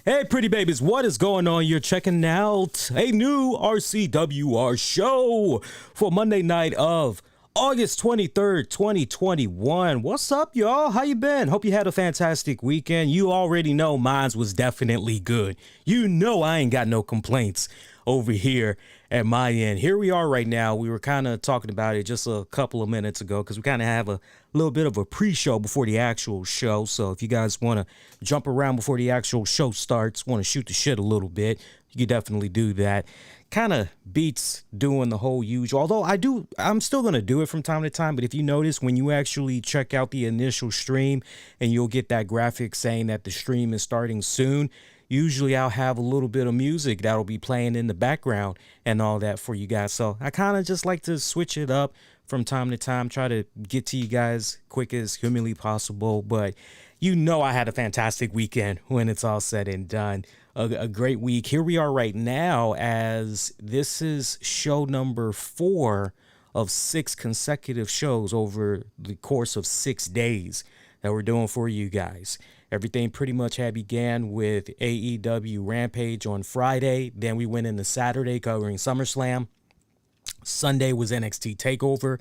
Hey, pretty babies, what is going on? You're checking out a new RCWR show for Monday night of August 23rd, 2021. What's up, y'all? How you been? Hope you had a fantastic weekend. You already know mine's was definitely good. You know I ain't got no complaints over here at my end. Here we are right now. We were kind of talking about it just a couple of minutes ago because we kind of have a little bit of a pre-show before the actual show. So if you guys want to jump around before the actual show starts, want to shoot the shit a little bit, you can definitely do that. Kind of beats doing the whole usual. Although I'm still going to do it from time to time. But if you notice, when you actually check out the initial stream and you'll get that graphic saying that the stream is starting soon, usually I'll have a little bit of music that'll be playing in the background and all that for you guys. So I kind of just like to switch it up from time to time, try to get to you guys quick as humanly possible. But you know I had a fantastic weekend when it's all said and done. A great week. Here we are right now as this is show number 4 of 6 consecutive shows over the course of 6 days that we're doing for you guys. Everything pretty much had began with AEW Rampage on Friday. Then we went into Saturday covering SummerSlam. Sunday was NXT TakeOver.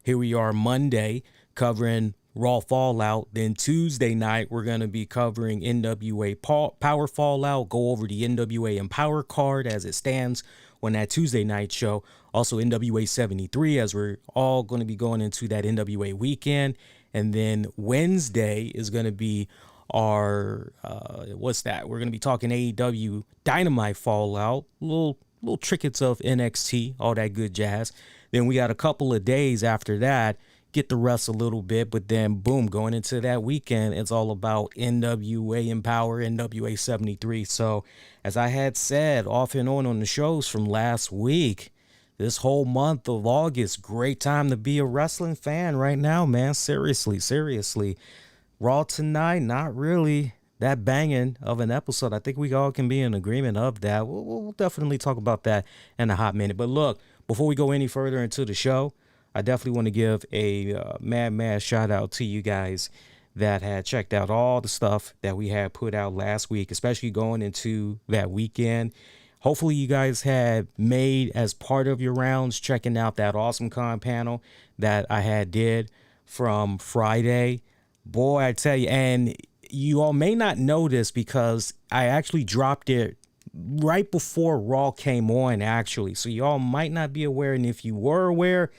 Here we are Monday covering Raw Fallout. Then Tuesday night, we're going to be covering NWA Power Fallout. Go over the NWA Empower card as it stands on that Tuesday night show. Also NWA 73 as we're all going to be going into that NWA weekend. And then Wednesday is going to be our, we're going to be talking AEW Dynamite Fallout. Little trinkets of NXT, all that good jazz. Then we got a couple of days after that, get the rest a little bit, but then boom, going into that weekend, it's all about NWA Empower, NWA 73. So as I had said off and on the shows from last week, this whole month of August, great time to be a wrestling fan right now, man. Seriously. Raw tonight, not really that banging of an episode. I think we all can be in agreement of that. We'll definitely talk about that in a hot minute. But look, before we go any further into the show, I definitely want to give a mad shout out to you guys that had checked out all the stuff that we had put out last week, especially going into that weekend. Hopefully you guys had made as part of your rounds checking out that Awesome Con panel that I had did from Friday. Boy, I tell you, and you all may not know this because I actually dropped it right before Raw came on, actually. So you all might not be aware, and if you were aware,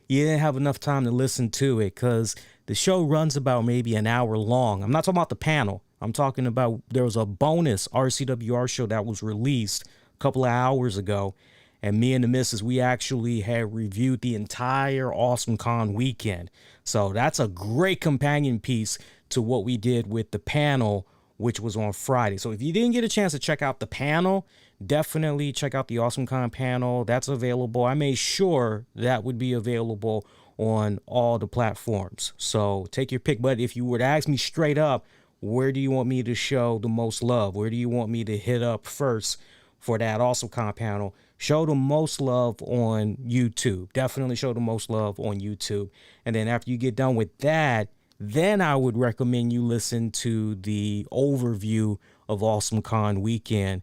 you didn't have enough time to listen to it because the show runs about maybe an hour long. I'm not talking about the panel. I'm talking about there was a bonus RCWR show that was released a couple of hours ago, and me and the missus, we actually had reviewed the entire Awesome Con weekend. So that's a great companion piece to what we did with the panel, which was on Friday. So if you didn't get a chance to check out the panel, definitely check out the Awesome Con panel. That's available. I made sure that would be available on all the platforms. So take your pick. But if you were to ask me straight up, where do you want me to show the most love? Where do you want me to hit up first for that Awesome Con panel? Show the most love on YouTube. Definitely show the most love on YouTube. And then after you get done with that, then I would recommend you listen to the overview of Awesome Con weekend,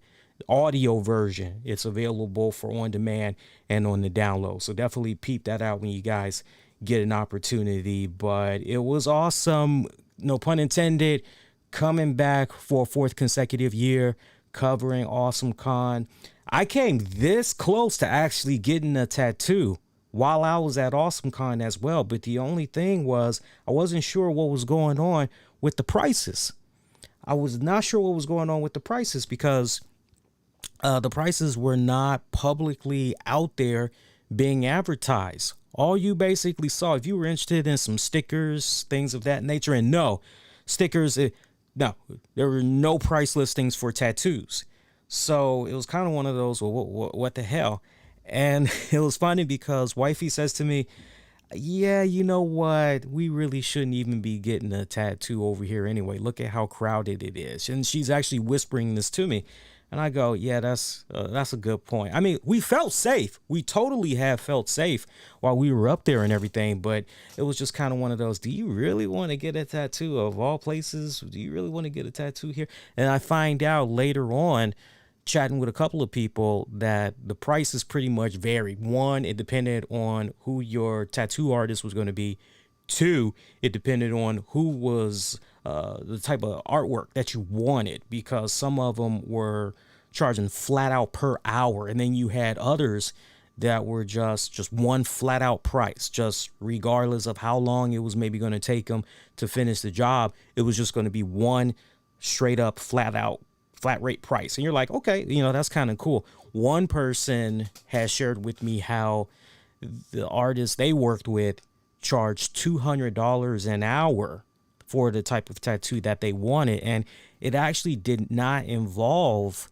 audio version. It's available for on demand and on the download. So definitely peep that out when you guys get an opportunity. But it was awesome, no pun intended, coming back for a 4th consecutive year, covering Awesome Con. I came this close to actually getting a tattoo while I was at Awesome Con as well. But the only thing was I wasn't sure what was going on with the prices. I was not sure what was going on with the prices because the prices were not publicly out there being advertised. All you basically saw, if you were interested in some stickers, things of that nature, and no, stickers, no, there were no price listings for tattoos. So it was kind of one of those, well, what the hell? And it was funny because wifey says to me, yeah, you know what? We really shouldn't even be getting a tattoo over here anyway. Look at how crowded it is. And she's actually whispering this to me. And I go, yeah, that's a good point. I mean, we felt safe. We totally have felt safe while we were up there and everything. But it was just kind of one of those, do you really want to get a tattoo of all places? Do you really want to get a tattoo here? And I find out later on, chatting with a couple of people, that the prices pretty much varied. One, it depended on who your tattoo artist was going to be. Two, it depended on who was the type of artwork that you wanted, because some of them were charging flat out per hour, and then you had others that were just one flat out price, just regardless of how long it was maybe going to take them to finish the job. It was just going to be one straight up flat rate price. And you're like, okay, that's kind of cool. One person has shared with me how the artist they worked with charged $200 an hour for the type of tattoo that they wanted. And it actually did not involve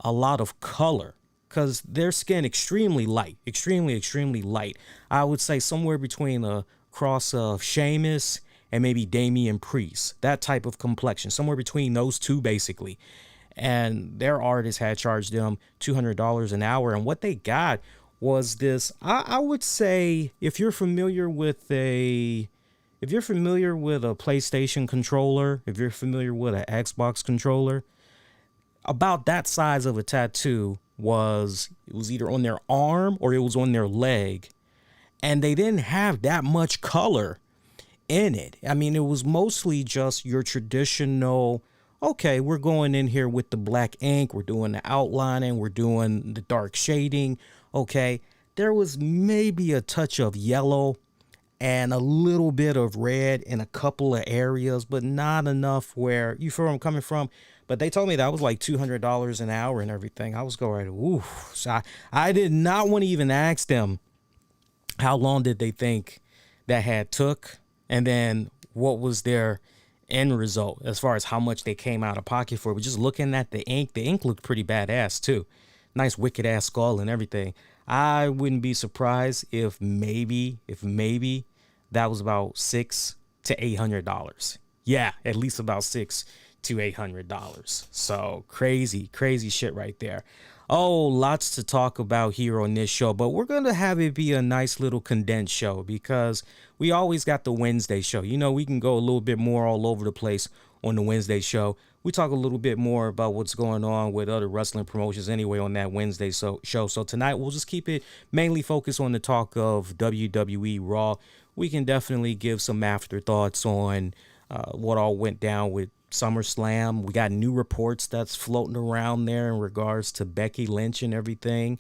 a lot of color, because their skin extremely light, extremely light. I would say somewhere between a cross of Sheamus and maybe Damian Priest, that type of complexion, somewhere between those two basically. And their artist had charged them $200 an hour. And what they got was this, I would say, if you're familiar with a PlayStation controller, if you're familiar with an Xbox controller, about that size of a tattoo it was either on their arm or it was on their leg. And they didn't have that much color in it. I mean, it was mostly just your traditional, okay, we're going in here with the black ink, we're doing the outlining, we're doing the dark shading. Okay, there was maybe a touch of yellow and a little bit of red in a couple of areas, but not enough where you feel where I'm coming from. But they told me that was like $200 an hour and everything. I was going, ooh. So I did not want to even ask them how long did they think that had took, and then what was their end result as far as how much they came out of pocket for. But just looking at the ink looked pretty badass too. Nice wicked ass skull and everything. I wouldn't be surprised if maybe that was about $600 to $800. Yeah, at least about $600 to $800. So crazy shit right there. Oh, lots to talk about here on this show, but we're going to have it be a nice little condensed show, because we always got the Wednesday show. We can go a little bit more all over the place on the Wednesday show. We talk a little bit more about what's going on with other wrestling promotions anyway on that Wednesday show. So tonight we'll just keep it mainly focused on the talk of WWE Raw. We can definitely give some afterthoughts on what all went down with SummerSlam. We got new reports that's floating around there in regards to Becky Lynch and everything.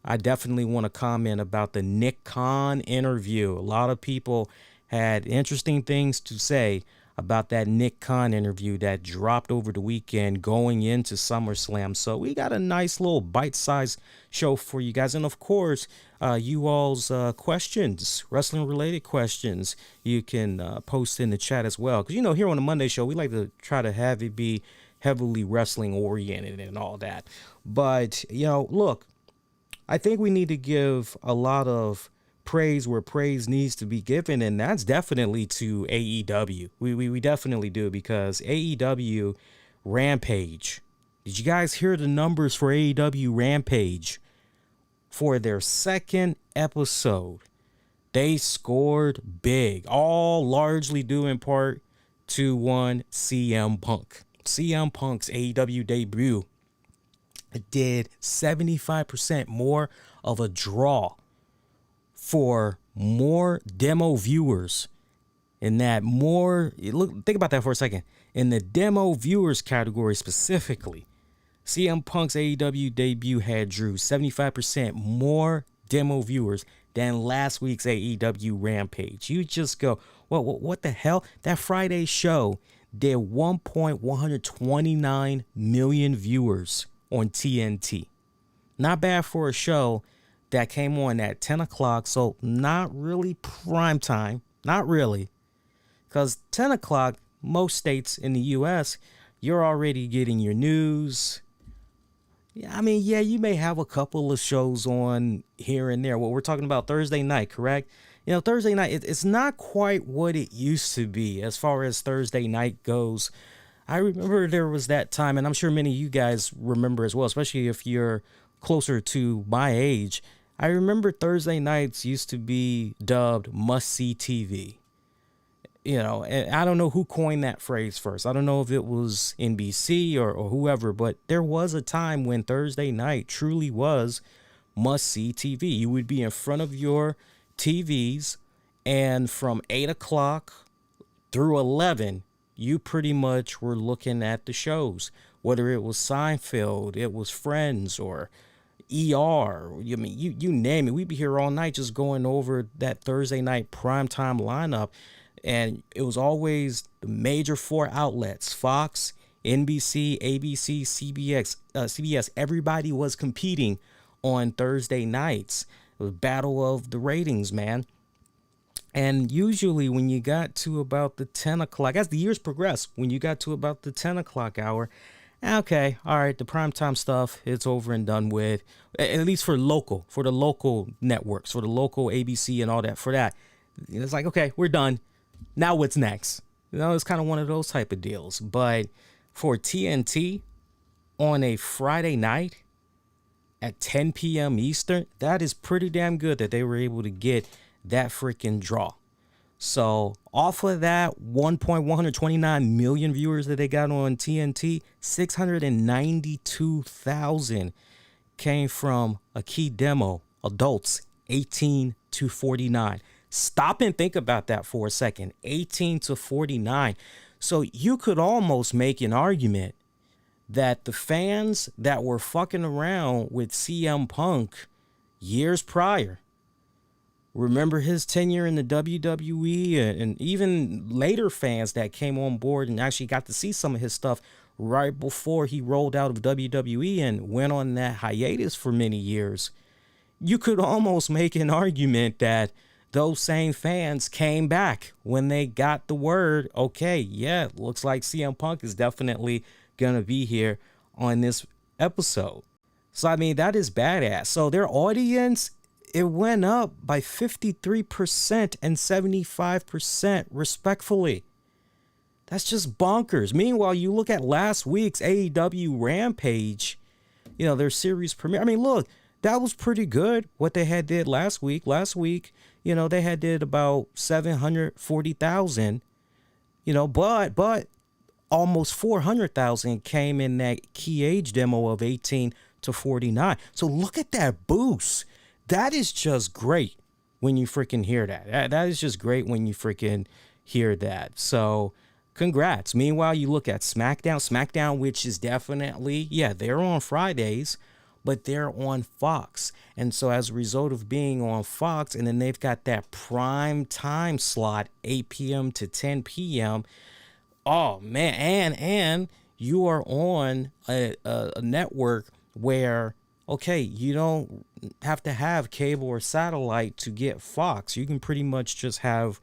I definitely want to comment about the Nick Khan interview. A lot of people had interesting things to say about that Nick Khan interview that dropped over the weekend going into SummerSlam. So we got a nice little bite-sized show for you guys. And of course, you all's questions, wrestling-related questions, you can post in the chat as well. Because, here on the Monday show, we like to try to have it be heavily wrestling-oriented and all that. But, look, I think we need to give a lot of praise where praise needs to be given, and that's definitely to AEW. We definitely do, because AEW Rampage, did you guys hear the numbers for AEW Rampage? For their second episode, they scored big, all largely due in part to one CM Punk. CM Punk's AEW debut did 75% more of a draw for more demo viewers. In that think about that for a second. In the demo viewers category specifically, CM Punk's AEW debut had drew 75% more demo viewers than last week's AEW Rampage. You just go, what the hell? That Friday show did 1.129 million viewers on TNT. Not bad for a show that came on at 10 o'clock, so not really prime time. Not really. Because 10 o'clock, most states in the U.S., you're already getting your news. I mean, yeah, you may have a couple of shows on here and there. Well, we're talking about Thursday night, correct? Thursday night, it's not quite what it used to be as far as Thursday night goes. I remember there was that time, and I'm sure many of you guys remember as well, especially if you're closer to my age. I remember Thursday nights used to be dubbed must-see TV. And I don't know who coined that phrase first. I don't know if it was NBC or whoever, but there was a time when Thursday night truly was must-see TV. You would be in front of your TVs, and from 8 o'clock through 11, you pretty much were looking at the shows, whether it was Seinfeld, it was Friends, or ER. I mean, you name it. We'd be here all night just going over that Thursday night primetime lineup. And it was always the major four outlets: Fox, NBC, ABC, CBS. Everybody was competing on Thursday nights. It was battle of the ratings, man. And usually when you got to about the 10 o'clock, as the years progressed, when you got to about the 10 o'clock hour, okay, all right, the primetime stuff, it's over and done with, at least for the local networks, for the local ABC and all that, for that. It's like, okay, we're done. Now what's next? It's kind of one of those type of deals. But for TNT on a Friday night at 10 p.m. Eastern, that is pretty damn good that they were able to get that freaking draw. So off of that 1.129 million viewers that they got on TNT, 692,000 came from a key demo, adults 18 to 49. Stop and think about that for a second. 18 to 49. So you could almost make an argument that the fans that were fucking around with CM Punk years prior, remember his tenure in the WWE, and even later fans that came on board and actually got to see some of his stuff right before he rolled out of WWE and went on that hiatus for many years, you could almost make an argument that those same fans came back when they got the word, okay, yeah, looks like CM Punk is definitely going to be here on this episode. So, I mean, that is badass. So their audience, it went up by 53% and 75% respectfully. That's just bonkers. Meanwhile, you look at last week's AEW Rampage, their series premiere. I mean, look, that was pretty good what they had did last week. Last week, they had did about 740,000, but almost 400,000 came in that key age demo of 18 to 49. So look at that boost. That is just great when you freaking hear that. That is just great when you freaking hear that. So congrats. Meanwhile, you look at SmackDown, which is definitely, they're on Fridays, but they're on Fox. And so as a result of being on Fox, and then they've got that prime time slot, 8 p.m. to 10 p.m. Oh, man. And you are on a network where, okay, you don't have to have cable or satellite to get Fox. You can pretty much just have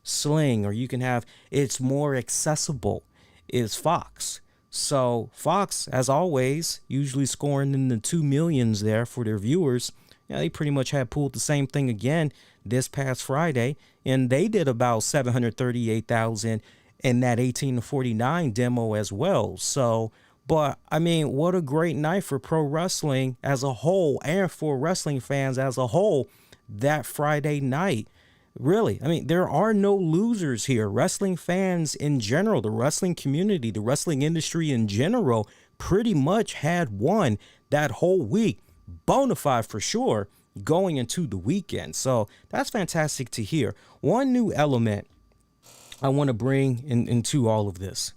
Sling, or you can have, it's more accessible, is Fox. So Fox, as always, usually scoring in the 2 millions there for their viewers. They pretty much had pulled the same thing again this past Friday, and they did about 738,000 in that 18 to 49 demo as well. So, but I mean, what a great night for pro wrestling as a whole, and for wrestling fans as a whole, that Friday night. Really, I mean, there are no losers here. Wrestling fans in general, the wrestling community, the wrestling industry in general, pretty much had won that whole week. Bonafide for sure going into the weekend. So that's fantastic to hear. One new element I want to bring into all of this.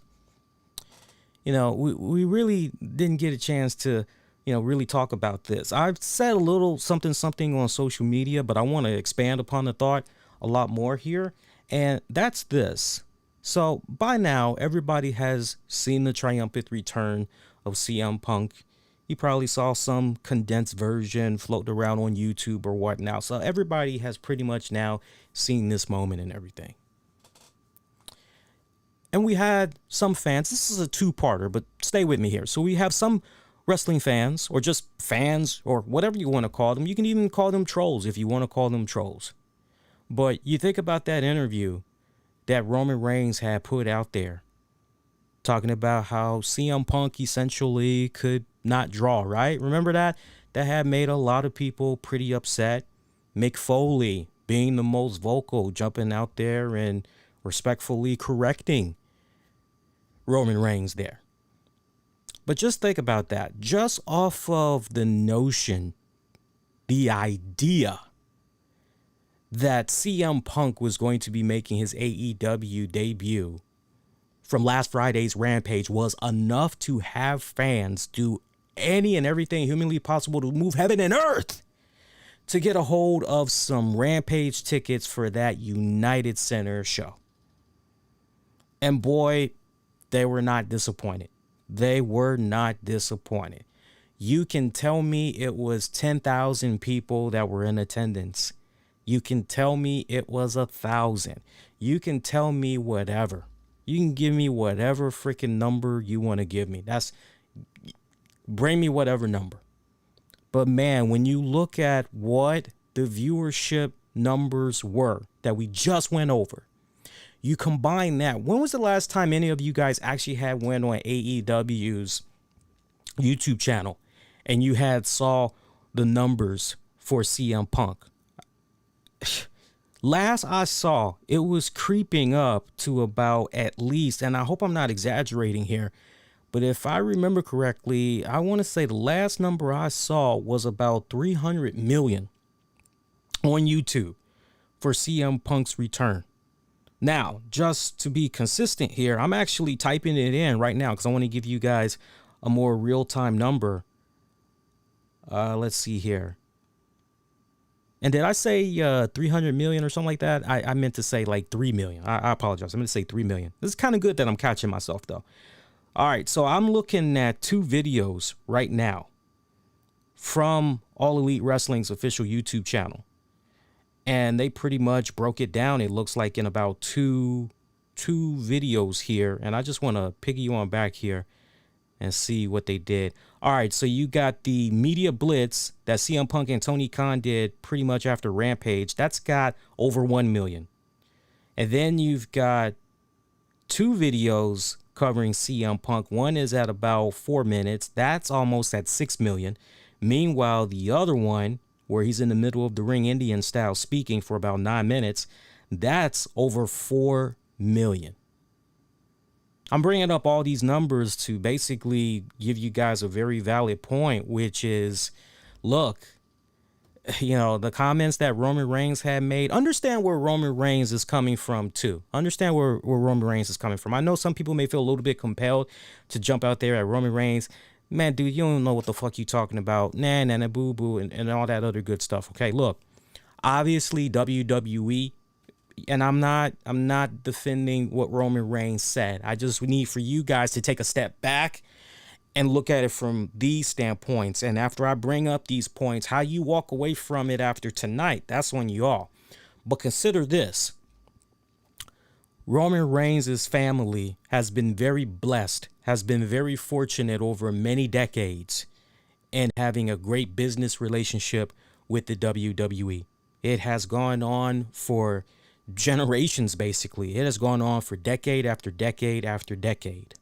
We really didn't get a chance to, really talk about this. I've said a little something on social media, but I want to expand upon the thought a lot more here. And that's this. So by now, everybody has seen the triumphant return of CM Punk. You probably saw some condensed version floating around on YouTube or whatnot. So everybody has pretty much now seen this moment and everything. And we had some fans. This is a two-parter, but stay with me here. So we have some wrestling fans, or just fans, or whatever you want to call them. You can even call them trolls if you want to call them trolls. But you think about that interview that Roman Reigns had put out there talking about how CM Punk essentially could not draw, right? Remember that? That had made a lot of people pretty upset. Mick Foley being the most vocal, jumping out there and respectfully correcting Roman Reigns there. But just think about that. Just off of the notion, the idea that CM Punk was going to be making his AEW debut from last Friday's Rampage was enough to have fans do any and everything humanly possible to move heaven and earth to get a hold of some Rampage tickets for that United Center show. And boy, they were not disappointed. They were not disappointed. You can tell me it was 10,000 people that were in attendance. You can tell me it was 1,000. You can tell me whatever. You can give me whatever freaking number you want to give me. Bring me whatever number. But man, when you look at what the viewership numbers were that we just went over, you combine that. When was the last time any of you guys actually went on AEW's YouTube channel and you saw the numbers for CM Punk? Last I saw, it was creeping up to about at least, and I hope I'm not exaggerating here, but if I remember correctly, I want to say the last number I saw was about 300 million on YouTube for CM Punk's return. Now, just to be consistent here, I'm actually typing it in right now because I want to give you guys a more real-time number. Let's see here. And did I say 300 million or something like that? I meant to say like 3 million. I apologize. I meant to say 3 million. This is kind of good that I'm catching myself, though. All right, so I'm looking at 2 videos right now from All Elite Wrestling's official YouTube channel. And they pretty much broke it down, it looks like, in about two videos here. And I just want to piggy you on back here and see what they did. All right, so you got the media blitz that CM Punk and Tony Khan did pretty much after Rampage. That's got over 1 million. And then you've got 2 videos covering CM Punk. One is at about 4 minutes. That's almost at 6 million. Meanwhile, the other one, where he's in the middle of the ring Indian style speaking for about 9 minutes, that's over 4 million. I'm bringing up all these numbers to basically give you guys a very valid point, which is, look, the comments that Roman Reigns had made, understand where Roman Reigns is coming from too. Understand where Roman Reigns is coming from. I know some people may feel a little bit compelled to jump out there at Roman Reigns. Man, dude, you don't know what the fuck you talking about. Nah, boo boo, and all that other good stuff. Okay, look, obviously WWE, and I'm not defending what Roman Reigns said. I just need for you guys to take a step back and look at it from these standpoints. And after I bring up these points, how you walk away from it after tonight, that's on you all. But consider this. Roman Reigns' family has been very blessed, has been very fortunate over many decades in having a great business relationship with the WWE. It has gone on for generations, basically. It has gone on for decade after decade after decade.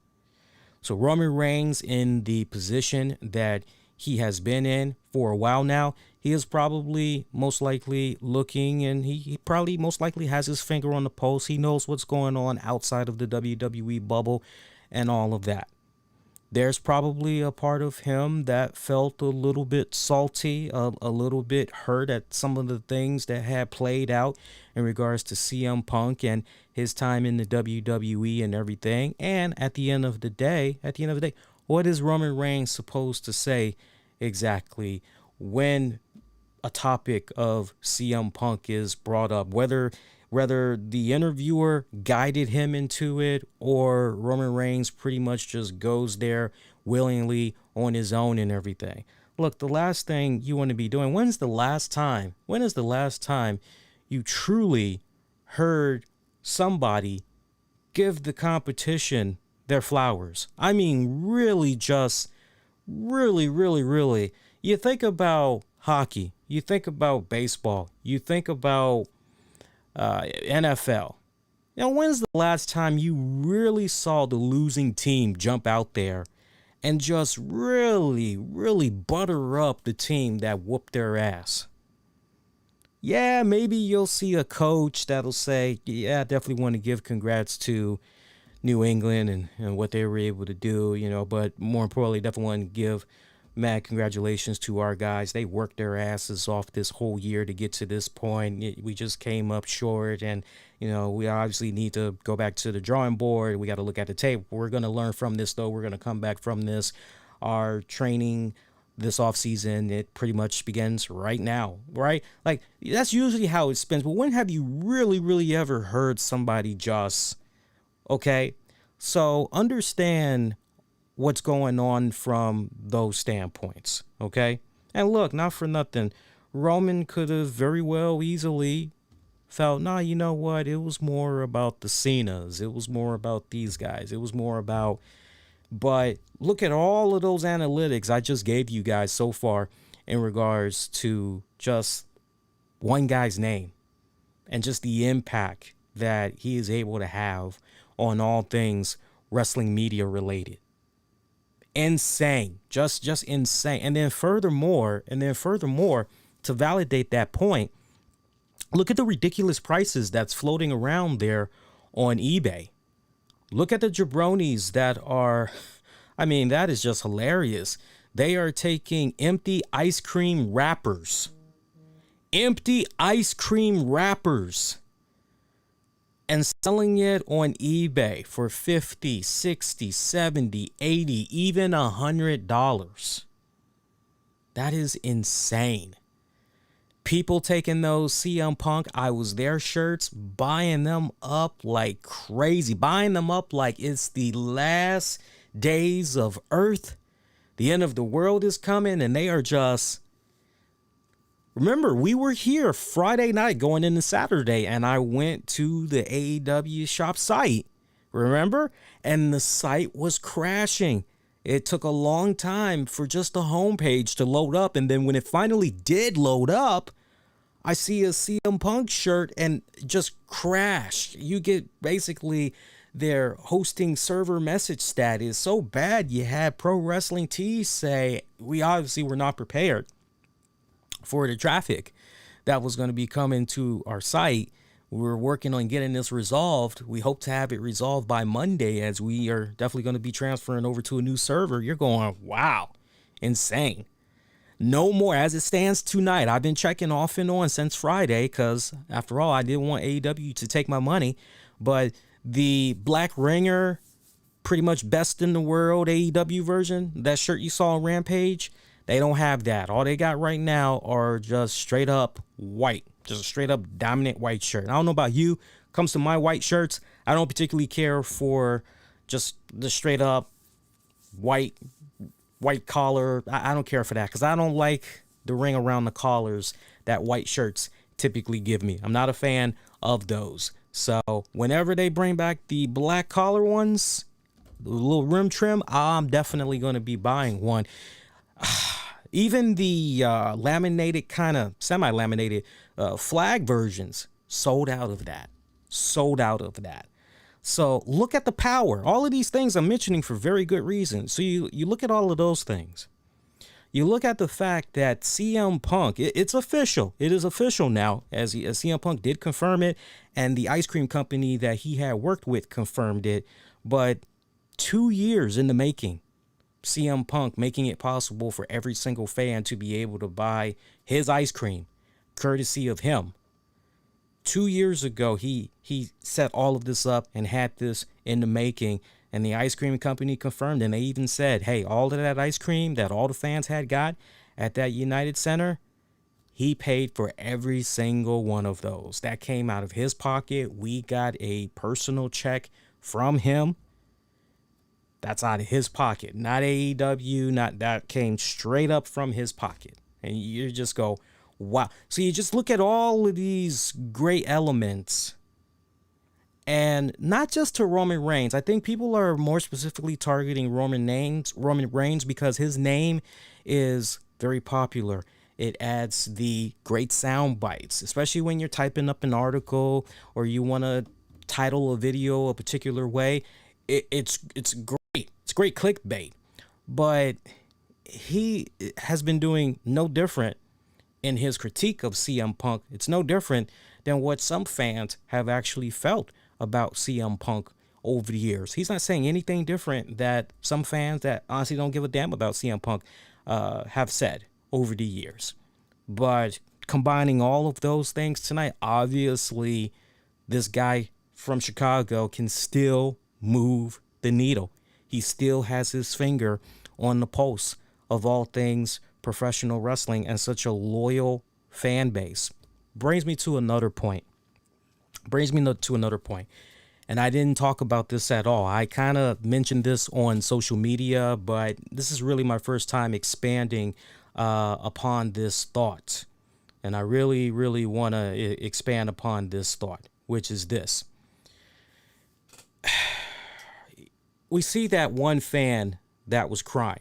So Roman Reigns, in the position that he has been in for a while now, he is probably most likely looking, and he probably most likely has his finger on the pulse. He knows what's going on outside of the WWE bubble and all of that. There's probably a part of him that felt a little bit salty, a little bit hurt at some of the things that had played out in regards to CM Punk and his time in the WWE and everything. And at the end of the day, what is Roman Reigns supposed to say exactly when a topic of CM Punk is brought up? Whether the interviewer guided him into it or Roman Reigns pretty much just goes there willingly on his own and everything. Look, the last thing you want to be doing, when is the last time you truly heard somebody give the competition their flowers? I mean, really, really. You think about hockey, you think about baseball, you think about NFL, When's the last time you really saw the losing team jump out there and just really, really butter up the team that whooped their ass? Yeah, maybe you'll see a coach that'll say, yeah, I definitely want to give congrats to New England and what they were able to do, but more importantly, definitely want to give mad congratulations to our guys. They worked their asses off this whole year to get to this point. We just came up short, and we obviously need to go back to the drawing board. We got to look at the tape. We're going to learn from this, though. We're going to come back from this. Our training this offseason, it pretty much begins right now, right? Like, that's usually how it spins. But when have you really, really ever heard somebody just, okay? So understand what's going on from those standpoints, okay? And look, not for nothing, Roman could have very well easily felt, nah, you know what? It was more about the Cenas. It was more about these guys. It was more about, but look at all of those analytics I just gave you guys so far in regards to just one guy's name and just the impact that he is able to have on all things wrestling media related. Insane, just insane. And then furthermore, to validate that point, look at the ridiculous prices that's floating around there on eBay. Look at the jabronis that are, that is just hilarious. They are taking empty ice cream wrappers and selling it on eBay for $50, $60, $70, $80, even $100. That is insane. People taking those CM Punk I Was There shirts, buying them up like crazy, buying them up like it's the last days of Earth. The end of the world is coming, and they are just... Remember, we were here Friday night going into Saturday, and I went to the AEW shop site, remember? And the site was crashing. It took a long time for just the homepage to load up, and then when it finally did load up, I see a CM Punk shirt and just crashed. You get basically their hosting server message status so bad you had Pro Wrestling Tees say, we obviously were not prepared for the traffic that was going to be coming to our site. We're working on getting this resolved. We hope to have it resolved by Monday, as we are definitely going to be transferring over to a new server. You're going, wow, insane. No more. As it stands tonight, I've been checking off and on since Friday because, after all, I didn't want AEW to take my money. But the Black Ringer, pretty much best in the world AEW version, that shirt you saw on Rampage, they don't have that. All they got right now are just straight up white, just a straight up dominant white shirt. I don't know about you. Comes to my white shirts, I don't particularly care for just the straight up white collar. I don't care for that because I don't like the ring around the collars that white shirts typically give me. I'm not a fan of those. So whenever they bring back the black collar ones, the little rim trim, I'm definitely going to be buying one. Even the laminated, kind of semi-laminated flag versions sold out of that. So look at the power. All of these things I'm mentioning for very good reason. So you look at all of those things. You look at the fact that CM Punk, it's official. It is official now, as CM Punk did confirm it, and the ice cream company that he had worked with confirmed it. But 2 years in the making, CM Punk making it possible for every single fan to be able to buy his ice cream, courtesy of him. 2 years ago, he set all of this up and had this in the making, and the ice cream company confirmed, and they even said, hey, all of that ice cream that all the fans had got at that United Center, he paid for every single one of those. That came out of his pocket. We got a personal check from him. That's out of his pocket, not AEW, not that came straight up from his pocket. And you just go, wow. So you just look at all of these great elements, and not just to Roman Reigns. I think people are more specifically targeting Roman Reigns because his name is very popular. It adds the great sound bites, especially when you're typing up an article or you want to title a video a particular way, it's great. It's great clickbait. But he has been doing no different in his critique of CM Punk. It's no different than what some fans have actually felt about CM Punk over the years. He's not saying anything different that some fans that honestly don't give a damn about CM Punk have said over the years. But combining all of those things tonight, obviously this guy from Chicago can still move the needle. He still has his finger on the pulse of all things professional wrestling and such a loyal fan base. Brings me to another point. And I didn't talk about this at all. I kind of mentioned this on social media, but this is really my first time expanding upon this thought. And I really, really want to expand upon this thought, which is this. We see that one fan that was crying.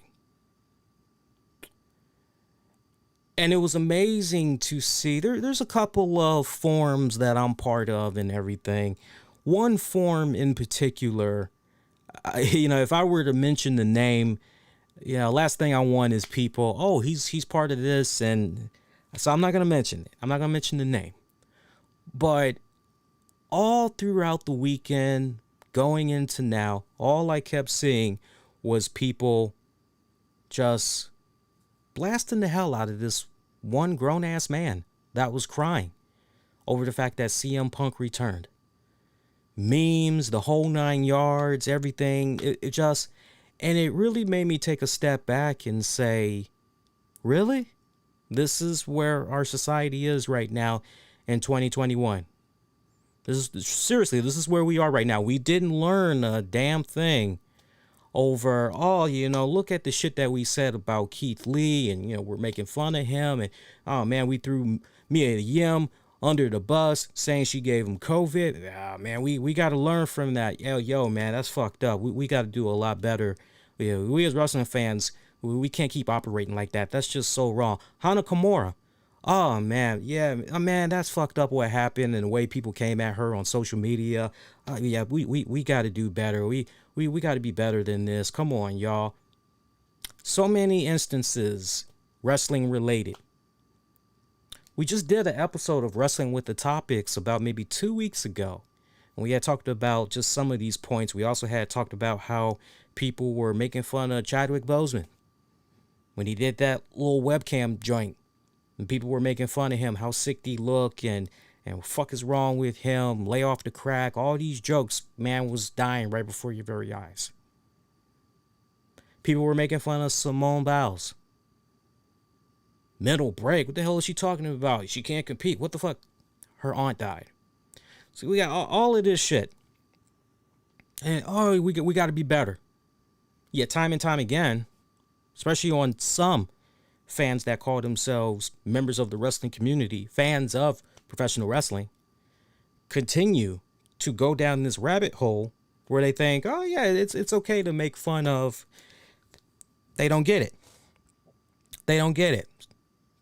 And it was amazing to see. There's a couple of forums that I'm part of and everything. One forum in particular, if I were to mention the name, last thing I want is people, oh, he's part of this. And so I'm not going to mention it. I'm not going to mention the name. But all throughout the weekend, going into now, all I kept seeing was people just blasting the hell out of this one grown-ass man that was crying over the fact that CM Punk returned. Memes, the whole 9 yards, everything. And it really made me take a step back and say, really? This is where our society is right now in 2021. This is where we are right now. We didn't learn a damn thing over, look at the shit that we said about Keith Lee, and, we're making fun of him, and, oh, man, we threw Mia Yim under the bus saying she gave him COVID. Man, we got to learn from that. Yo, man, that's fucked up. We got to do a lot better. We as wrestling fans, we can't keep operating like that. That's just so wrong. Hana Kimura. Oh, man. Yeah, man, that's fucked up what happened and the way people came at her on social media. We got to do better. We got to be better than this. Come on, y'all. So many instances, wrestling related. We just did an episode of Wrestling with the Topics about maybe 2 weeks ago. And we had talked about just some of these points. We also had talked about how people were making fun of Chadwick Boseman when he did that little webcam joint. And people were making fun of him, how sick he looked, and what the fuck is wrong with him, lay off the crack, all these jokes. Man was dying right before your very eyes. People were making fun of Simone Biles. Mental break. What the hell is she talking about? She can't compete. What the fuck? Her aunt died. So we got all of this shit. And, we got to be better. Yet time and time again, especially on some fans that call themselves members of the wrestling community, fans of professional wrestling, continue to go down this rabbit hole where they think, oh yeah, it's okay to make fun of. They don't get it.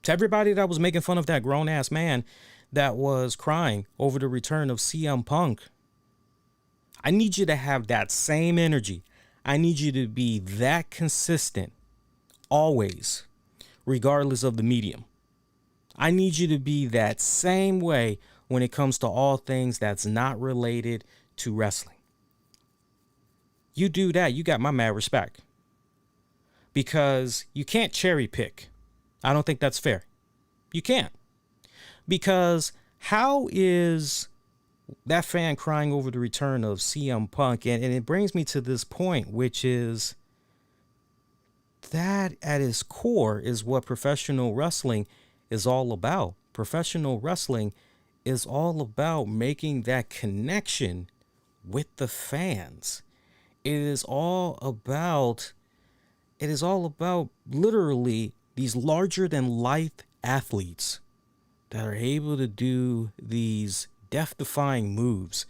To everybody that was making fun of that grown ass man that was crying over the return of CM Punk, I need you to have that same energy. I need you to be that consistent always, regardless of the medium. I need you to be that same way when it comes to all things that's not related to wrestling. You do that, you got my mad respect. Because you can't cherry pick. I don't think that's fair. You can't. Because how is that fan crying over the return of CM Punk? And it brings me to this point, which is that at its core is what professional wrestling is all about. Professional wrestling is all about making that connection with the fans. It is all about literally these larger than life athletes that are able to do these death-defying moves,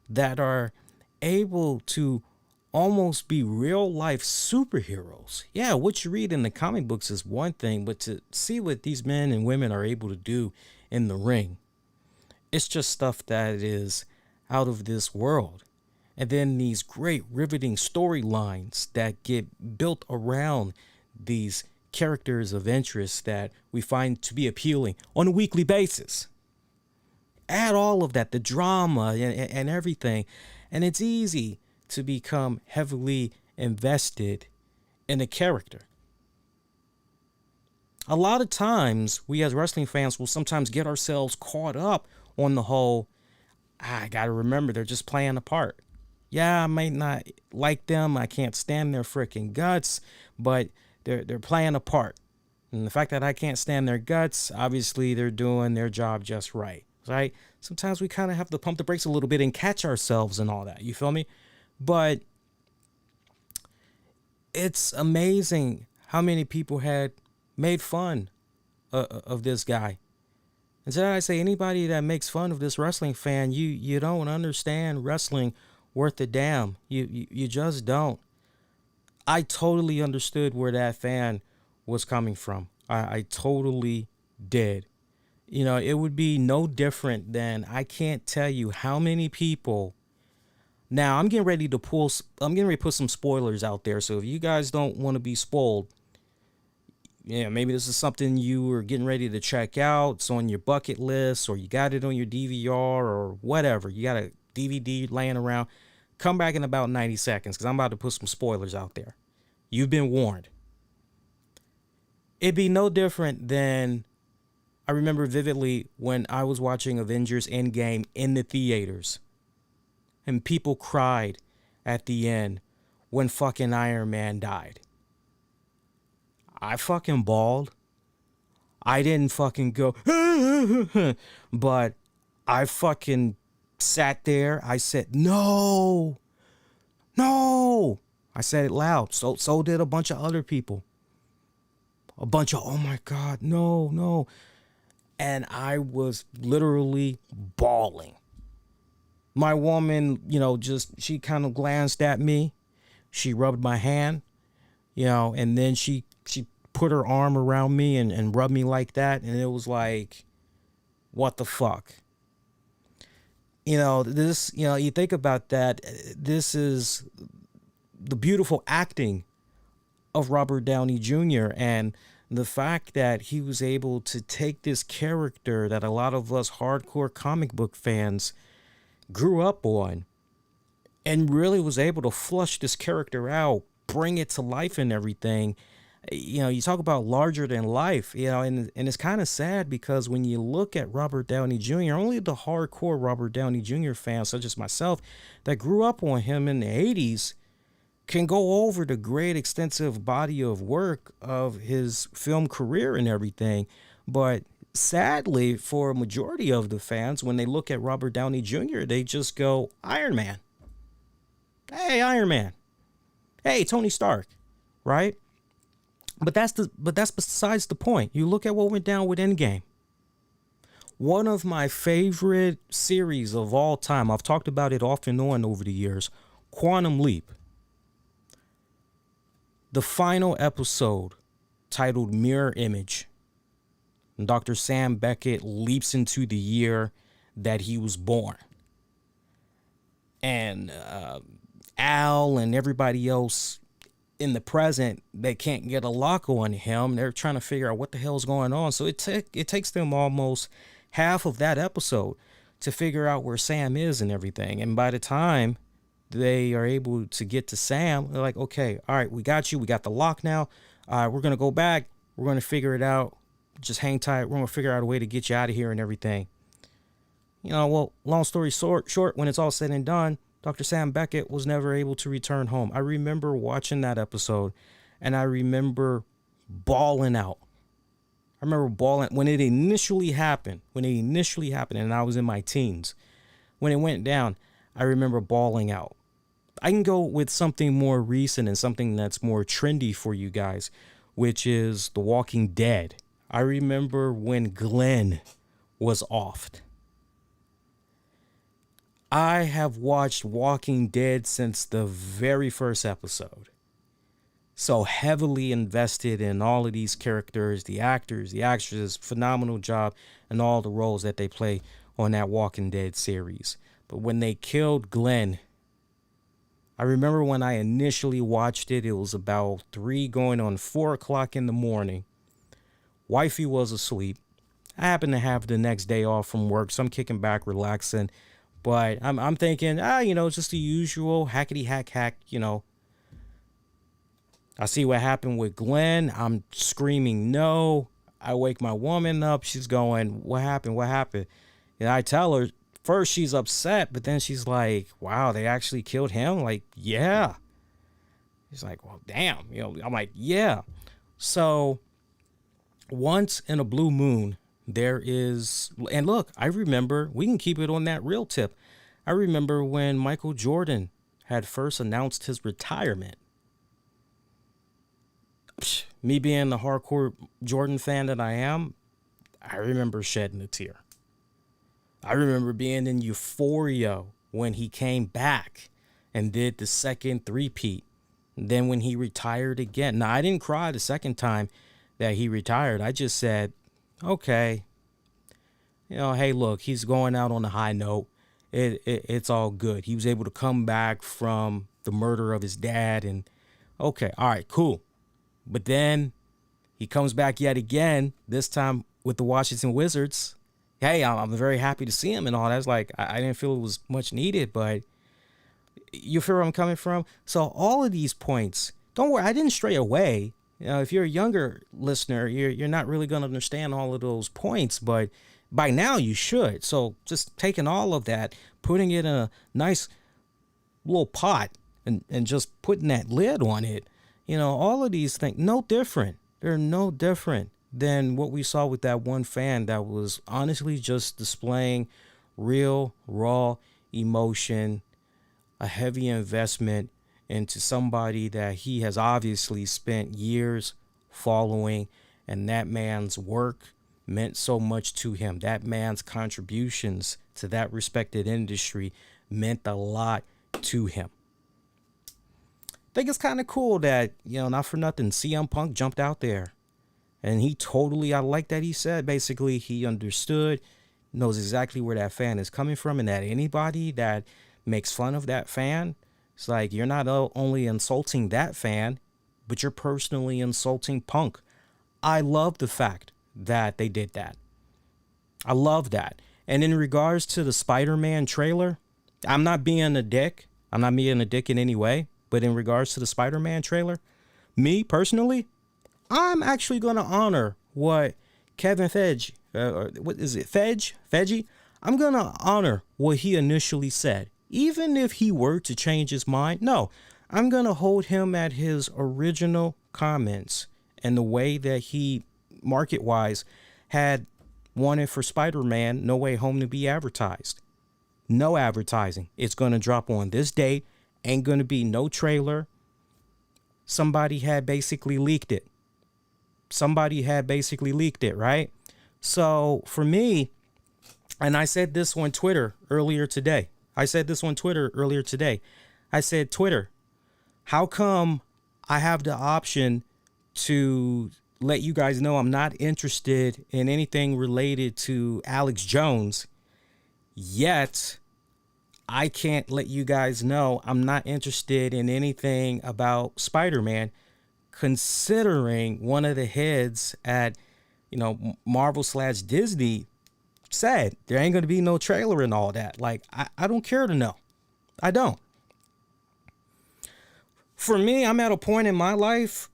that are able to almost be real life superheroes. Yeah, what you read in the comic books is one thing, but to see what these men and women are able to do in the ring, it's just stuff that is out of this world. And then these great riveting storylines that get built around these characters of interest that we find to be appealing on a weekly basis. Add all of that, the drama and everything, and it's easy to become heavily invested in a character. A lot of times, we as wrestling fans will sometimes get ourselves caught up on the whole, I gotta remember they're just playing a part. Yeah, I might not like them, I can't stand their freaking guts, but they're playing a part. And the fact that I can't stand their guts, obviously they're doing their job just right. Right? Sometimes we kind of have to pump the brakes a little bit and catch ourselves and all that. You feel me? But it's amazing how many people had made fun of this guy. And so I say, anybody that makes fun of this wrestling fan, you don't understand wrestling worth a damn. You just don't. I totally understood where that fan was coming from. I totally did. You know, it would be no different than, I can't tell you how many people. Now, I'm getting ready to put some spoilers out there. So if you guys don't want to be spoiled, yeah, maybe this is something you were getting ready to check out. It's on your bucket list, or you got it on your DVR or whatever. You got a DVD laying around. Come back in about 90 seconds because I'm about to put some spoilers out there. You've been warned. It'd be no different than, I remember vividly when I was watching Avengers Endgame in the theaters and people cried at the end when fucking Iron Man died. I fucking bawled. I didn't fucking go, but I fucking sat there. I said, no. I said it loud. So did a bunch of other people. A bunch of, oh my God, no. And I was literally bawling. My woman, she kind of glanced at me. She rubbed my hand, and then she put her arm around me and rubbed me like that. And it was like, what the fuck? This, you think about that. This is the beautiful acting of Robert Downey Jr. and the fact that he was able to take this character that a lot of us hardcore comic book fans grew up on and really was able to flush this character out, bring it to life and everything. You talk about larger than life, and it's kind of sad because when you look at Robert Downey Jr., only the hardcore Robert Downey Jr. fans, such as myself, that grew up on him in the 80s, can go over the great extensive body of work of his film career and everything. But sadly, for a majority of the fans, when they look at Robert Downey Jr., they just go, Iron Man. Hey, Iron Man. Hey, Tony Stark. Right? But that's besides the point. You look at what went down with Endgame. One of my favorite series of all time, I've talked about it off and on over the years, Quantum Leap. The final episode, titled Mirror Image, Dr. Sam Beckett leaps into the year that he was born. And Al and everybody else in the present, they can't get a lock on him. They're trying to figure out what the hell's going on. So it takes them almost half of that episode to figure out where Sam is and everything. And by the time they are able to get to Sam, they're like, okay, all right, we got you. We got the lock now. We're going to go back. We're going to figure it out. Just hang tight. We're going to figure out a way to get you out of here and everything. Well, long story short, when it's all said and done, Dr. Sam Beckett was never able to return home. I remember watching that episode, and I remember bawling out. I remember bawling when it initially happened, and I was in my teens. When it went down, I remember bawling out. I can go with something more recent and something that's more trendy for you guys, which is The Walking Dead. I remember when Glenn was offed. I have watched Walking Dead since the very first episode. So heavily invested in all of these characters, the actors, the actresses, phenomenal job, and all the roles that they play on that Walking Dead series. But when they killed Glenn, I remember when I initially watched it, it was about 3 going on 4 o'clock in the morning. Wifey was asleep. I happened to have the next day off from work, so I'm kicking back, relaxing. But I'm thinking, just the usual hackety hack, I see what happened with Glenn. I'm screaming no. I wake my woman up. She's going, what happened? What happened? And I tell her, first she's upset, but then she's like, wow, they actually killed him? Like, yeah. He's like, well, damn. I'm like, yeah. So once in a blue moon, there is, and look, I remember, we can keep it on that real tip. I remember when Michael Jordan had first announced his retirement. Me being the hardcore Jordan fan that I am, I remember shedding a tear. I remember being in euphoria when he came back and did the second three-peat. Then when he retired again. Now, I didn't cry the second time that he retired. I just said, okay, hey, look, he's going out on a high note. It's all good. He was able to come back from the murder of his dad. And okay, all right, cool. But then he comes back yet again, this time with the Washington Wizards. Hey, I'm very happy to see him and all that. It's like, I didn't feel it was much needed, but you feel where I'm coming from? So all of these points, don't worry, I didn't stray away. If you're a younger listener, you're not really going to understand all of those points, but by now you should. So just taking all of that, putting it in a nice little pot and just putting that lid on it, all of these things, no different. They're no different than what we saw with that one fan that was honestly just displaying real, raw emotion, a heavy investment into somebody that he has obviously spent years following, and that man's work meant so much to him. That man's contributions to that respected industry meant a lot to him. I think it's kind of cool that, not for nothing, CM Punk jumped out there. And I like that he said, basically, he understood, knows exactly where that fan is coming from, and that anybody that makes fun of that fan, it's like, you're not only insulting that fan, but you're personally insulting Punk. I love the fact that they did that. I love that. And in regards to the SpiderMan trailer, I'm not being a dick. I'm not being a dick in any way. But in regards to the SpiderMan trailer, me personally, I'm actually going to honor what Kevin Feige, Feige? I'm going to honor what he initially said. Even if he were to change his mind, no, I'm going to hold him at his original comments and the way that he, market-wise, had wanted for Spider-Man No Way Home to be advertised. No advertising. It's going to drop on this date. Ain't going to be no trailer. Somebody had basically leaked it. Right? So for me, and I said this on Twitter earlier today. I said, Twitter, how come I have the option to let you guys know I'm not interested in anything related to Alex Jones, yet I can't let you guys know I'm not interested in anything about Spider-Man, considering one of the heads at, Marvel/Disney said there ain't going to be no trailer and all that. Like, I don't care to know. I don't. For me, I'm at a point in my life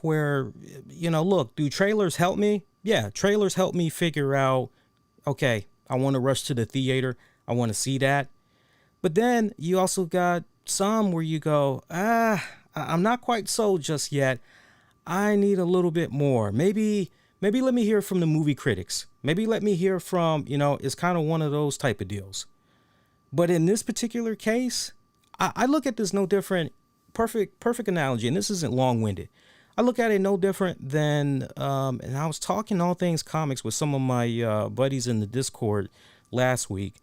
where, look, do trailers help me? Yeah, trailers help me figure out, okay, I want to rush to the theater. I want to see that. But then you also got some where you go, I'm not quite sold just yet. I need a little bit more. Maybe let me hear from the movie critics. Maybe let me hear from, it's kind of one of those type of deals. But in this particular case, I look at this no different. Perfect analogy. And this isn't long-winded. I look at it no different than, and I was talking all things comics with some of my buddies in the Discord last week.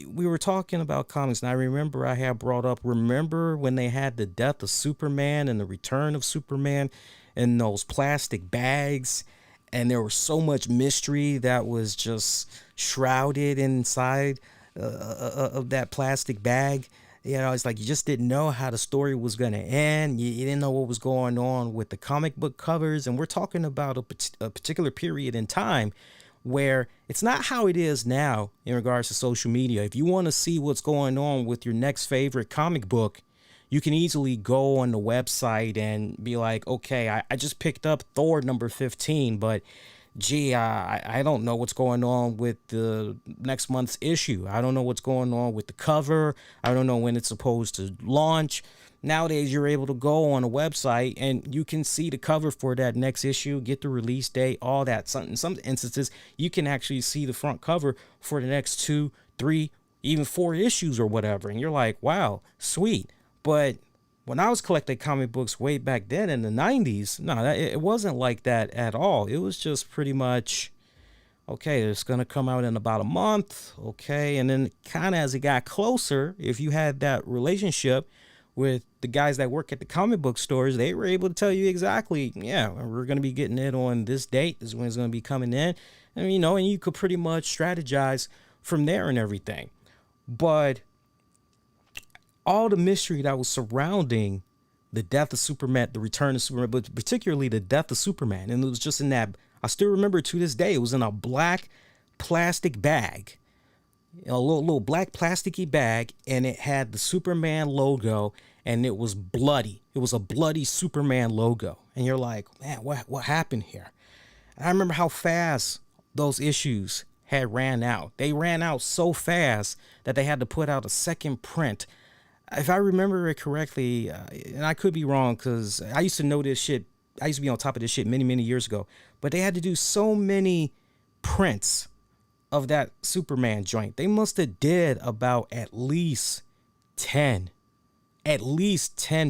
We were talking about comics, and I remember I had brought up, remember when they had the death of Superman and the return of Superman in those plastic bags, and there was so much mystery that was just shrouded inside of that plastic bag. You know, it's like you just didn't know how the story was going to end. You didn't know what was going on with the comic book covers. And we're talking about a particular period in time where it's not how it is now in regards to social media. If you want to see what's going on with your next favorite comic book, you can easily go on the website and be like, okay, I just picked up Thor number 15, but gee, I don't know what's going on with the next month's issue. I don't know what's going on with the cover. I don't know when it's supposed to launch. Nowadays, you're able to go on a website and you can see the cover for that next issue, get the release date, all that. In some instances, you can actually see the front cover for the next 2, 3, even 4 issues or whatever. And you're like, wow, sweet. But when I was collecting comic books way back then in the 90s, no, it wasn't like that at all. It was just pretty much, okay, it's going to come out in about a month, okay? And then kind of as it got closer, if you had that relationship with the guys that work at the comic book stores, they were able to tell you exactly, yeah, we're going to be getting it on this date. This is when it's going to be coming in. And, you know, and you could pretty much strategize from there and everything. But all the mystery that was surrounding the death of Superman, the return of Superman, but particularly the death of Superman. And it was just in that, I still remember to this day, it was in a black plastic bag, a little black plasticky bag, and it had the Superman logo, and it was bloody. It was a bloody Superman logo. And you're like, man, what happened here? And I remember how fast those issues had ran out. They ran out so fast that they had to put out a second print. If I remember it correctly, and I could be wrong because I used to know this shit. I used to be on top of this shit many, many years ago. But they had to do so many prints of that Superman joint. They must have did about at least 10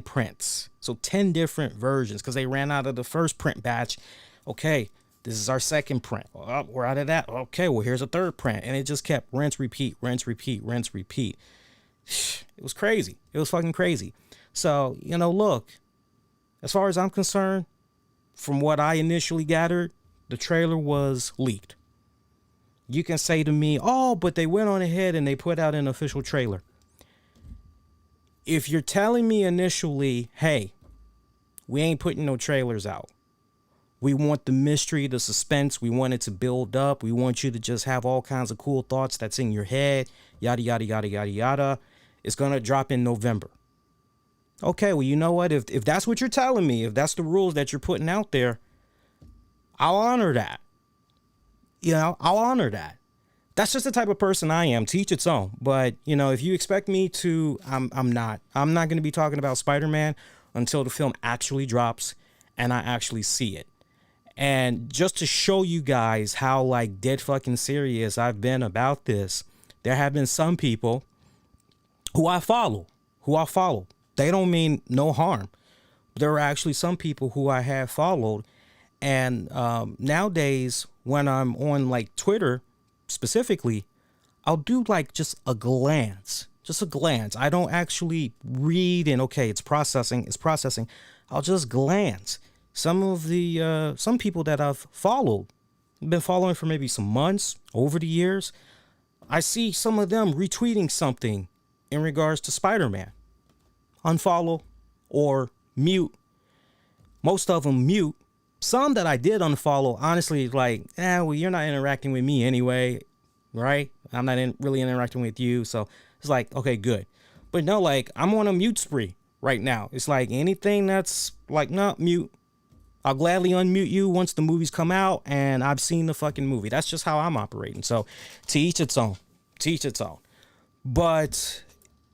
prints. So 10 different versions because they ran out of the first print batch. Okay, this is our second print. Oh, we're out of that. Okay, well, here's a third print. And it just kept rinse, repeat, rinse, repeat, rinse, repeat. It was crazy. It was fucking crazy. So, you know, look, as far as I'm concerned, from what I initially gathered, the trailer was leaked. You can say to me, oh, but they went on ahead and they put out an official trailer. If you're telling me initially, hey, we ain't putting no trailers out. We want the mystery, the suspense. We want it to build up. We want you to just have all kinds of cool thoughts that's in your head. Yada, yada, yada, yada, yada. It's going to drop in November. Okay, well, you know what? If that's what you're telling me, if that's the rules that you're putting out there, I'll honor that. You know, I'll honor that. That's just the type of person I am. To each its own. But, you know, if you expect me to, I'm not. I'm not going to be talking about SpiderMan until the film actually drops and I actually see it. And just to show you guys how, like, dead fucking serious I've been about this, there have been some people who I follow. They don't mean no harm. There are actually some people who I have followed. And nowadays, when I'm on, like, Twitter specifically, I'll do, like, just a glance. I don't actually read and, okay, it's processing. I'll just glance. Some people that I've followed, been following for maybe some months, over the years, I see some of them retweeting something in regards to Spider-Man. Unfollow or mute. Most of them mute. Some that I did unfollow, honestly, like, well, you're not interacting with me anyway, right? I'm not really interacting with you. So it's like, okay, good. But no, like, I'm on a mute spree right now. It's like anything that's like, no, mute. I'll gladly unmute you once the movies come out and I've seen the fucking movie. That's just how I'm operating. So to each its own. But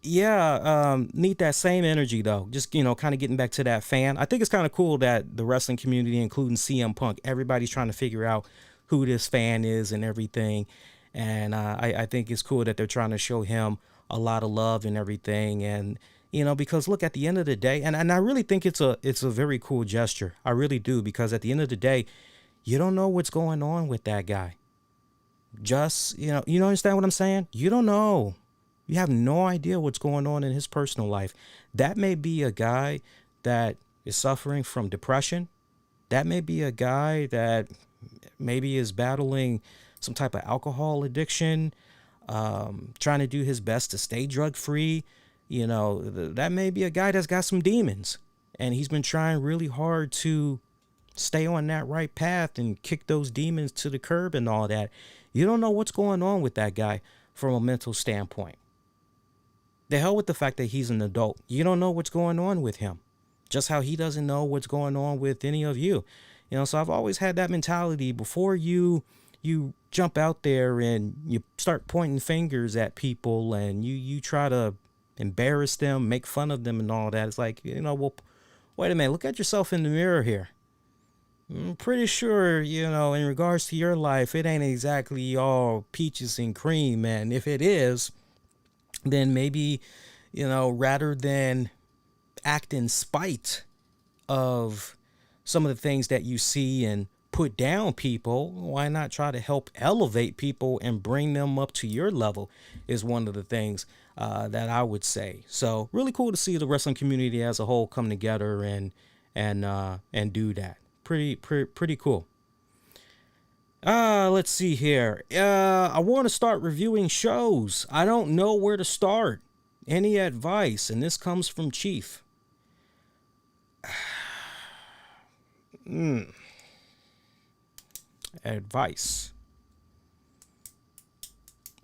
yeah, need that same energy though. Just, you know, kind of getting back to that fan. I think it's kind of cool that the wrestling community, including CM Punk, everybody's trying to figure out who this fan is and everything. And I think it's cool that they're trying to show him a lot of love and everything. And, you know, because look, at the end of the day, and I really think it's a very cool gesture. I really do, because at the end of the day, you don't know what's going on with that guy. Just, you understand what I'm saying? You don't know. You have no idea what's going on in his personal life. That may be a guy that is suffering from depression. That may be a guy that maybe is battling some type of alcohol addiction. trying to do his best to stay drug free. You know, that may be a guy that's got some demons, and he's been trying really hard to stay on that right path and kick those demons to the curb and all that. You don't know what's going on with that guy from a mental standpoint. The hell with the fact that he's an adult. You don't know what's going on with him. Just how he doesn't know what's going on with any of you. You know, so I've always had that mentality before you jump out there and you start pointing fingers at people and you try to embarrass them, make fun of them and all that. It's like, you know, well, wait a minute, look at yourself in the mirror here. I'm pretty sure, you know, in regards to your life, it ain't exactly all peaches and cream. And if it is, then maybe, you know, rather than act in spite of some of the things that you see and put down people, why not try to help elevate people and bring them up to your level is one of the things that I would say. So really cool to see the wrestling community as a whole come together and do that. Pretty cool. Let's see here. I want to start reviewing shows. I don't know where to start. Any advice? And this comes from Chief. Advice.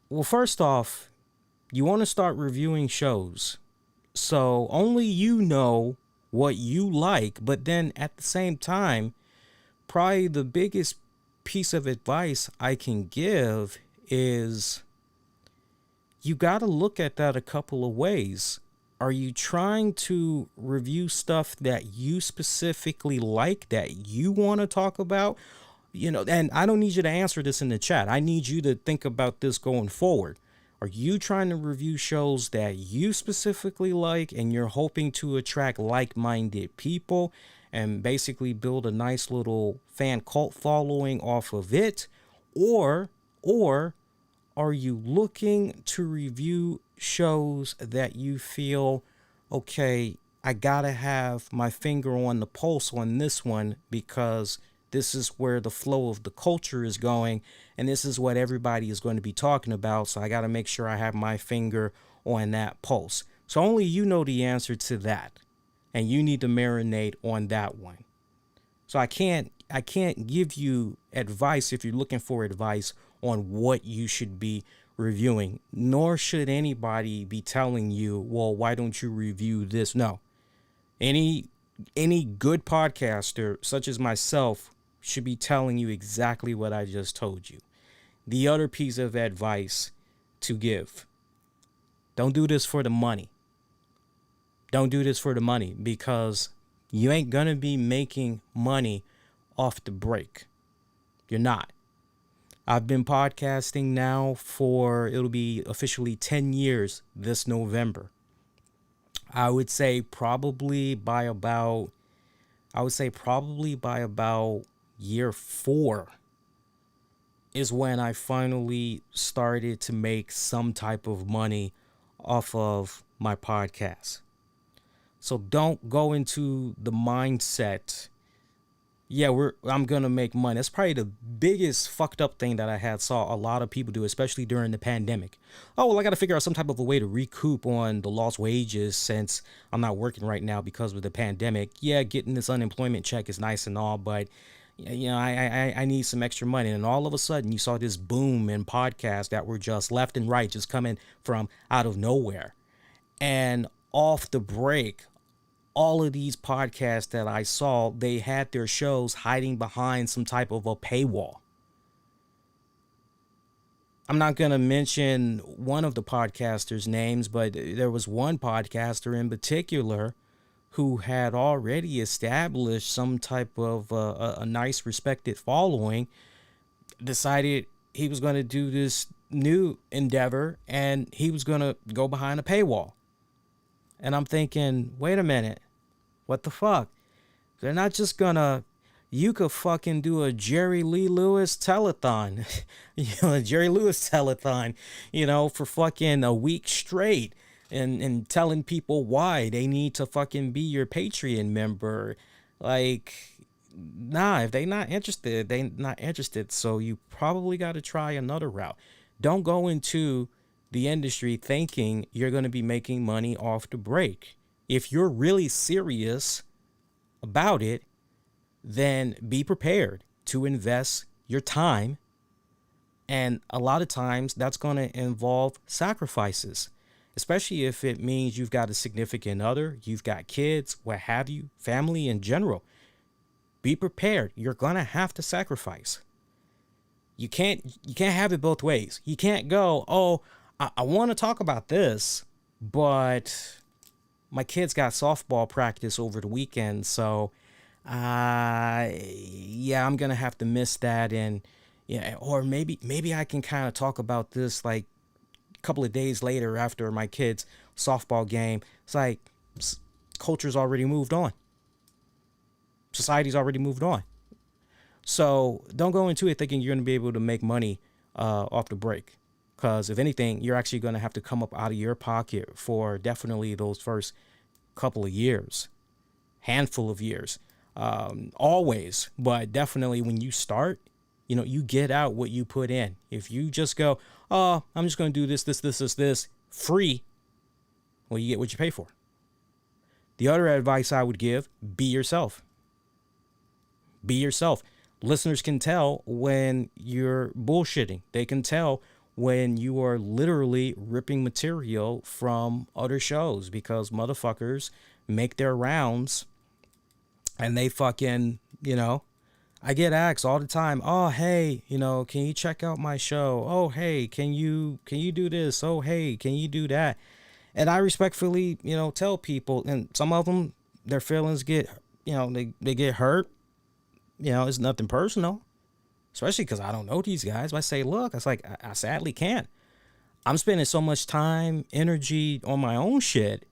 Well, first off, you want to start reviewing shows. So only you know what you like, but then at the same time, probably the biggest piece of advice I can give is you got to look at that a couple of ways. Are you trying to review stuff that you specifically like, that you want to talk about? You know, and I don't need you to answer this in the chat. I need you to think about this going forward. Are you trying to review shows that you specifically like and you're hoping to attract like-minded people and basically build a nice little fan cult following off of it? Or are you looking to review shows that you feel, okay, I gotta have my finger on the pulse on this one because this is where the flow of the culture is going and this is what everybody is going to be talking about, so I got to make sure I have my finger on that pulse. So only you know the answer to that, and you need to marinate on that one. So I can't give you advice if you're looking for advice on what you should be reviewing, nor should anybody be telling you, well, why don't you review this? No. Any good podcaster, such as myself, should be telling you exactly what I just told you. The other piece of advice to give: don't do this for the money. Don't do this for the money, because you ain't gonna be making money off the break. You're not. I've been podcasting now for, it'll be officially 10 years this November. I would say probably by about year 4 is when I finally started to make some type of money off of my podcast. So don't go into the mindset, yeah, I'm going to make money. That's probably the biggest fucked up thing that I saw a lot of people do, especially during the pandemic. Oh, well, I got to figure out some type of a way to recoup on the lost wages since I'm not working right now because of the pandemic. Yeah, getting this unemployment check is nice and all, but you know, I need some extra money. And all of a sudden you saw this boom in podcasts that were just left and right, just coming from out of nowhere. And off the break, all of these podcasts that I saw, they had their shows hiding behind some type of a paywall. I'm not going to mention one of the podcasters' names, but there was one podcaster in particular who had already established some type of a nice respected following, decided he was going to do this new endeavor and he was going to go behind a paywall. And I'm thinking, wait a minute. What the fuck? They're not just gonna, you could fucking do a Jerry Lee Lewis telethon, a Jerry Lewis telethon, for fucking a week straight and telling people why they need to fucking be your Patreon member. Like, nah, if they not interested, they not interested. So you probably got to try another route. Don't go into the industry thinking you're going to be making money off the break. If you're really serious about it, then be prepared to invest your time. And a lot of times that's going to involve sacrifices, especially if it means you've got a significant other, you've got kids, what have you, family in general. Be prepared. You're going to have to sacrifice. You can't have it both ways. You can't go, oh, I want to talk about this, but my kids got softball practice over the weekend, so yeah, I'm gonna have to miss that. And yeah, or maybe I can kind of talk about this like a couple of days later after my kids' softball game. It's like culture's already moved on. Society's already moved on. So don't go into it thinking you're going to be able to make money off the break. Because if anything, you're actually going to have to come up out of your pocket for definitely those first couple of years, handful of years, always. But definitely when you start, you get out what you put in. If you just go, oh, I'm just going to do this free, well, you get what you pay for. The other advice I would give, be yourself. Be yourself. Listeners can tell when you're bullshitting. They can tell when you are literally ripping material from other shows, because motherfuckers make their rounds and they fucking, I get asked all the time, oh, hey, can you check out my show? Oh, hey, can you do this? Oh, hey, can you do that? And I respectfully, tell people, and some of them, their feelings get, they get hurt. It's nothing personal, especially because I don't know these guys. But I say, look, it's like, I sadly can't. I'm spending so much time, energy on my own shit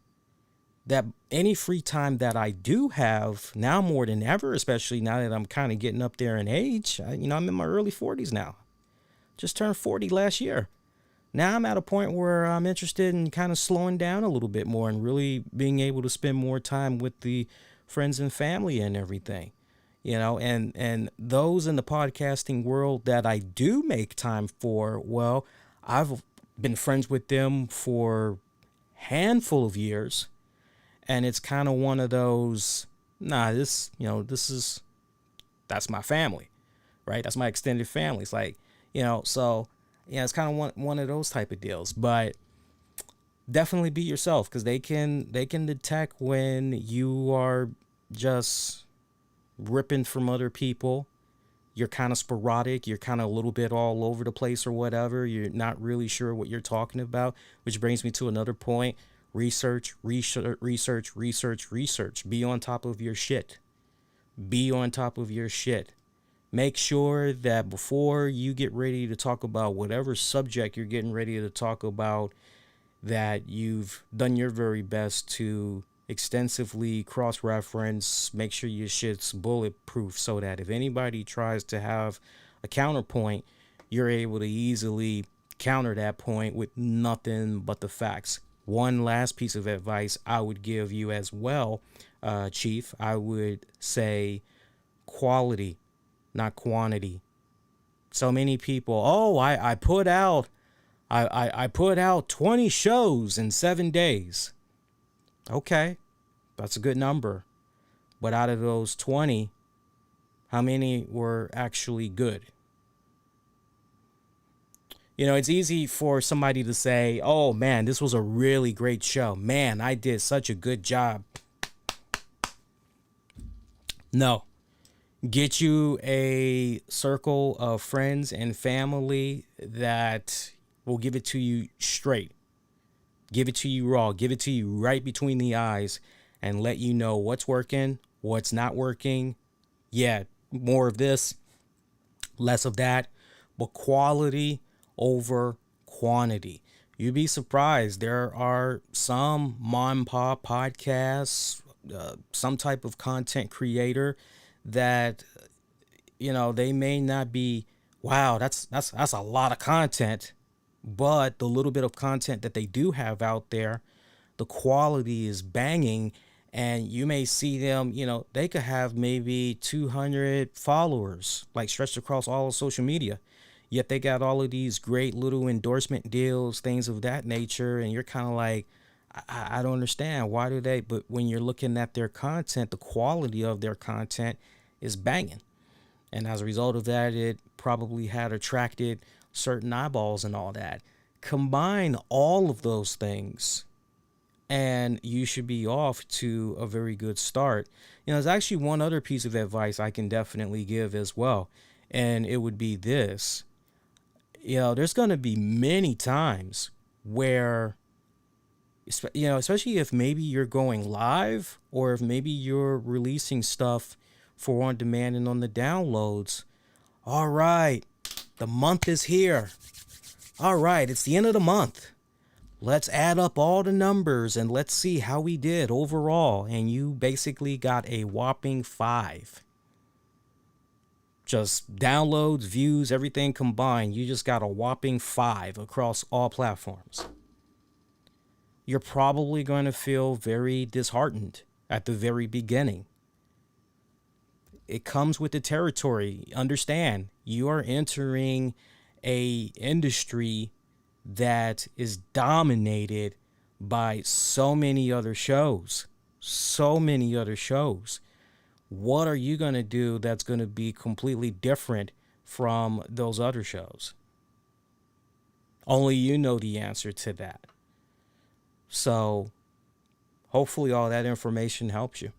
that any free time that I do have now more than ever, especially now that I'm kind of getting up there in age, I'm in my early 40s now. Just turned 40 last year. Now I'm at a point where I'm interested in kind of slowing down a little bit more and really being able to spend more time with the friends and family and everything. And those in the podcasting world that I do make time for, well, I've been friends with them for a handful of years. And it's kind of one of those, that's my family, right? That's my extended family. It's like, so, it's kind of one of those type of deals. But definitely be yourself, because they can detect when you are just ripping from other people. You're kind of sporadic. You're kind of a little bit all over the place or whatever. You're not really sure what you're talking about, which brings me to another point. Research. Be on top of your shit. Be on top of your shit. Make sure that before you get ready to talk about whatever subject you're getting ready to talk about, that you've done your very best to extensively cross-reference, make sure your shit's bulletproof, so that if anybody tries to have a counterpoint, you're able to easily counter that point with nothing but the facts. One last piece of advice I would give you as well, Chief, I would say quality, not quantity. So many people, I put out 20 shows in 7 days. Okay, that's a good number. But out of those 20, how many were actually good? It's easy for somebody to say, oh man, this was a really great show. Man, I did such a good job. No. Get you a circle of friends and family that will give it to you straight. Give it to you raw. Give it to you right between the eyes and let you know what's working, what's not working. Yeah, more of this, less of that, but quality over quantity. You'd be surprised. There are some mom and pop podcasts, some type of content creator that, they may not be, wow, that's a lot of content. But the little bit of content that they do have out there, the quality is banging. And you may see them, they could have maybe 200 followers, like stretched across all of social media. Yet they got all of these great little endorsement deals, things of that nature. And you're kind of like, I don't understand. Why do they? But when you're looking at their content, the quality of their content is banging. And as a result of that, it probably had attracted certain eyeballs and all that. Combine all of those things and you should be off to a very good start. There's actually one other piece of advice I can definitely give as well. And it would be this. There's going to be many times where, especially if maybe you're going live or if maybe you're releasing stuff for on demand and on the downloads. All right, the month is here. All right, it's the end of the month. Let's add up all the numbers and let's see how we did overall. And you basically got a whopping 5. Just downloads, views, everything combined. You just got a whopping 5 across all platforms. You're probably going to feel very disheartened at the very beginning. It comes with the territory. Understand, you are entering a industry that is dominated by so many other shows. What are you going to do that's going to be completely different from those other shows? Only you know the answer to that. So hopefully all that information helps you.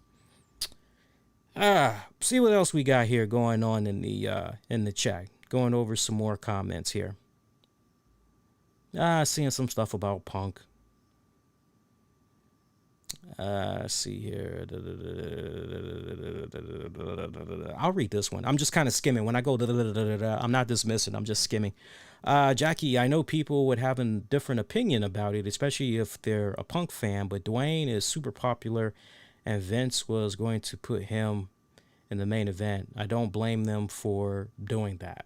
See what else we got here going on in the chat. Going over some more comments here. Seeing some stuff about Punk. See here. I'll read this one. I'm just kind of skimming. When I go, I'm not dismissing. I'm just skimming. Jackie, I know people would have a different opinion about it, especially if they're a Punk fan, but Dwayne is super popular and Vince was going to put him in the main event. I don't blame them for doing that.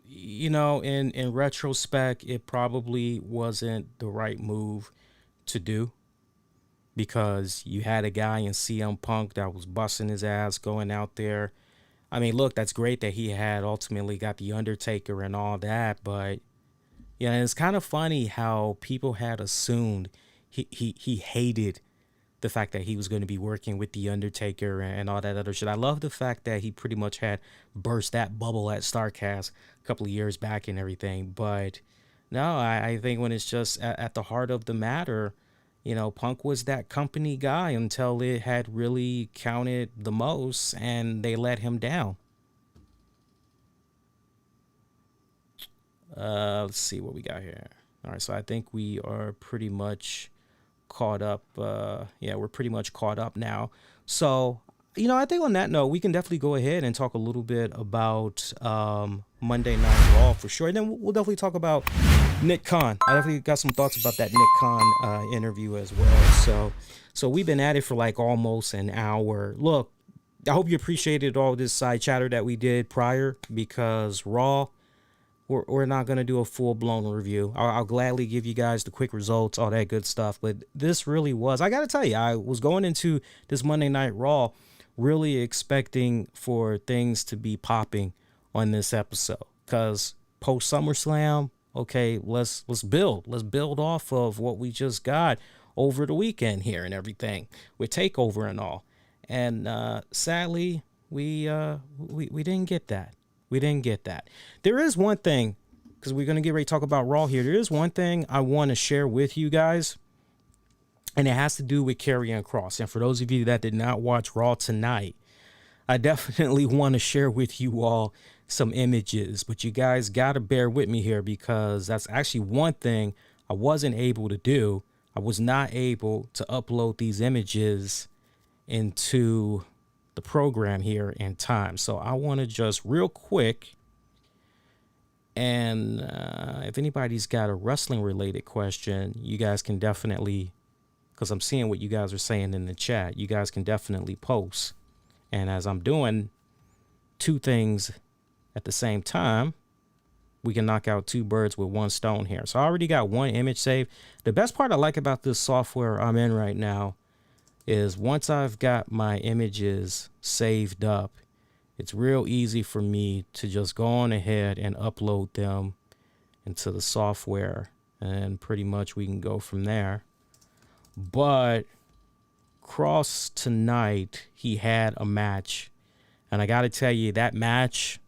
In retrospect, it probably wasn't the right move to do because you had a guy in CM Punk that was busting his ass going out there. I mean, look, that's great that he had ultimately got the Undertaker and all that, but it's kind of funny how people had assumed he hated the fact that he was going to be working with the Undertaker and all that other shit. I love the fact that he pretty much had burst that bubble at StarCast a couple of years back and everything. But no, I think when it's just at the heart of the matter, Punk was that company guy until it had really counted the most and they let him down. Let's see what we got here. All right, so I think we are pretty much caught up. We're pretty much caught up now. So, I think on that note, we can definitely go ahead and talk a little bit about Monday Night Raw for sure. And then we'll definitely talk about Nick Khan. I definitely got some thoughts about that Nick Khan interview as well. So we've been at it for like almost an hour. Look, I hope you appreciated all this side chatter that we did prior because Raw, we're not going to do a full-blown review. I'll gladly give you guys the quick results, all that good stuff. But this really was, I got to tell you, I was going into this Monday Night Raw really expecting for things to be popping on this episode. Because post SummerSlam, okay, let's build. Let's build off of what we just got over the weekend here and everything with TakeOver and all. And sadly, we didn't get that. We didn't get that. There is one thing, because we're going to get ready to talk about Raw here. There is one thing I want to share with you guys, and it has to do with Karrion Kross. And for those of you that did not watch Raw tonight, I definitely want to share with you all some images. But you guys got to bear with me here because that's actually one thing I wasn't able to do. I was not able to upload these images into the program here in time. So I want to just real quick, and if anybody's got a wrestling related question, you guys can definitely, because I'm seeing what you guys are saying in the chat, you guys can definitely post. And as I'm doing two things at the same time, we can knock out two birds with one stone here. So I already got one image saved. The best part I like about this software I'm in right now is once I've got my images saved up, it's real easy for me to just go on ahead and upload them into the software, and pretty much we can go from there. But Cross tonight, he had a match, and I got to tell you, that match,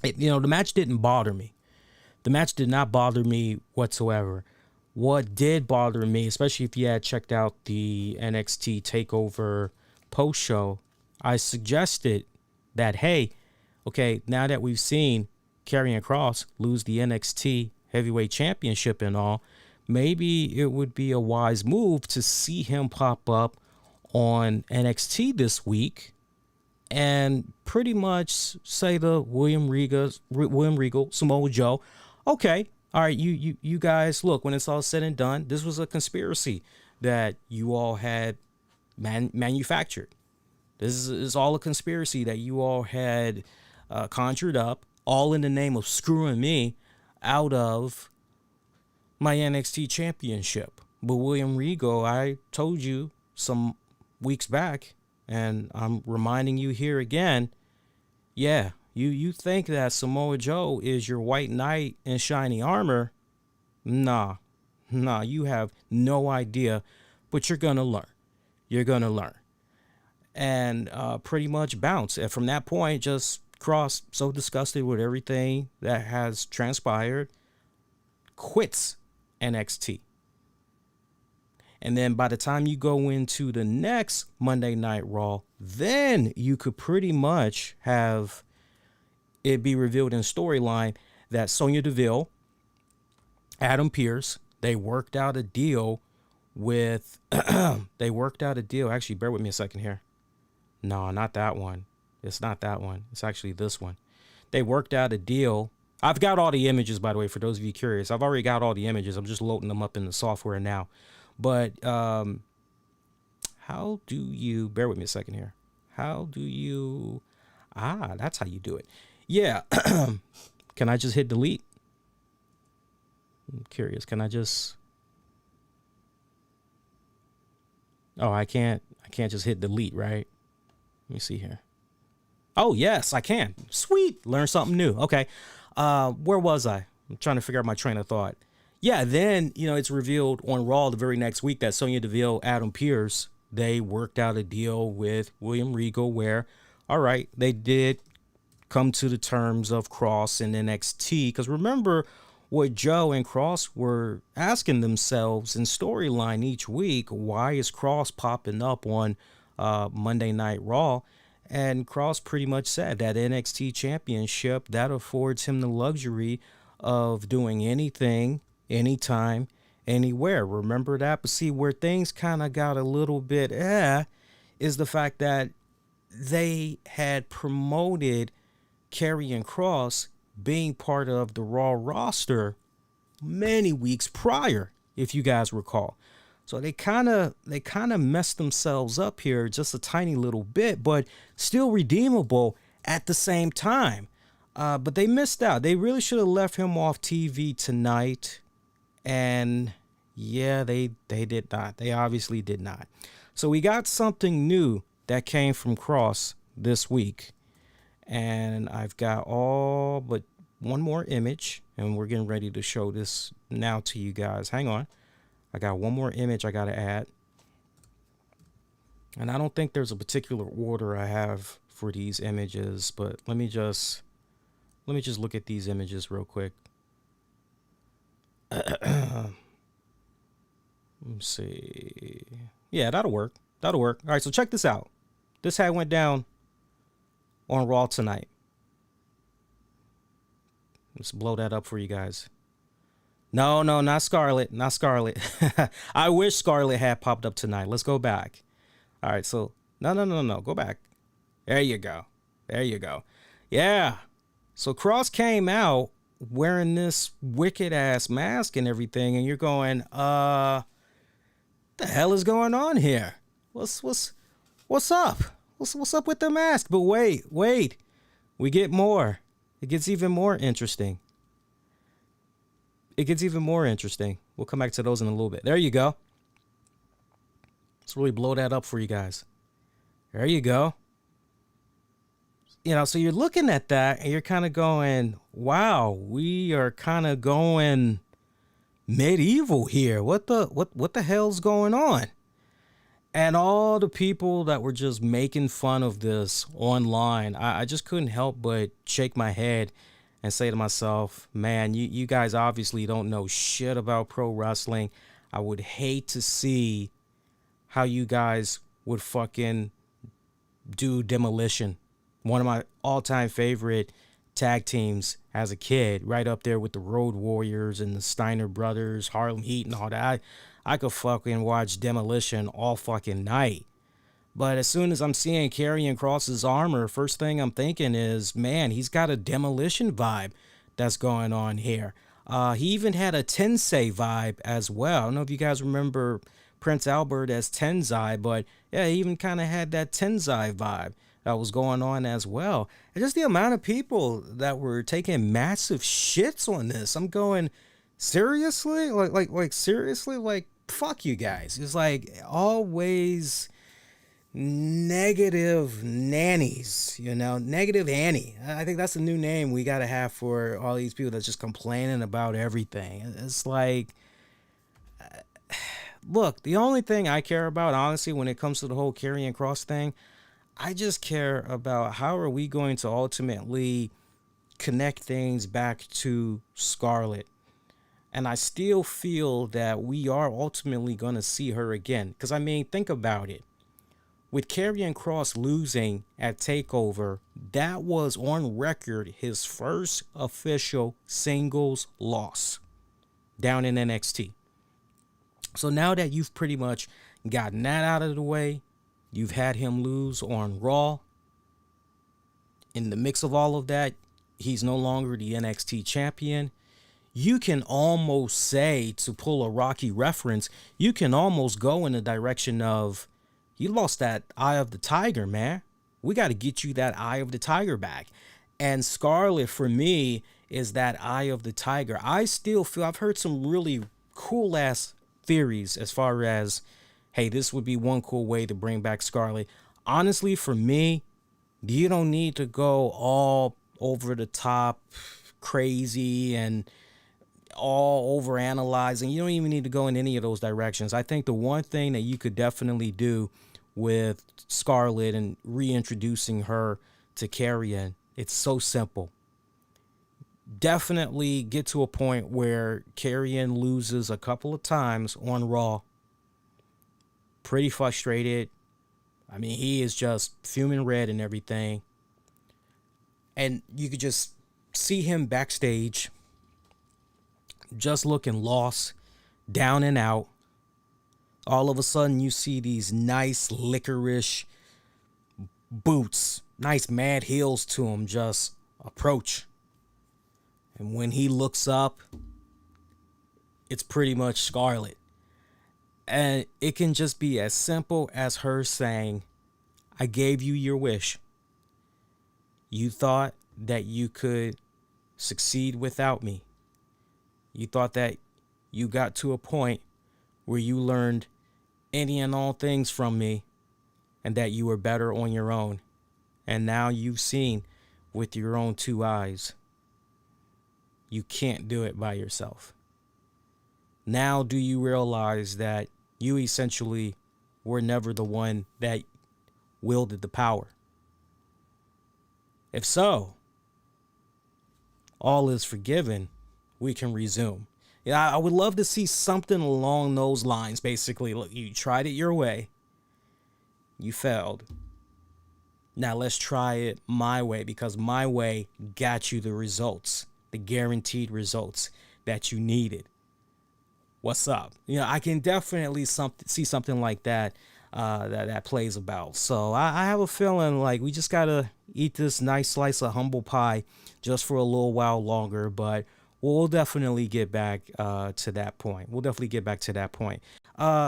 the match didn't bother me. The match did not bother me whatsoever. What did bother me, especially if you had checked out the NXT TakeOver post show, I suggested that, hey, okay, now that we've seen Karrion Kross lose the NXT Heavyweight Championship and all, maybe it would be a wise move to see him pop up on NXT this week and pretty much say to William Regal, Samoa Joe, okay, all right, you guys, look, when it's all said and done, this was a conspiracy that you all had manufactured. This is all a conspiracy that you all had conjured up, all in the name of screwing me out of my NXT championship. But William Regal, I told you some weeks back, and I'm reminding you here again, yeah, you think that Samoa Joe is your white knight in shiny armor. Nah, you have no idea, but you're going to learn. You're going to learn. And pretty much bounce. And from that point, just Cross, so disgusted with everything that has transpired, quits NXT. And then by the time you go into the next Monday Night Raw, then you could pretty much have it be revealed in storyline that Sonya Deville, Adam Pearce, they worked out a deal with, actually, bear with me a second here. No, not that one. It's not that one. It's actually this one. They worked out a deal. I've got all the images, by the way, for those of you curious. I've already got all the images. I'm just loading them up in the software now. But how do you, bear with me a second here. How do you, that's how you do it. Yeah. Can I just hit delete? I'm curious. Can I just, I can't just hit delete, right? Let me see here. Oh, yes, I can. Sweet. Learn something new. Okay. Where was I? I'm trying to figure out my train of thought. Yeah, then, it's revealed on Raw the very next week that Sonya Deville, Adam Pearce, they worked out a deal with William Regal where, all right, they did come to the terms of Cross and NXT. Because remember what Joe and Cross were asking themselves in storyline each week, why is Cross popping up on Monday Night Raw? And Cross pretty much said that NXT championship, that affords him the luxury of doing anything, anytime, anywhere. Remember that? But see, where things kind of got a little bit is the fact that they had promoted Karrion Kross being part of the Raw roster many weeks prior, if you guys recall. So they kind of messed themselves up here just a tiny little bit, but still redeemable at the same time. But they missed out. They really should have left him off TV tonight. And yeah, they did not. They obviously did not. So we got something new that came from Cross this week. And I've got all but one more image, and we're getting ready to show this now to you guys. Hang on. I got one more image I got to add. And I don't think there's a particular order I have for these images, but let me just look at these images real quick. Let me see. Yeah, that'll work. All right, so check this out. This had went down on Raw tonight. Let's blow that up for you guys. No, not Scarlett. I wish Scarlett had popped up tonight. Let's go back. All right, so no. Go back. There you go. Yeah. So Cross came out wearing this wicked ass mask and everything, and you're going, the hell is going on here? What's up? What's up with the mask? But wait. We get more. It gets even more interesting. We'll come back to those in a little bit. There you go. Let's really blow that up for you guys. There you go. So you're looking at that and you're kind of going, wow, we are kind of going medieval here. What the hell's going on? And all the people that were just making fun of this online, I just couldn't help but shake my head and say to myself, man, you guys obviously don't know shit about pro wrestling. I would hate to see how you guys would fucking do Demolition, one of my all-time favorite tag teams as a kid, right up there with the Road Warriors and the Steiner Brothers, Harlem Heat and all that. I could fucking watch Demolition all fucking night. But as soon as I'm seeing Karrion Kross's armor, first thing I'm thinking is, man, he's got a Demolition vibe that's going on here. He even had a Tensei vibe as well. I don't know if you guys remember Prince Albert as Tenzai, but yeah, he even kind of had that Tenzai vibe that was going on as well. And just the amount of people that were taking massive shits on this. I'm going, seriously? Like seriously? Like, fuck you guys. It's like always negative nannies, negative Annie. I think that's a new name we got to have for all these people that's just complaining about everything. It's like, look, the only thing I care about, honestly, when it comes to the whole Karrion Kross thing, I just care about how are we going to ultimately connect things back to Scarlett. And I still feel that we are ultimately going to see her again. Because, I mean, think about it. With Karrion Kross losing at TakeOver, that was on record his first official singles loss down in NXT. So now that you've pretty much gotten that out of the way, you've had him lose on Raw. In the mix of all of that, he's no longer the NXT champion. You can almost say, to pull a Rocky reference, you can almost go in the direction of, you lost that eye of the tiger, man. We got to get you that eye of the tiger back. And Scarlett, for me, is that eye of the tiger. I still feel, I've heard some really cool ass theories as far as, hey, this would be one cool way to bring back Scarlett. Honestly, for me, you don't need to go all over the top, crazy, and all over analyzing. You don't even need to go in any of those directions. I think the one thing that you could definitely do with Scarlett and reintroducing her to Karrion, it's so simple. Definitely get to a point where Karrion loses a couple of times on Raw. Pretty frustrated. I mean, he is just fuming red and everything. And you could just see him backstage, just looking lost, down and out. All of a sudden, you see these nice licorice boots, nice mad heels to him just approach. And when he looks up, it's pretty much Scarlett. And it can just be as simple as her saying, I gave you your wish. You thought that you could succeed without me. You thought that you got to a point where you learned any and all things from me and that you were better on your own. And now you've seen with your own two eyes, you can't do it by yourself. Now do you realize that you essentially were never the one that wielded the power? If so, all is forgiven. We can resume. Yeah, I would love to see something along those lines. Basically, look, you tried it your way. You failed. Now let's try it my way, because my way got you the results, the guaranteed results that you needed. What's up? I can definitely see something like that that plays about. So I have a feeling like we just got to eat this nice slice of humble pie just for a little while longer, but we'll definitely get back to that point.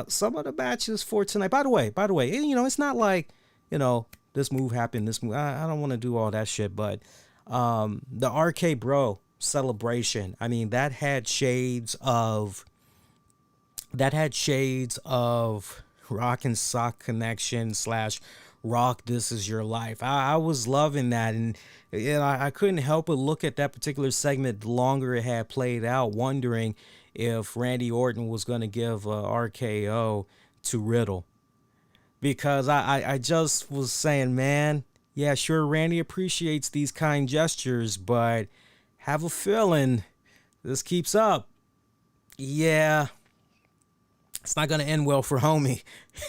Some of the matches for tonight, by the way, it's not like, this move happened, this move. I don't want to do all that shit, but the RK Bro celebration, I mean, that had shades of Rock and Sock Connection / Rock This Is Your Life. I was loving that, and I couldn't help but look at that particular segment the longer it had played out, wondering if Randy Orton was going to give a RKO to Riddle. Because I just was saying, man, yeah, sure, Randy appreciates these kind gestures, but have a feeling this keeps up. Yeah, it's not going to end well for homie.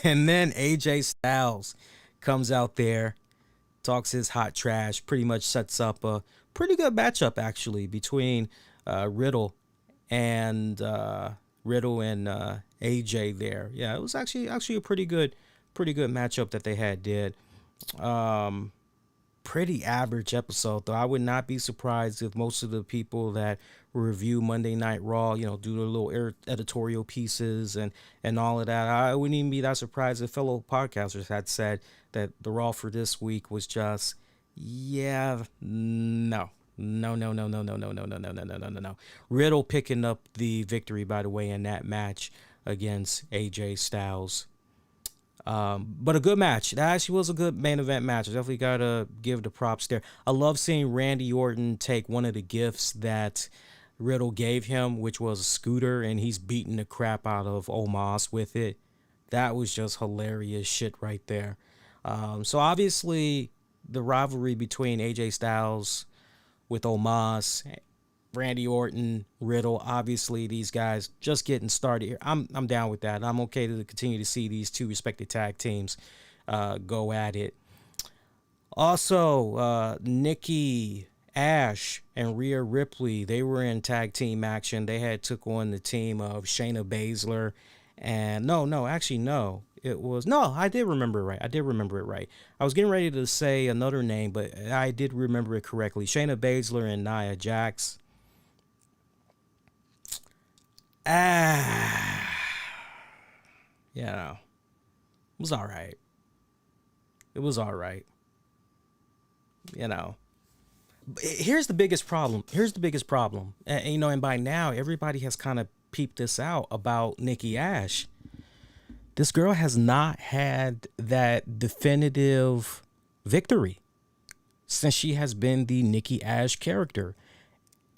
And then AJ Styles comes out there, talks his hot trash, pretty much sets up a pretty good matchup, actually, between Riddle and AJ there. Yeah, it was actually a pretty good matchup that they did. Pretty average episode, though. I would not be surprised if most of the people that review Monday Night Raw, do their little editorial pieces and all of that. I wouldn't even be that surprised if fellow podcasters had said that the Raw for this week was just, no. Riddle picking up the victory, by the way, in that match against AJ Styles. But a good match. That actually was a good main event match. I definitely got to give the props there. I love seeing Randy Orton take one of the gifts that Riddle gave him, which was a scooter, and he's beating the crap out of Omos with it. That was just hilarious shit right there. So obviously the rivalry between AJ Styles with Omos, Randy Orton, Riddle, obviously these guys just getting started here. I'm down with that. I'm okay to continue to see these two respected tag teams go at it. Also, Nikki Ash and Rhea Ripley, they were in tag team action. They had took on the team of Shayna Baszler and I did remember it right. I was getting ready to say another name, but I did remember it correctly. Shayna Baszler and Nia Jax. It was all right. Here's the biggest problem. And by now, everybody has kind of peeped this out about Nikki Ash. This girl has not had that definitive victory since she has been the Nikki Ash character.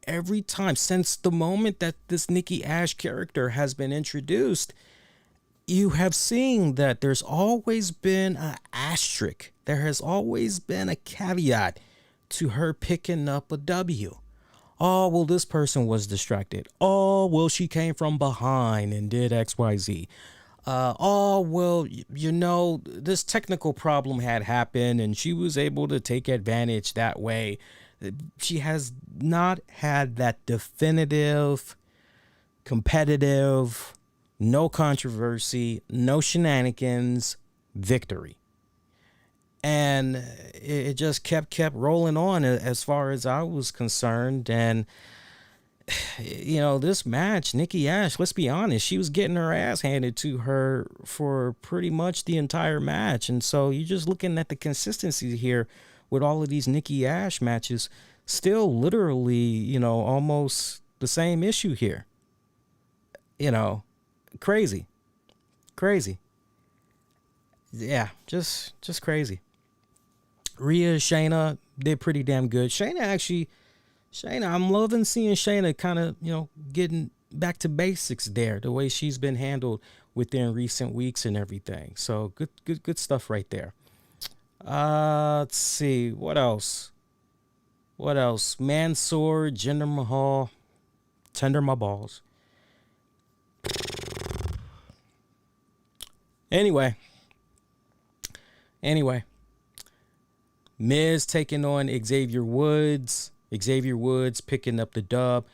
Every time since the moment that this Nikki Ash character has been introduced, you have seen that there's always been an asterisk. There has always been a caveat to her picking up a W. Oh, well, this person was distracted. Oh, well, she came from behind and did XYZ. This technical problem had happened and she was able to take advantage that way. She has not had that definitive, competitive, no controversy, no shenanigans victory. And it just kept rolling on as far as I was concerned. And this match, Nikki Ash, let's be honest, she was getting her ass handed to her for pretty much the entire match. And so you're just looking at the consistency here with all of these Nikki Ash matches, still literally, almost the same issue here. Crazy. Yeah, just crazy. Rhea, Shayna did pretty damn good. Shayna, I'm loving seeing Shayna kind of, getting back to basics there, the way she's been handled within recent weeks and everything. So good stuff right there. Let's see. What else? Mansoor, Jinder Mahal, tender my balls. Anyway. Miz taking on Xavier Woods. Xavier Woods picking up the dub.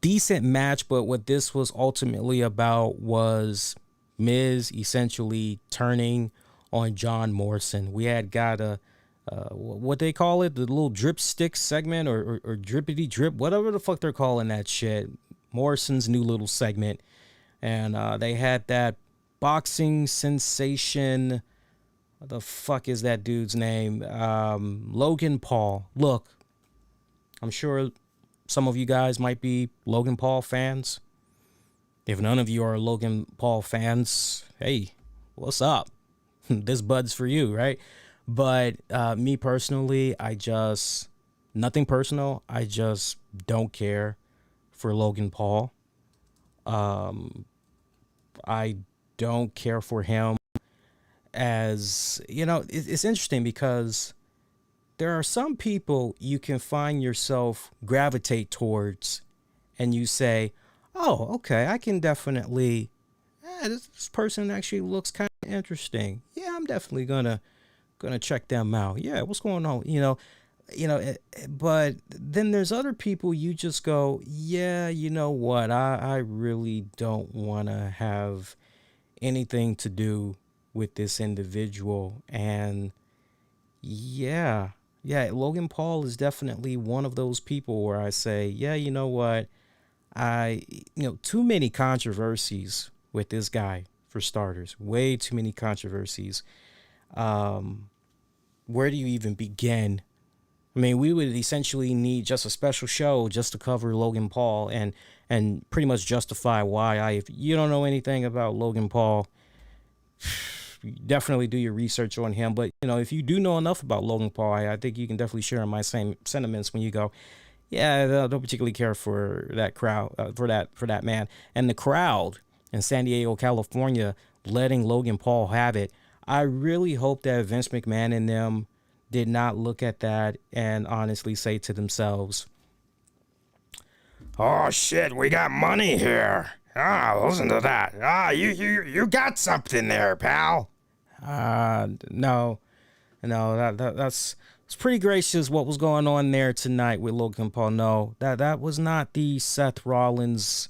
Decent match, but what this was ultimately about was Miz essentially turning on John Morrison. We had got a what they call it, the little drip stick segment or drippity drip, whatever the fuck they're calling that shit. Morrison's new little segment. And they had that boxing sensation. What the fuck is that dude's name? Logan Paul. Look, I'm sure some of you guys might be Logan Paul fans. If none of you are Logan Paul fans, hey, what's up? This bud's for you, right? But me personally, nothing personal. I just don't care for Logan Paul. I don't care for him. As you know, it's interesting because there are some people you can find yourself gravitate towards, and you say, oh, okay, I can definitely, this person actually looks kind of interesting. Yeah, I'm definitely gonna check them out. Yeah, what's going on? But then there's other people you just go, yeah, you know what? I really don't want to have anything to do with this individual. And yeah, Logan Paul is definitely one of those people where I say, yeah, you know what? Too many controversies with this guy, for starters. Way too many controversies. Where do you even begin? I mean, we would essentially need just a special show just to cover Logan Paul and pretty much justify why. If you don't know anything about Logan Paul, definitely do your research on him. But, if you do know enough about Logan Paul, I think you can definitely share my same sentiments when you go, yeah, I don't particularly care for that crowd, for that man. And the crowd in San Diego, California, letting Logan Paul have it. I really hope that Vince McMahon and them did not look at that and honestly say to themselves, oh shit, we got money here. Listen to that. You got something there, pal. No, that's it's pretty gracious what was going on there tonight with Logan Paul. No, that was not the Seth Rollins,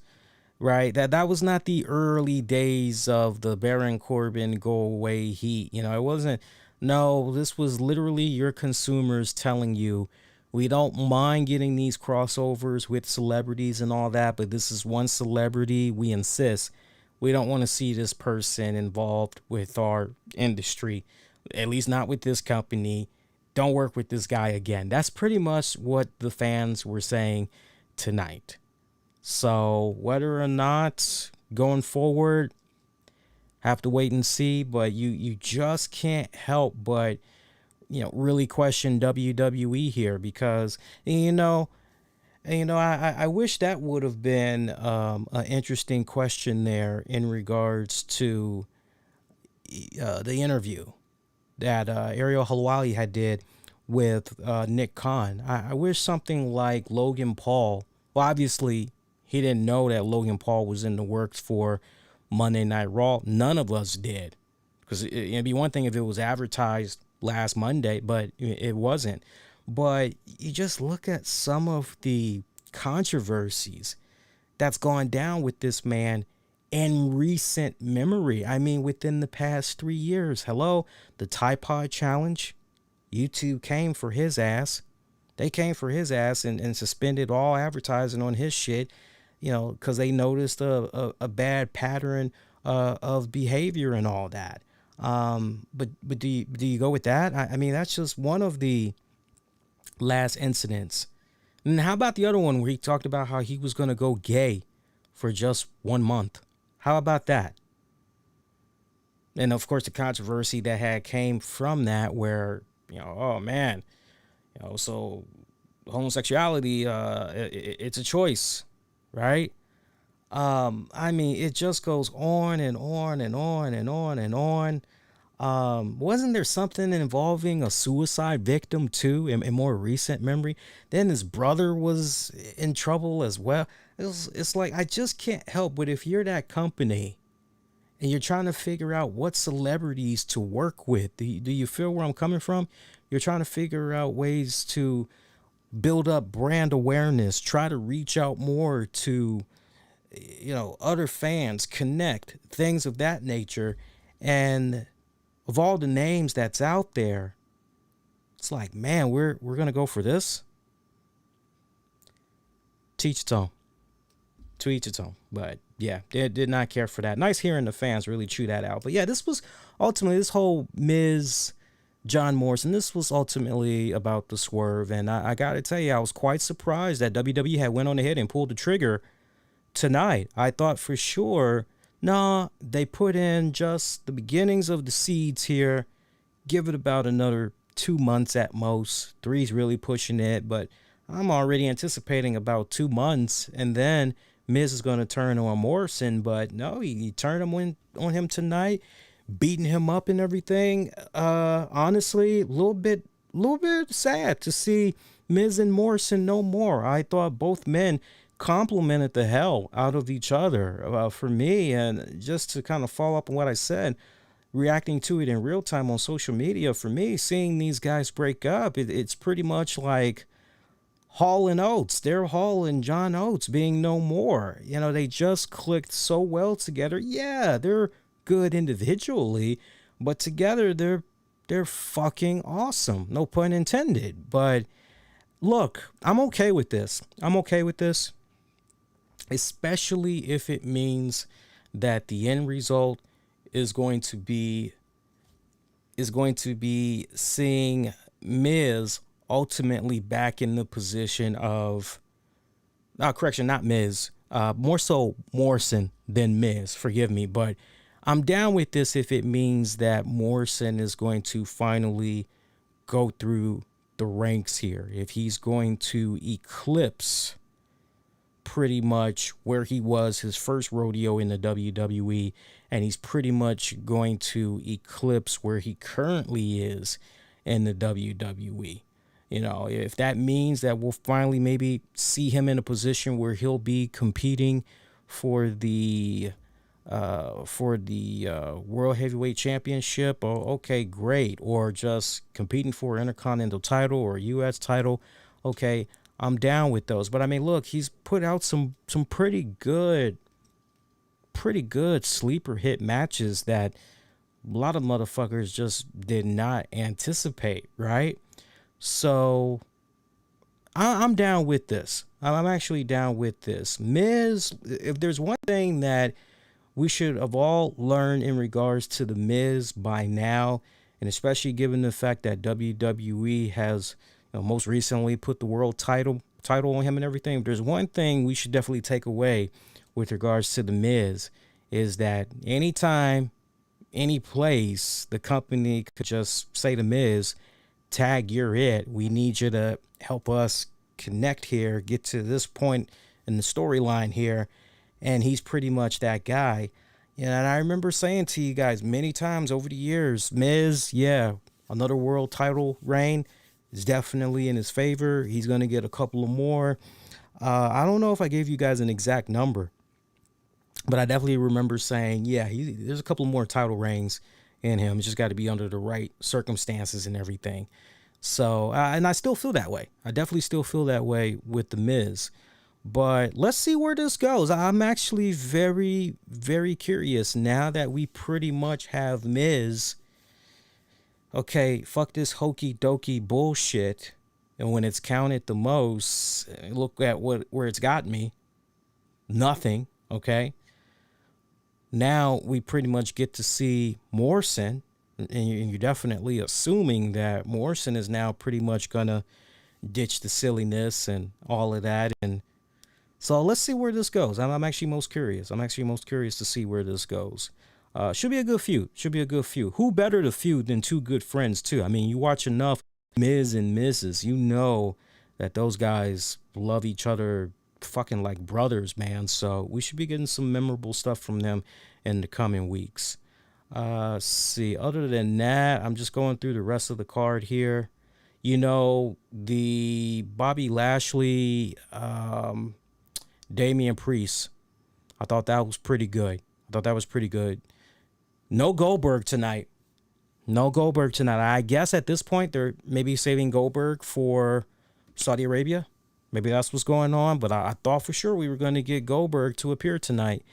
right? That was not the early days of the Baron Corbin go away heat. It wasn't. No, this was literally your consumers telling you, we don't mind getting these crossovers with celebrities and all that, but this is one celebrity. We insist. We don't want to see this person involved with our industry, at least not with this company. Don't work with this guy again. That's pretty much what the fans were saying tonight. So whether or not going forward, have to wait and see, but you just can't help but really question WWE here, because I wish that would have been an interesting question there in regards to the interview that Ariel Helwani had did with Nick Khan. I wish something like Logan Paul. Well, obviously he didn't know that Logan Paul was in the works for Monday Night Raw. None of us did, because it'd be one thing if it was advertised last Monday, but it wasn't. But you just look at some of the controversies that's gone down with this man in recent memory. I mean, within the past 3 years. Hello, the Tide Pod Challenge. YouTube came for his ass. They came for his ass and suspended all advertising on his shit, because they noticed a bad pattern of behavior and all that. But do you go with that? I mean, that's just one of the last incidents. And how about the other one where he talked about how he was going to go gay for just 1 month? How about that? And of course, the controversy that had came from that, where, oh man, so homosexuality, it's a choice, right? I mean, it just goes on and on and on and on and on. Wasn't there something involving a suicide victim too in more recent memory? Then his brother was in trouble as well. It's like, I just can't help but, if you're that company and you're trying to figure out what celebrities to work with, do you feel where I'm coming from? You're trying to figure out ways to build up brand awareness, try to reach out more to, other fans, connect, things of that nature. And of all the names that's out there, it's like, man, we're going to go for this. Teach its own. To each its own. But yeah, they did not care for that. Nice hearing the fans really chew that out. But yeah, this was ultimately, this whole Miz John Morrison, this was ultimately about the swerve. And I got to tell you, I was quite surprised that WWE had went on ahead and pulled the trigger tonight. I thought for sure No, they put in just the beginnings of the seeds here. Give it about another 2 months at most. Three's really pushing it, but I'm already anticipating about 2 months, and then Miz is going to turn on Morrison. But no, he turned on him tonight, beating him up and everything. Honestly, a little bit sad to see Miz and Morrison no more. I thought both men complimented the hell out of each other for me. And just to kind of follow up on what I said, reacting to it in real time on social media, for me, seeing these guys break up, it's pretty much like Hall and Oates. They're Hall and John Oates being no more. They just clicked so well together. Yeah, they're good individually, but together they're fucking awesome. No pun intended. But look, I'm okay with this. Especially if it means that the end result is going to be seeing Miz ultimately back in the position of, correction, not Miz, more so Morrison than Miz, forgive me, but I'm down with this if it means that Morrison is going to finally go through the ranks here, if he's going to eclipse pretty much where he was his first rodeo in the WWE, and he's pretty much going to eclipse where he currently is in the WWE. If that means that we'll finally maybe see him in a position where he'll be competing for the World Heavyweight Championship, okay, great. Or just competing for an Intercontinental title or U.S. title, okay, I'm down with those. But I mean, look, he's put out some pretty good sleeper hit matches that a lot of motherfuckers just did not anticipate, right? So I'm down with this. I'm actually down with this. Miz, if there's one thing that we should have all learned in regards to the Miz by now, and especially given the fact that WWE has most recently put the world title on him and everything, if there's one thing we should definitely take away with regards to the Miz, is that anytime, any place, the company could just say to Miz, tag, you're it. We need you to help us connect here, get to this point in the storyline here. And he's pretty much that guy. And I remember saying to you guys many times over the years, Miz, yeah, another world title reign is definitely in his favor. He's going to get a couple of more. I don't know if I gave you guys an exact number, but I definitely remember saying, yeah, there's a couple more title reigns in him. It's just got to be under the right circumstances and everything. So, and I still feel that way. I definitely still feel that way with The Miz. But let's see where this goes. I'm actually very, very curious now that we pretty much have Miz. Okay, fuck this hokey dokey bullshit. And when it's counted the most, look at where it's got me. Nothing, okay? Now we pretty much get to see Morrison, and you're definitely assuming that Morrison is now pretty much gonna ditch the silliness and all of that. And so let's see where this goes. I'm actually most curious. To see where this goes. Should be a good feud. Who better to feud than two good friends too? I mean, you watch enough Miz and Mrs., you know that those guys love each other fucking like brothers, man. So we should be getting some memorable stuff from them in the coming weeks. See, other than that, I'm just going through the rest of the card here. The Bobby Lashley, Damian Priest, I thought that was pretty good. No Goldberg tonight. I guess at this point they're maybe saving Goldberg for Saudi Arabia. Maybe that's what's going on. But I thought for sure we were going to get Goldberg to appear tonight.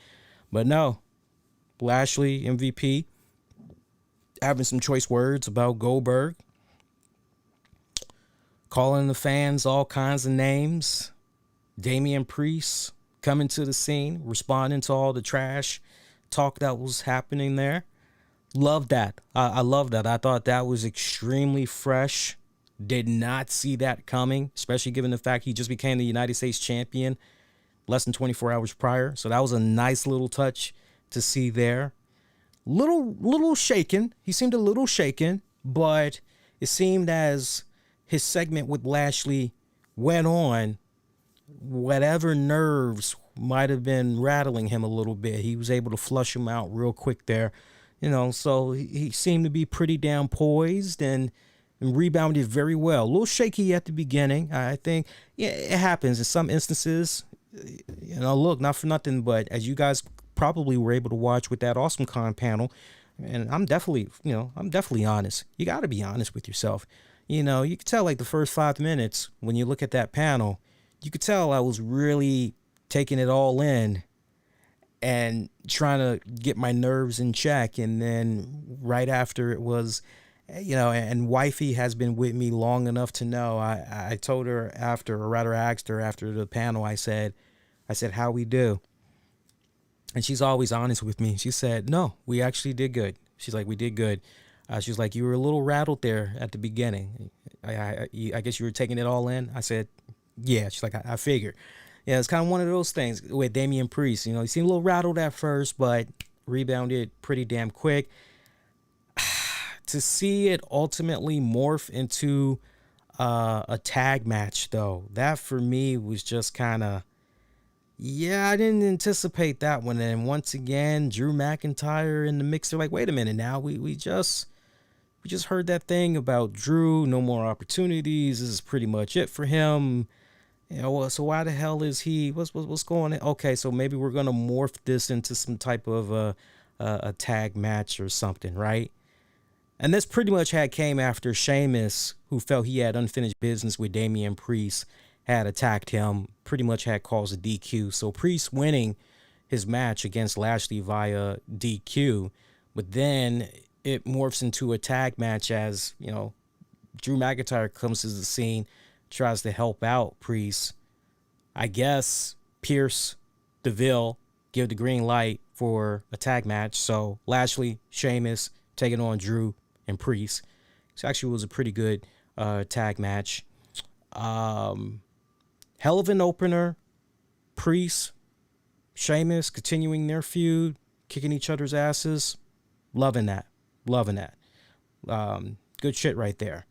But no. Lashley, MVP, having some choice words about Goldberg. Calling the fans all kinds of names. Damian Priest coming to the scene, responding to all the trash talk that was happening there. Love that. I love that. I thought that was extremely fresh. Did not see that coming, especially given the fact he just became the United States champion less than 24 hours prior. So that was a nice little touch to see there. Little shaken. He seemed a little shaken, but it seemed as his segment with Lashley went on, whatever nerves might have been rattling him a little bit, he was able to flush them out real quick there. So he seemed to be pretty damn poised and rebounded very well. A little shaky at the beginning. I think, yeah, it happens in some instances. Look, not for nothing, but as you guys probably were able to watch with that Awesome Con panel, and I'm definitely honest. You got to be honest with yourself. You could tell like the first 5 minutes when you look at that panel, you could tell I was really taking it all in and trying to get my nerves in check. And then right after it was, and wifey has been with me long enough to know, I told her after, or rather asked her after the panel, I said, how we do? And she's always honest with me. She said, no, we actually did good. She's like, we did good. She's like, you were a little rattled there at the beginning. I guess you were taking it all in. I said, yeah. She's like, I figured. Yeah, it's kind of one of those things with Damian Priest. He seemed a little rattled at first, but rebounded pretty damn quick. To see it ultimately morph into a tag match, though, that for me was just kind of, yeah, I didn't anticipate that one. And once again, Drew McIntyre in the mix. They're like, wait a minute now, we just heard that thing about Drew, no more opportunities. This is pretty much it for him. So why the hell is he? What's going on? Okay, so maybe we're gonna morph this into some type of a tag match or something, right? And this pretty much came after Sheamus, who felt he had unfinished business with Damian Priest, had attacked him, pretty much had caused a DQ. So Priest winning his match against Lashley via DQ, but then it morphs into a tag match as, Drew McIntyre comes to the scene, tries to help out Priest. I guess Pierce, DeVille give the green light for a tag match. So Lashley, Sheamus taking on Drew and Priest. It actually was a pretty good tag match. Hell of an opener. Priest, Sheamus continuing their feud, kicking each other's asses. Loving that. Good shit right there.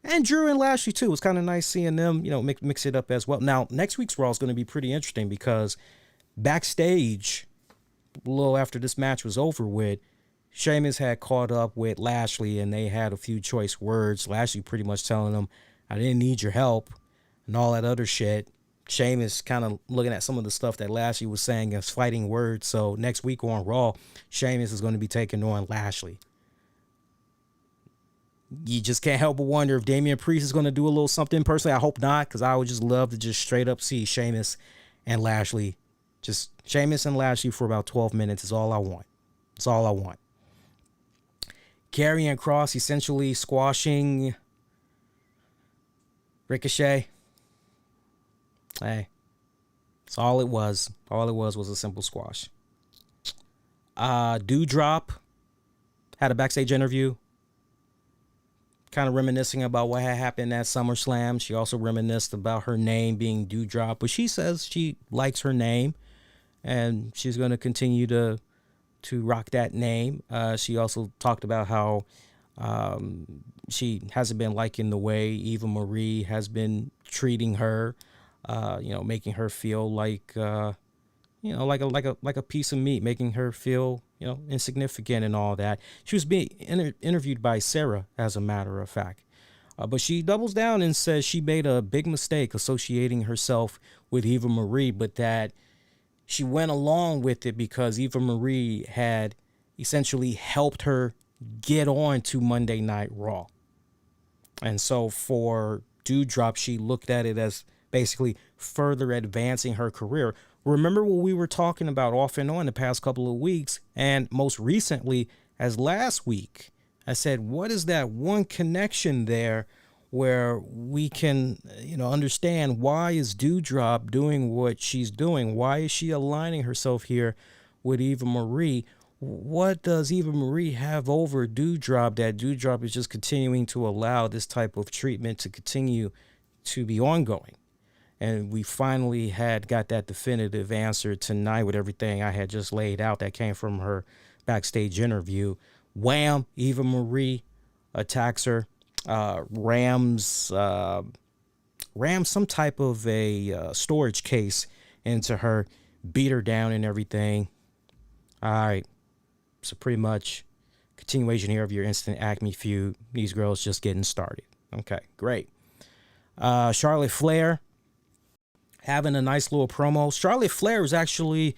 And Drew and Lashley, too. It's kind of nice seeing them, mix it up as well. Now, next week's Raw is going to be pretty interesting because backstage, a little after this match was over with, Sheamus had caught up with Lashley and they had a few choice words. Lashley pretty much telling him, I didn't need your help and all that other shit. Sheamus kind of looking at some of the stuff that Lashley was saying as fighting words. So next week on Raw, Sheamus is going to be taking on Lashley. You just can't help but wonder if Damian Priest is going to do a little something. Personally, I hope not, because I would just love to just straight up see Sheamus and Lashley. Just Sheamus and Lashley for about 12 minutes is all I want. It's all I want. Karrion Kross essentially squashing Ricochet. Hey, that's all it was. All it was a simple squash. Doudrop had a backstage interview, kind of reminiscing about what had happened at SummerSlam. She also reminisced about her name being Doudrop, but she says she likes her name and she's going to continue to rock that name. She also talked about how she hasn't been liking the way Eva Marie has been treating her, making her feel like like a piece of meat, making her feel insignificant and all that. She was being interviewed by Sarah, as a matter of fact, but she doubles down and says she made a big mistake associating herself with Eva Marie, but that she went along with it because Eva Marie had essentially helped her get on to Monday Night Raw. And so for Doudrop, she looked at it as basically further advancing her career. Remember what we were talking about off and on the past couple of weeks, and most recently as last week. I said, what is that one connection there where we can, understand why is Doudrop doing what she's doing? Why is she aligning herself here with Eva Marie? What does Eva Marie have over Doudrop that Doudrop is just continuing to allow this type of treatment to continue to be ongoing? And we finally got that definitive answer tonight with everything I had just laid out that came from her backstage interview. Wham! Eva Marie attacks her, rams some type of a storage case into her, beat her down and everything. All right, so pretty much continuation here of your instant Acme feud. These girls just getting started. Okay, great. Charlotte Flair having a nice little promo. Charlotte Flair was actually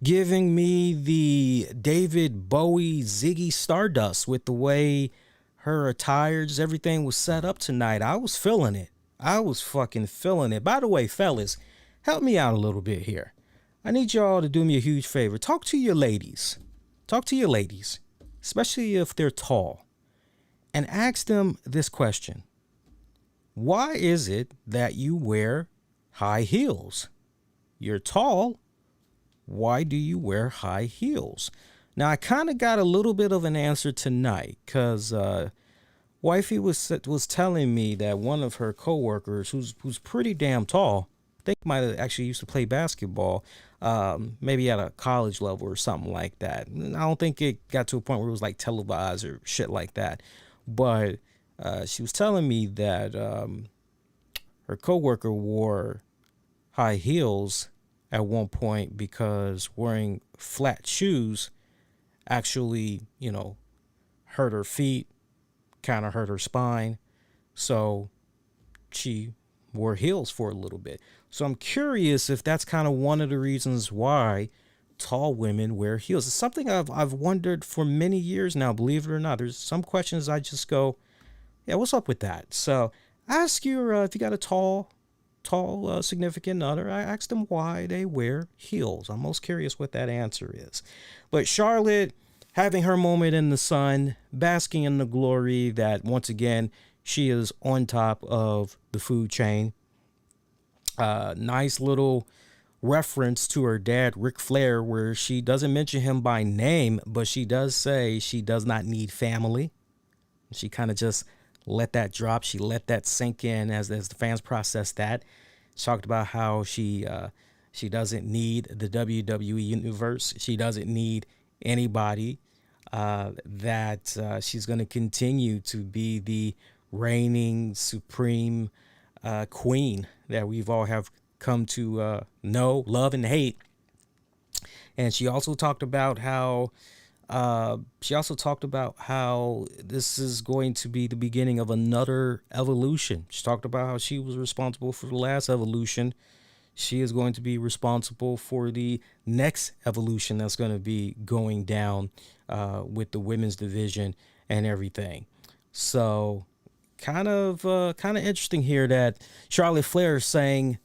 giving me the David Bowie Ziggy Stardust with the way her attire, just everything was set up tonight. I was feeling it. I was fucking feeling it. By the way, fellas, help me out a little bit here. I need y'all to do me a huge favor. Talk to your ladies. Talk to your ladies, especially if they're tall, and ask them this question. Why is it that you wear high heels? You're tall. Why do you wear high heels? Now, I kind of got a little bit of an answer tonight because wifey was telling me that one of her coworkers, who's pretty damn tall, I think might have actually used to play basketball, maybe at a college level or something like that. I don't think it got to a point where it was like televised or shit like that. But she was telling me that her coworker wore high heels at one point because wearing flat shoes actually, hurt her feet, kind of hurt her spine. So she wore heels for a little bit. So I'm curious if that's kind of one of the reasons why tall women wear heels. It's something I've wondered for many years now, believe it or not. There's some questions I just go, yeah, what's up with that? So ask your, if you got a tall significant other, I ask them why they wear heels. I'm most curious what that answer is. But Charlotte having her moment in the sun, basking in the glory that once again, she is on top of the food chain. Nice little reference to her dad, Ric Flair, where she doesn't mention him by name, but she does say she does not need family. She kind of just let that drop. She let that sink in as the fans process that. She talked about how she doesn't need the WWE universe. She doesn't need anybody. That she's going to continue to be the reigning supreme queen that we've all have come to know, love, and hate. And she also talked about how this is going to be the beginning of another evolution. She talked about how she was responsible for the last evolution. She is going to be responsible for the next evolution that's going to be going down with the women's division and everything. So kind of interesting here that Charlotte Flair is saying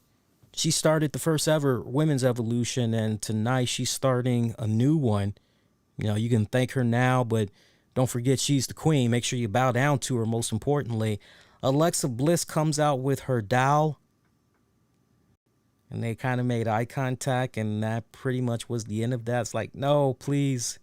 she started the first ever women's evolution, and tonight she's starting a new one. You can thank her now, but don't forget she's the queen. Make sure you bow down to her, most importantly. Alexa Bliss comes out with her doll, and they kind of made eye contact, and that pretty much was the end of that. It's like, no, please,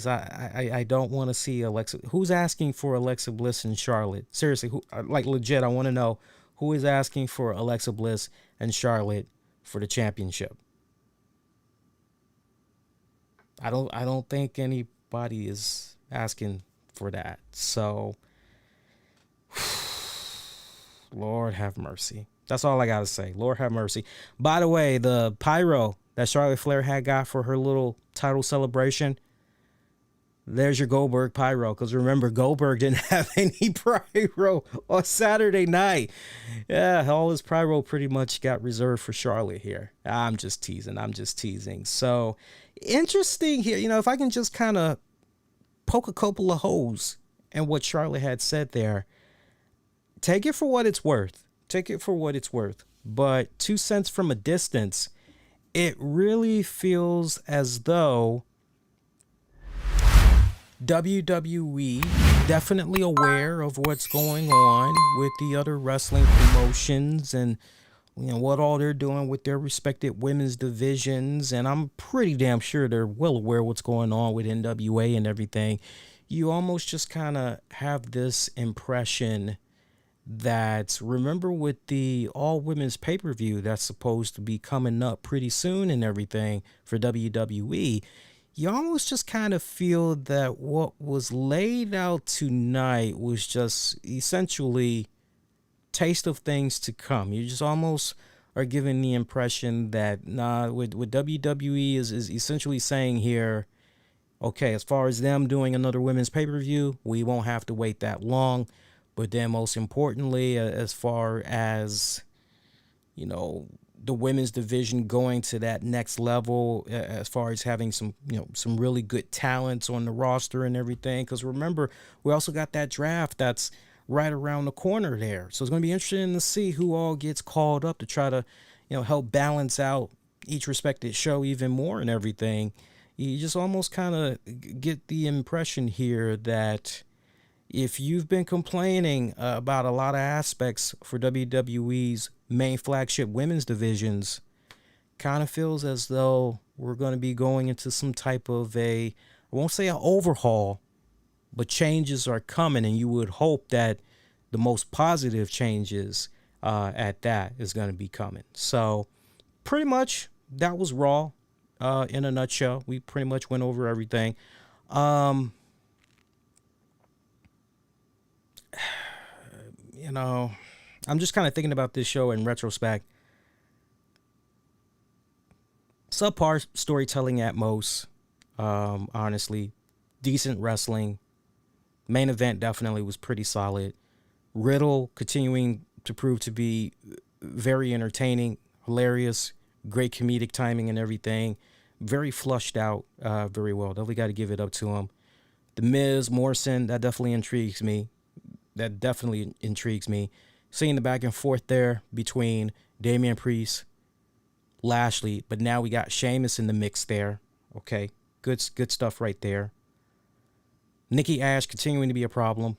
I don't want to see Alexa. Who's asking for Alexa Bliss and Charlotte? Seriously, who? Like, legit, I want to know who is asking for Alexa Bliss and Charlotte for the championship. I don't think anybody is asking for that. So, Lord have mercy. That's all I got to say. Lord have mercy. By the way, the pyro that Charlotte Flair had got for her little title celebration, there's your Goldberg pyro. Because remember, Goldberg didn't have any pyro on Saturday night. Yeah, all his pyro pretty much got reserved for Charlotte here. I'm just teasing. So, interesting here. If I can just kind of poke a couple of holes in what Charlotte had said there, take it for what it's worth. But 2 cents from a distance, it really feels as though WWE definitely aware of what's going on with the other wrestling promotions and what all they're doing with their respective women's divisions. And I'm pretty damn sure they're well aware of what's going on with NWA and everything. You almost just kind of have this impression that, remember, with the all women's pay-per-view that's supposed to be coming up pretty soon and everything for WWE, you almost just kind of feel that what was laid out tonight was just essentially taste of things to come. You just almost are giving the impression that, nah, what WWE is essentially saying here, okay, as far as them doing another women's pay-per-view, we won't have to wait that long. But then most importantly, as far as, the women's division going to that next level, as far as having some really good talents on the roster and everything. Because remember, we also got that draft that's right around the corner there. So it's going to be interesting to see who all gets called up to try to, help balance out each respected show even more and everything. You just almost kind of get the impression here that if you've been complaining about a lot of aspects for WWE's main flagship women's divisions, kind of feels as though we're going to be going into some type of I won't say an overhaul, but changes are coming, and you would hope that the most positive changes at that is going to be coming. So pretty much that was Raw in a nutshell. We pretty much went over everything. I'm just kind of thinking about this show in retrospect. Subpar storytelling at most, honestly. Decent wrestling. Main event definitely was pretty solid. Riddle continuing to prove to be very entertaining, hilarious, great comedic timing and everything. Very flushed out, very well. Definitely got to give it up to him. The Miz, Morrison, that definitely intrigues me. Seeing the back and forth there between Damian Priest, Lashley, but now we got Sheamus in the mix there. Okay, good stuff right there. Nikki Ash continuing to be a problem.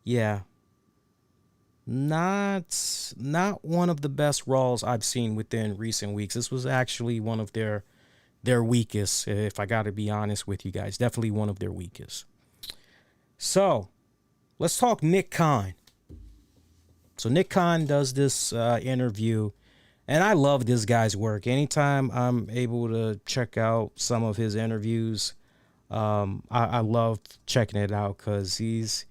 Yeah. Not one of the best Raws I've seen within recent weeks. This was actually one of their weakest, if I got to be honest with you guys. Definitely one of their weakest. So, let's talk Nick Khan. So Nick Khan does this interview, and I love this guy's work. Anytime I'm able to check out some of his interviews, I love checking it out because he's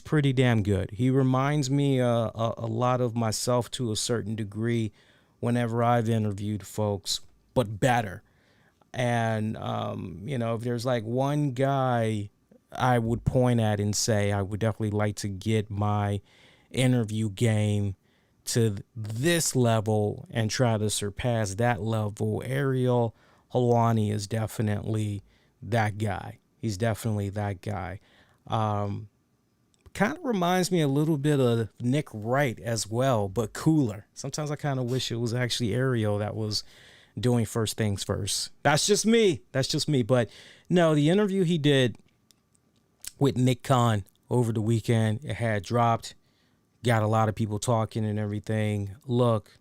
pretty damn good. He reminds me a lot of myself to a certain degree whenever I've interviewed folks, but better. And, if there's like one guy I would point at and say I would definitely like to get my interview game to this level and try to surpass that level, Ariel Helwani is definitely that guy. He's definitely that guy. Kind of reminds me a little bit of Nick Wright as well, but cooler. Sometimes I kind of wish it was actually Ariel that was doing first things first. That's just me. But no, the interview he did with Nick Khan over the weekend, it had dropped, got a lot of people talking and everything. Look,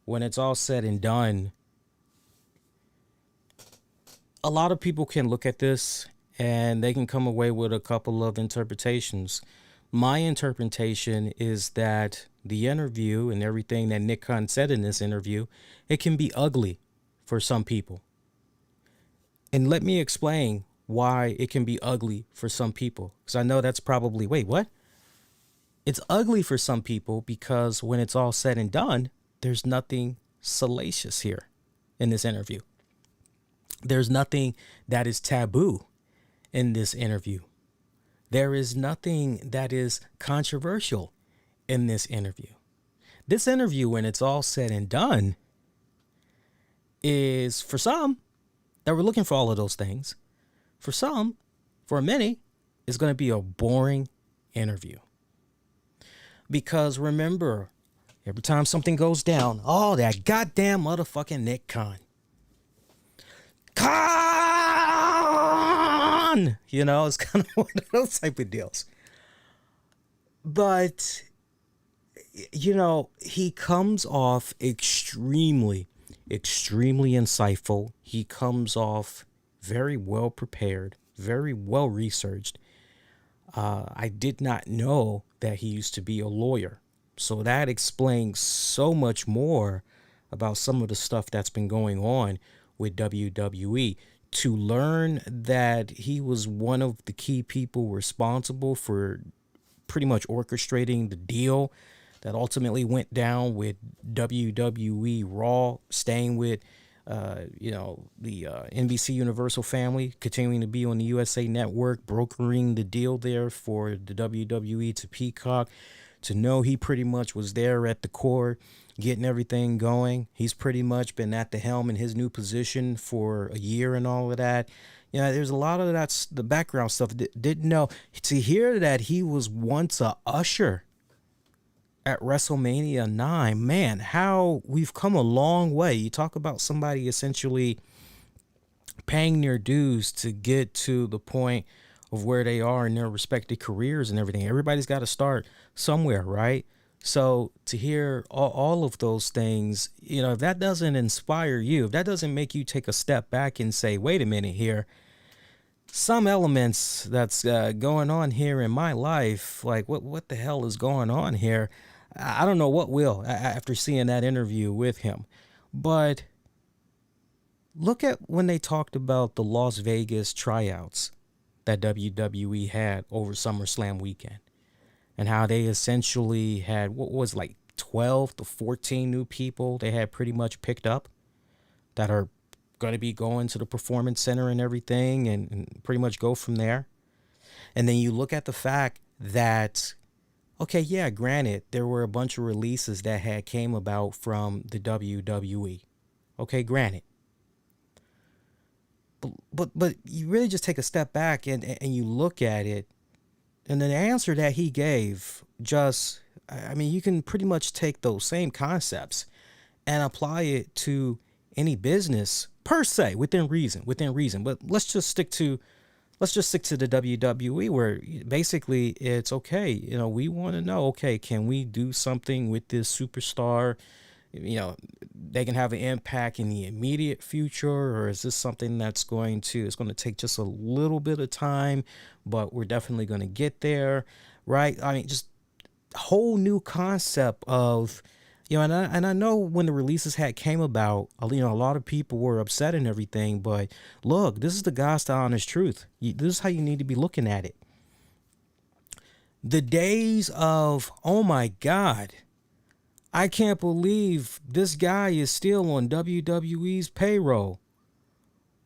when it's all said and done, a lot of people can look at this and they can come away with a couple of interpretations. My interpretation is that the interview and everything that Nick Khan said in this interview, it can be ugly for some people. And let me explain why it can be ugly for some people. Because I know that's probably, wait, what? It's ugly for some people because when it's all said and done, there's nothing salacious here in this interview. There's nothing that is taboo in this interview. There is nothing that is controversial in this interview. This interview, when it's all said and done, is for some that were looking for all of those things. For some, for many, it's going to be a boring interview. Because remember, every time something goes down, oh, that goddamn motherfucking Nick Khan. Khan! It's kind of one of those type of deals. But, he comes off extremely insightful. He comes off very well prepared, very well researched. I did not know that he used to be a lawyer. So that explains so much more about some of the stuff that's been going on with WWE. To learn that he was one of the key people responsible for pretty much orchestrating the deal that ultimately went down with WWE Raw, staying with the NBC Universal family, continuing to be on the USA Network, brokering the deal there for the WWE to Peacock, to know he pretty much was there at the core, getting everything going. He's pretty much been at the helm in his new position for a year and all of that. There's a lot of that's the background stuff. Didn't know. To hear that he was once a usher at WrestleMania 9, man, how we've come a long way. You talk about somebody essentially paying their dues to get to the point of where they are in their respective careers and everything. Everybody's got to start somewhere, right? So to hear all of those things, if that doesn't inspire you, if that doesn't make you take a step back and say, wait a minute here, some elements that's going on here in my life, like what the hell is going on here? I don't know what will after seeing that interview with him. But look at when they talked about the Las Vegas tryouts that WWE had over SummerSlam weekend, and how they essentially had, what was like 12 to 14 new people they had pretty much picked up that are going to be going to the Performance Center and everything, and pretty much go from there. And then you look at the fact that, okay, yeah, granted, there were a bunch of releases that had came about from the WWE. Okay, granted. But you really just take a step back and you look at it, and the answer that he gave, you can pretty much take those same concepts and apply it to any business per se, within reason. But let's just stick to the WWE, where basically it's okay. We want to know, okay, can we do something with this superstar? They can have an impact in the immediate future, or is this something that's going to take just a little bit of time, but we're definitely going to get there, right? Just a whole new concept of, and I know when the releases came about, a lot of people were upset and everything, but look, this is the God's honest truth. This is how you need to be looking at it. The days of, oh my God, I can't believe this guy is still on WWE's payroll.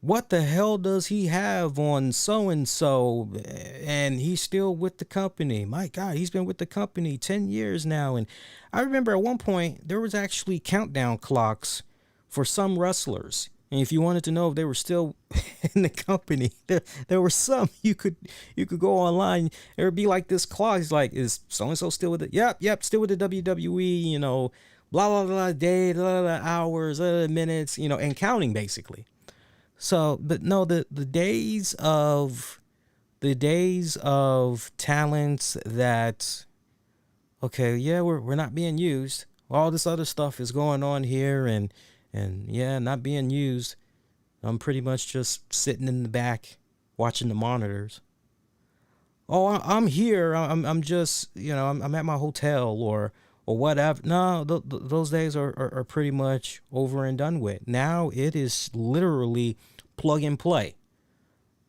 What the hell does he have on so-and-so, and he's still with the company? My God, he's been with the company 10 years now. And I remember at one point, there was actually countdown clocks for some wrestlers. And if you wanted to know if they were still in the company, there were some you could go online. It would be like this clock. It's like, is so-and-so still with it? Yep, still with the WWE, blah, blah, blah, day, blah, blah, hours, minutes, and counting basically. So, but no, the days of talents that, okay, yeah, we're not being used. All this other stuff is going on here, and yeah, not being used. I'm pretty much just sitting in the back watching the monitors. Oh, I'm here. I'm just, I'm at my hotel or whatever. No, those days are pretty much over and done with. Now it is literally plug and play.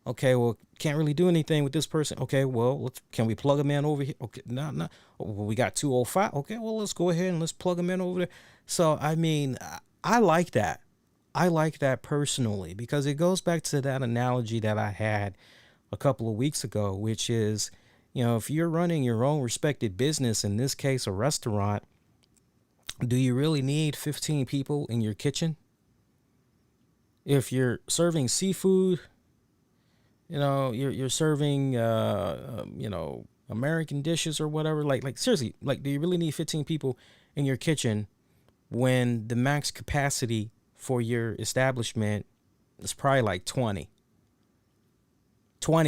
Okay, well, can't really do anything with this person. Okay, well, can we plug them in over here? Okay, no. Well, we got 205. Okay, well, let's go ahead and let's plug them in over there. So, I like that. I like that personally, because it goes back to that analogy that I had a couple of weeks ago, which is, if you're running your own respected business, in this case, a restaurant, do you really need 15 people in your kitchen? If you're serving seafood, you're serving, American dishes or whatever, like seriously, like, do you really need 15 people in your kitchen when the max capacity for your establishment is probably like 20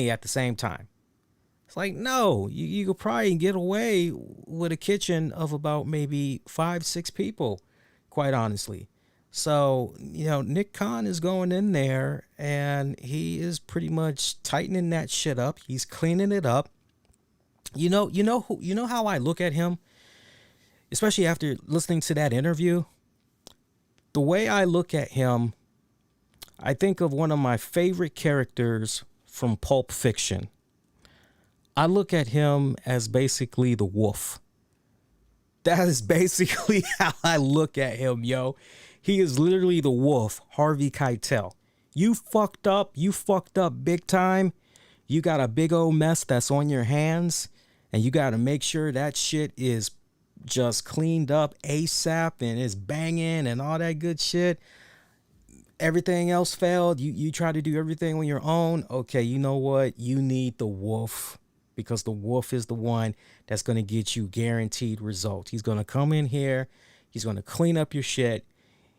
at the same time? It's like, no, you could probably get away with a kitchen of about maybe 5-6 people, quite honestly. So, Nick Khan is going in there and he is pretty much tightening that shit up. He's cleaning it up. You know how I look at him, especially after listening to that interview. The way I look at him, I think of one of my favorite characters from Pulp Fiction. I look at him as basically the wolf. That is basically how I look at him, yo. He is literally the wolf, Harvey Keitel. You fucked up big time. You got a big old mess that's on your hands, and you got to make sure that shit is just cleaned up ASAP and is banging and all that good shit. Everything else failed. You try to do everything on your own. Okay, you know what? You need the wolf, because the wolf is the one that's going to get you guaranteed results. He's going to come in here. He's going to clean up your shit.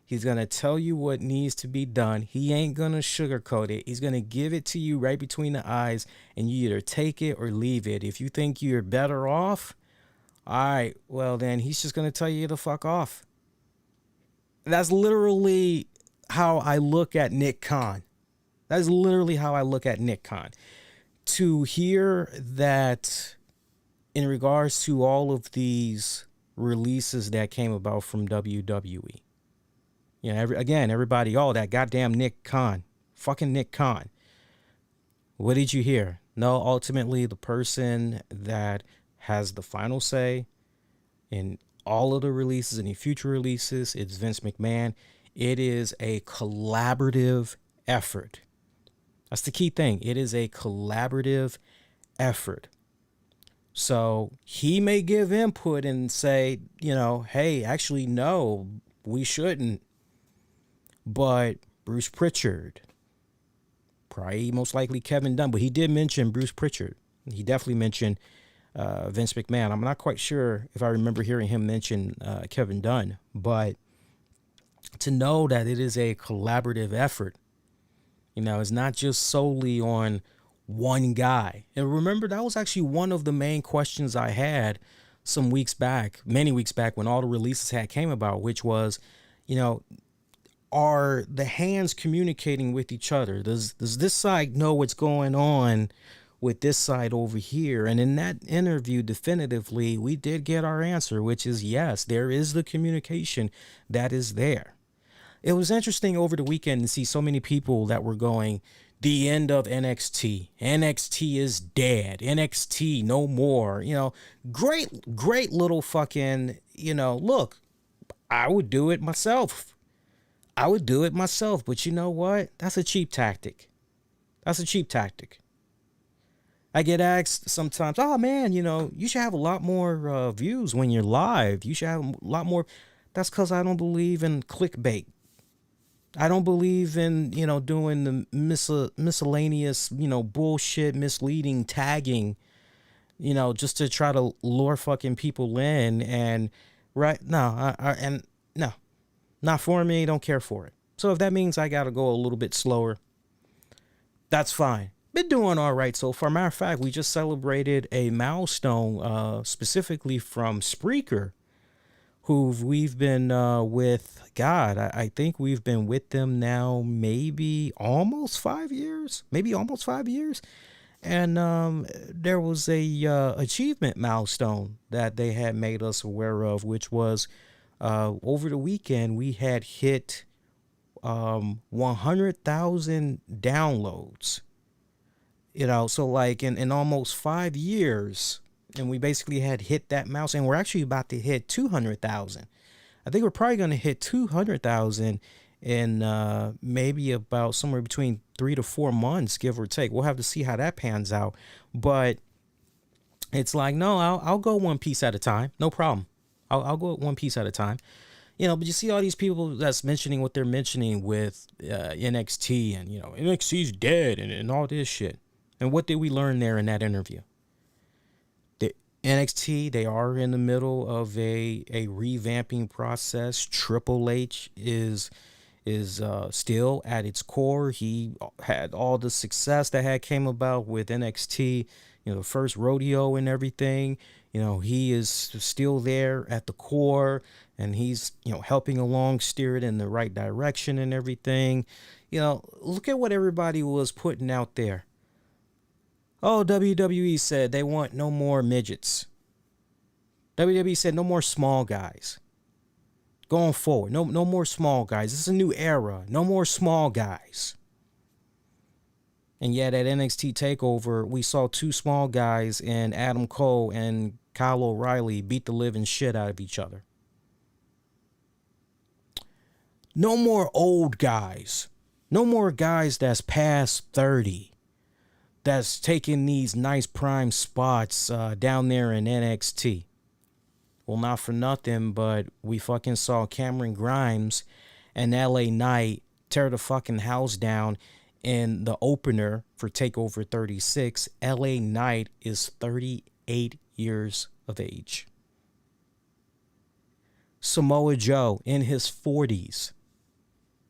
He's going to tell you what needs to be done. He ain't going to sugarcoat it. He's going to give it to you right between the eyes, and you either take it or leave it. If you think you're better off, all right, well, then he's just going to tell you to fuck off. That's literally how I look at Nick Khan. That is literally how I look at Nick Khan. To hear that in regards to all of these releases that came about from WWE, you know, everybody, that goddamn Nick Khan, fucking Nick Khan. What did you hear? No, ultimately the person that has the final say in all of the releases, any future releases, it's Vince McMahon. It is a collaborative effort. That's the key thing. It is a collaborative effort. So he may give input and say, hey, actually, no, we shouldn't. But Bruce Pritchard, probably most likely Kevin Dunn, but he did mention Bruce Pritchard. He definitely mentioned Vince McMahon. I'm not quite sure if I remember hearing him mention Kevin Dunn, but to know that it is a collaborative effort, it's not just solely on one guy. And remember, that was actually one of the main questions I had many weeks back, when all the releases came about, which was, are the hands communicating with each other? Does this side know what's going on with this side over here? And in that interview, definitively, we did get our answer, which is yes, there is the communication that is there. It was interesting over the weekend to see so many people that were going, the end of NXT. NXT is dead. NXT no more. Great little fucking, look, I would do it myself. But you know what? That's a cheap tactic. I get asked sometimes, oh man, you should have a lot more views when you're live. You should have a lot more. That's because I don't believe in clickbait. I don't believe in, doing the miscellaneous, bullshit, misleading tagging, just to try to lure fucking people in. And no, not for me. Don't care for it. So if that means I got to go a little bit slower, that's fine. Been doing all right so far. Matter of fact, we just celebrated a milestone, specifically from Spreaker, who we've been with. God, I think we've been with them now maybe almost 5 years. And there was a achievement milestone that they had made us aware of, which was over the weekend we had hit 100,000 downloads. So like in almost 5 years, and we basically had hit that milestone, and we're actually about to hit 200,000. I think we're probably going to hit 200,000 in maybe about somewhere between 3 to 4 months, give or take. We'll have to see how that pans out. But it's like, no, I'll go one piece at a time. No problem. I'll go one piece at a time. But you see all these people that's mentioning what they're mentioning with NXT and, NXT's dead and all this shit. And what did we learn there in that interview? NXT, they are in the middle of a revamping process. Triple H is still at its core. He had all the success that had came about with NXT, the first rodeo and everything. He is still there at the core, and he's, helping along, steer it in the right direction and everything. Look at what everybody was putting out there. Oh, WWE said they want no more midgets. WWE said no more small guys. Going forward, no more small guys. This is a new era. No more small guys. And yet at NXT TakeOver, we saw two small guys in Adam Cole and Kyle O'Reilly beat the living shit out of each other. No more old guys. No more guys that's past 30. That's taking these nice prime spots down there in NXT. Well, not for nothing, but we fucking saw Cameron Grimes and LA Knight tear the fucking house down in the opener for TakeOver 36. LA Knight is 38 years of age. Samoa Joe in his 40s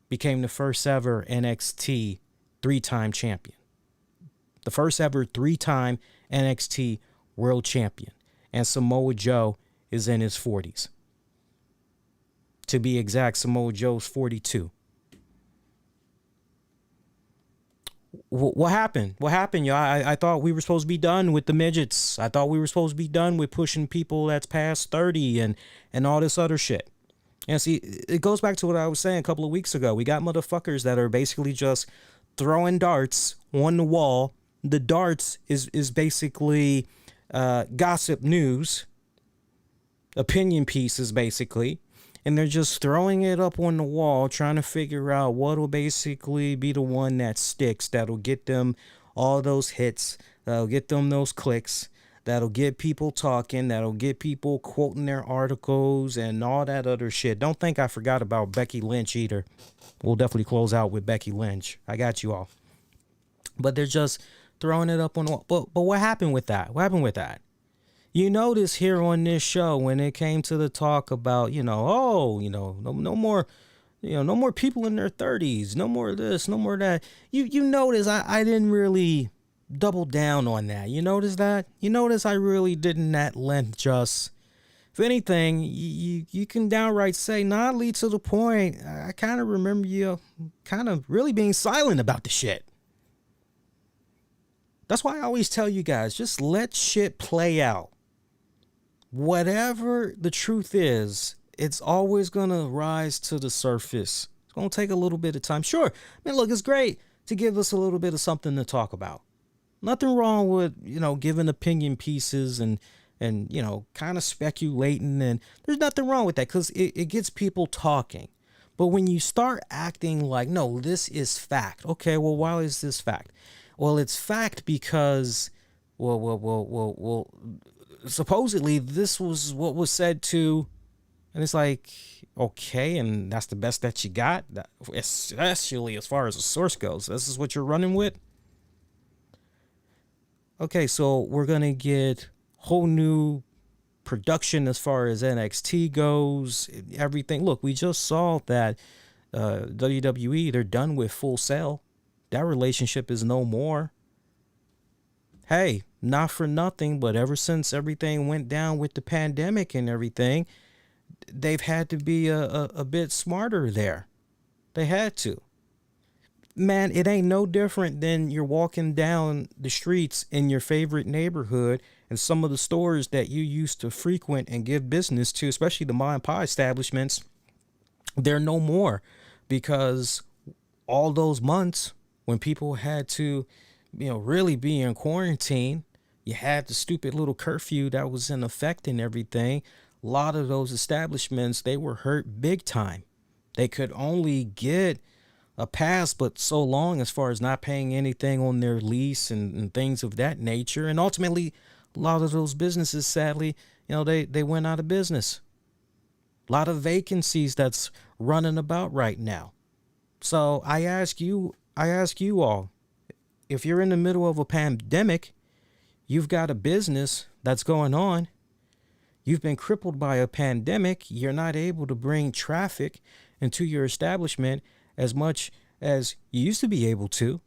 became the first ever NXT three-time champion. The first ever three-time NXT world champion. And Samoa Joe is in his 40s. To be exact, Samoa Joe's 42. What happened? What happened, y'all? I thought we were supposed to be done with the midgets. I thought we were supposed to be done with pushing people that's past 30 and all this other shit. And see, it goes back to what I was saying a couple of weeks ago. We got motherfuckers that are basically just throwing darts on the wall. The darts is basically gossip news, opinion pieces, basically. And they're just throwing it up on the wall, trying to figure out what will basically be the one that sticks, that'll get them all those hits, that'll get them those clicks, that'll get people talking, that'll get people quoting their articles and all that other shit. Don't think I forgot about Becky Lynch either. We'll definitely close out with Becky Lynch. I got you all. But they're just throwing it up on the wall. But what happened with that? What happened with that? You notice here on this show when it came to the talk about, no more, no more people in their 30s, no more this, no more that. You notice I didn't really double down on that. You notice that? You notice I really didn't at length just, if anything, you can downright say, lead to the point. I kind of remember you kind of really being silent about the shit. That's why I always tell you guys, just let shit play out. Whatever the truth is, it's always going to rise to the surface. It's going to take a little bit of time. Sure. I mean, look, it's great to give us a little bit of something to talk about. Nothing wrong with, giving opinion pieces and kind of speculating. And there's nothing wrong with that because it gets people talking. But when you start acting like, no, this is fact. Okay, well, why is this fact? Well, it's fact because, well, supposedly this was what was said to, and it's like, okay, and that's the best that you got, especially as far as the source goes. This is what you're running with. Okay, so we're gonna get whole new production as far as NXT goes, everything. Look, we just saw that WWE, they're done with Full Sail. That relationship is no more. Hey, not for nothing, but ever since everything went down with the pandemic and everything, they've had to be a bit smarter there. They had to. Man, it ain't no different than you're walking down the streets in your favorite neighborhood and some of the stores that you used to frequent and give business to, especially the mom and pop establishments, they're no more because all those months when people had to, really be in quarantine, you had the stupid little curfew that was in effect and everything. A lot of those establishments, they were hurt big time. They could only get a pass, but so long as far as not paying anything on their lease and things of that nature. And ultimately, a lot of those businesses, sadly, they went out of business. A lot of vacancies that's running about right now. So I ask you all, if you're in the middle of a pandemic, you've got a business that's going on, you've been crippled by a pandemic, you're not able to bring traffic into your establishment as much as you used to be able to.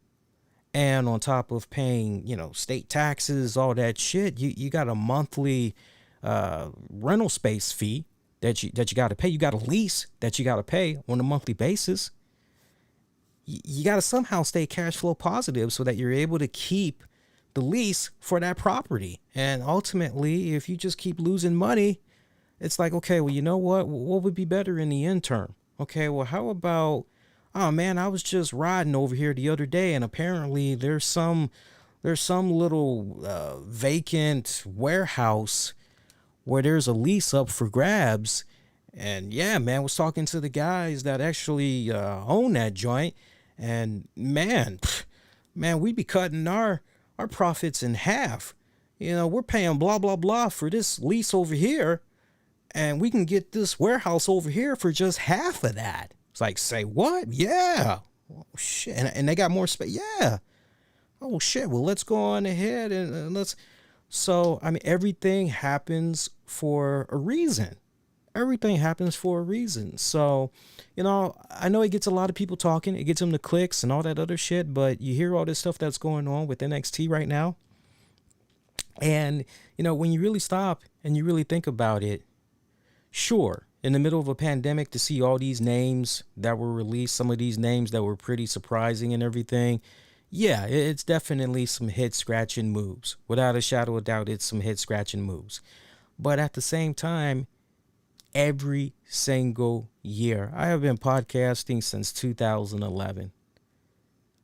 And on top of paying, state taxes, all that shit, you got a monthly rental space fee that you got to pay. You got a lease that you got to pay on a monthly basis. You got to somehow stay cash flow positive so that you're able to keep the lease for that property. And ultimately, if you just keep losing money, it's like, okay, well, you know what would be better in the interim? Okay, well, how about, oh man, I was just riding over here the other day, and apparently there's some little vacant warehouse where there's a lease up for grabs. And yeah, man, was talking to the guys that actually own that joint, and man, we'd be cutting our profits in half. You know, we're paying blah blah blah for this lease over here, and we can get this warehouse over here for just half of that. It's like, say what? Yeah. Oh, shit. And they got more space. Yeah. Oh, shit. Well, let's go on ahead and let's. So, I mean, everything happens for a reason. Everything happens for a reason. So, you know, I know it gets a lot of people talking. It gets them the clicks and all that other shit. But you hear all this stuff that's going on with NXT right now. And, you know, when you really stop and you really think about it, sure, in the middle of a pandemic, to see all these names that were released, some of these names that were pretty surprising and everything, yeah, it's definitely some head-scratching moves. Without a shadow of doubt, it's some head-scratching moves. But at the same time, every single year, I have been podcasting since 2011.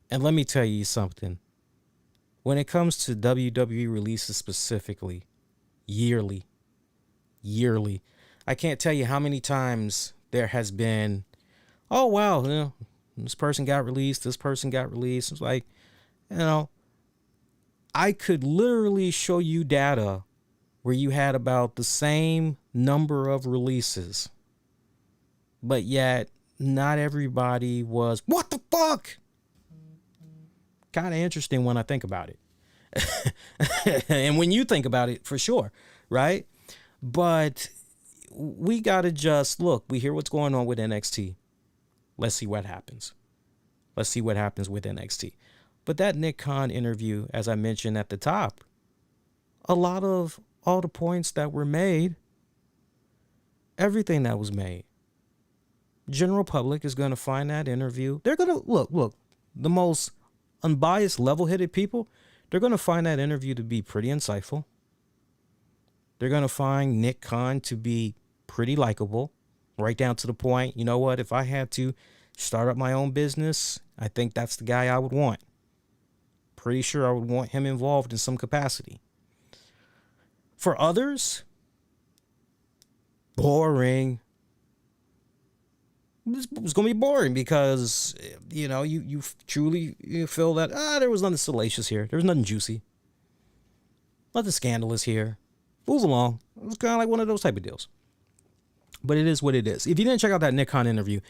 And let me tell you something. When it comes to WWE releases specifically, yearly, I can't tell you how many times there has been, oh, wow, you know, this person got released, this person got released. It's like, you know, I could literally show you data where you had about the same number of releases, but yet not everybody was, what the fuck? Kind of interesting when I think about it. And when you think about it, for sure, right? But we got to just look, we hear what's going on with NXT. Let's see what happens. Let's see what happens with NXT. But that Nick Khan interview, as I mentioned at the top, a lot of all the points that were made, everything that was made, general public is going to find that interview. They're going to look, the most unbiased, level-headed people, they're going to find that interview to be pretty insightful. They're going to find Nick Khan to be pretty likable, right down to the point. You know what? If I had to start up my own business, I think that's the guy I would want. Pretty sure I would want him involved in some capacity. For others, boring. It's going to be boring because, you know, you truly feel that, there was nothing salacious here. There was nothing juicy. Nothing scandalous here. Move along. It was kind of like one of those type of deals. But it is what it is. If you didn't check out that Nick Khan interview,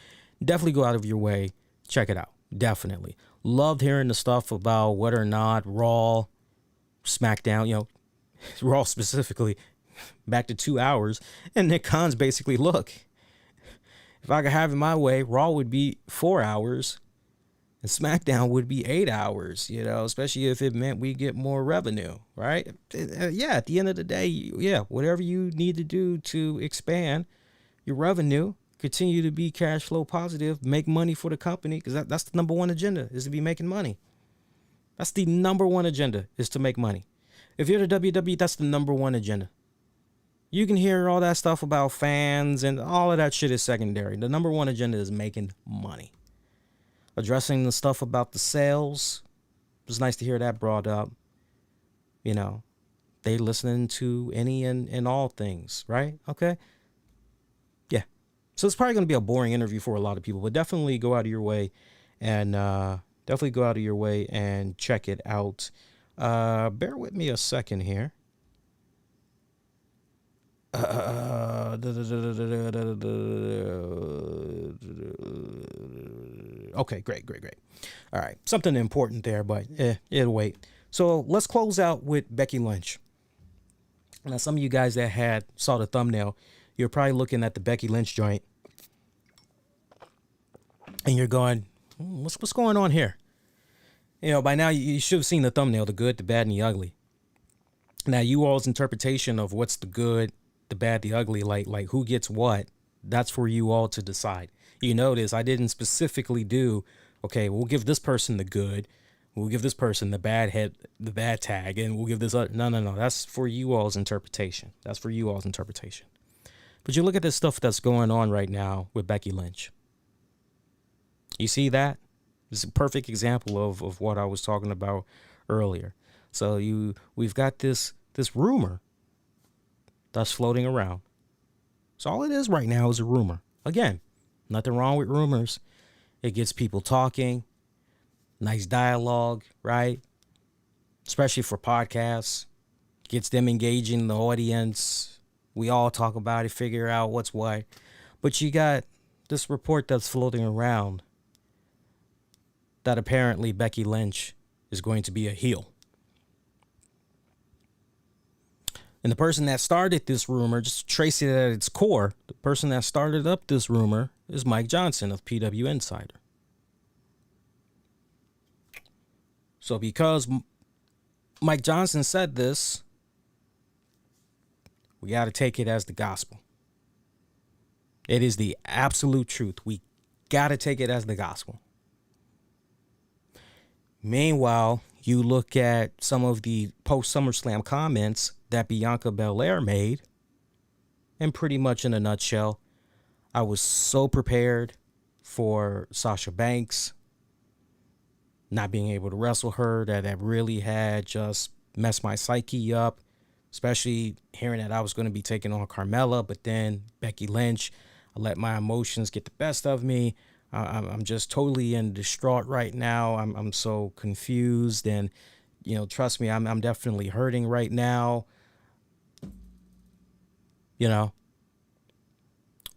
definitely go out of your way. Check it out. Definitely. Loved hearing the stuff about whether or not Raw, SmackDown, you know, Raw specifically, back to 2 hours. And Nick Khan's basically, look, if I could have it my way, Raw would be 4 hours and SmackDown would be 8 hours, you know, especially if it meant we get more revenue, right? Yeah, at the end of the day, yeah, whatever you need to do to expand your revenue, continue to be cash flow positive, make money for the company, because that's the number one agenda, is to be making money. That's the number one agenda, is to make money. If you're the WWE, that's the number one agenda. You can hear all that stuff about fans and all of that shit is secondary. The number one agenda is making money. Addressing the stuff about the sales, it was nice to hear that brought up. You know, they listening to any and all things, right? Okay. Yeah. So it's probably going to be a boring interview for a lot of people, but definitely go out of your way and check it out. Bear with me a second here. Okay, great. All right, something important there, but it'll wait. So let's close out with Becky Lynch. Now, some of you guys that saw the thumbnail, you're probably looking at the Becky Lynch joint, and you're going, what's going on here? You know, by now you should have seen the thumbnail, the good, the bad, and the ugly. Now, you all's interpretation of what's the good, the bad, the ugly, like who gets what, that's for you all to decide. You notice I didn't specifically do, okay, we'll give this person the good, we'll give this person the the bad tag and we'll give this up. No. That's for you all's interpretation. But you look at this stuff that's going on right now with Becky Lynch. You see that? It's a perfect example of what I was talking about earlier. So we've got this rumor that's floating around. So all it is right now is a rumor. Again, nothing wrong with rumors. It gets people talking. Nice dialogue, right? Especially for podcasts. Gets them engaging the audience. We all talk about it, figure out what's what. But you got this report that's floating around that apparently Becky Lynch is going to be a heel. And the person that started this rumor, just trace it at its core, the person that started up this rumor is Mike Johnson of PW Insider. So because Mike Johnson said this, we got to take it as the gospel. It is the absolute truth. We got to take it as the gospel. Meanwhile, you look at some of the post-SummerSlam comments that Bianca Belair made, and pretty much in a nutshell, I was so prepared for Sasha Banks not being able to wrestle her that really had just messed my psyche up, especially hearing that I was going to be taking on Carmella, but then Becky Lynch, I let my emotions get the best of me. I'm just totally in distraught right now. I'm so confused, and trust me, I'm definitely hurting right now.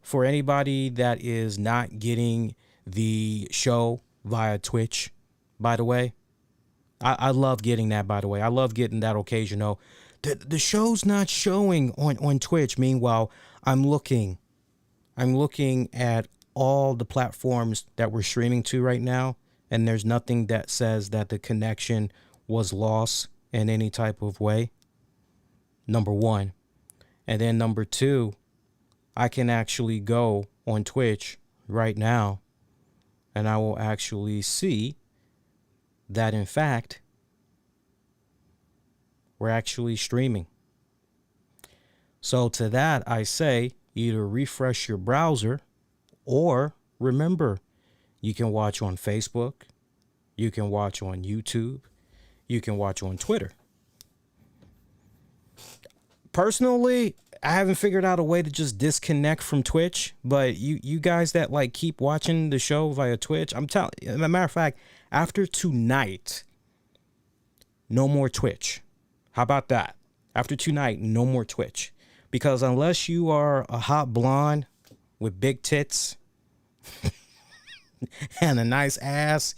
For anybody that is not getting the show via Twitch, by the way, I love getting that, by the way. I love getting that occasional. The show's not showing on Twitch. Meanwhile, I'm looking at all the platforms that we're streaming to right now, and there's nothing that says that the connection was lost in any type of way. Number one. And then number two, I can actually go on Twitch right now, and I will actually see that, in fact, we're actually streaming. So to that, I say either refresh your browser, or remember, you can watch on Facebook, you can watch on YouTube, you can watch on Twitter. Personally, I haven't figured out a way to just disconnect from Twitch, but you guys that keep watching the show via Twitch, I'm telling you, as a matter of fact, after tonight, no more Twitch. How about that? After tonight, no more Twitch. Because unless you are a hot blonde with big tits and a nice ass,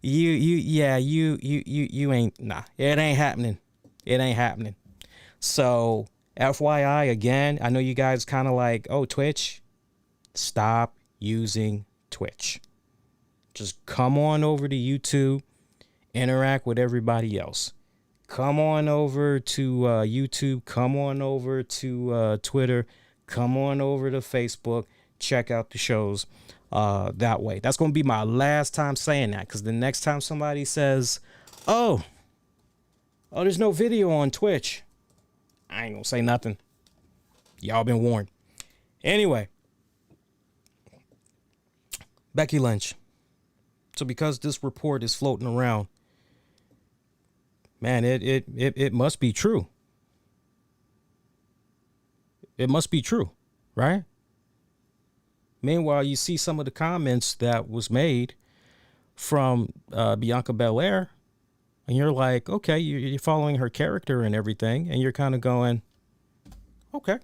you ain't, nah, it ain't happening. It ain't happening. So FYI, again, I know you guys kind of oh, Twitch, stop using Twitch. Just come on over to YouTube, interact with everybody else. Come on over to YouTube, come on over to Twitter, come on over to Facebook, check out the shows that way. That's going to be my last time saying that, because the next time somebody says, oh, there's no video on Twitch, I ain't going to say nothing. Y'all been warned. Anyway, Becky Lynch. So because this report is floating around, man, it must be true. It must be true, right? Meanwhile, you see some of the comments that was made from Bianca Belair, and you're like, okay, you're following her character and everything, and you're kind of going, okay.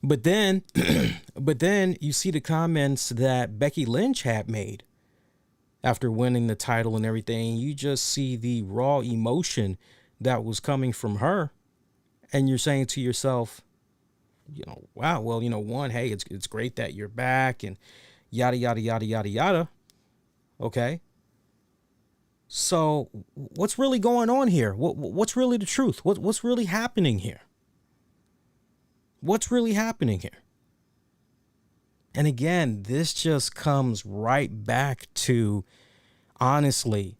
But then you see the comments that Becky Lynch had made after winning the title and everything. You just see the raw emotion that was coming from her, and you're saying to yourself, wow, well, one, hey, it's great that you're back, and yada yada yada yada yada. Okay. So what's really going on here? What's really the truth? What's really happening here? What's really happening here? And again, this just comes right back to, honestly,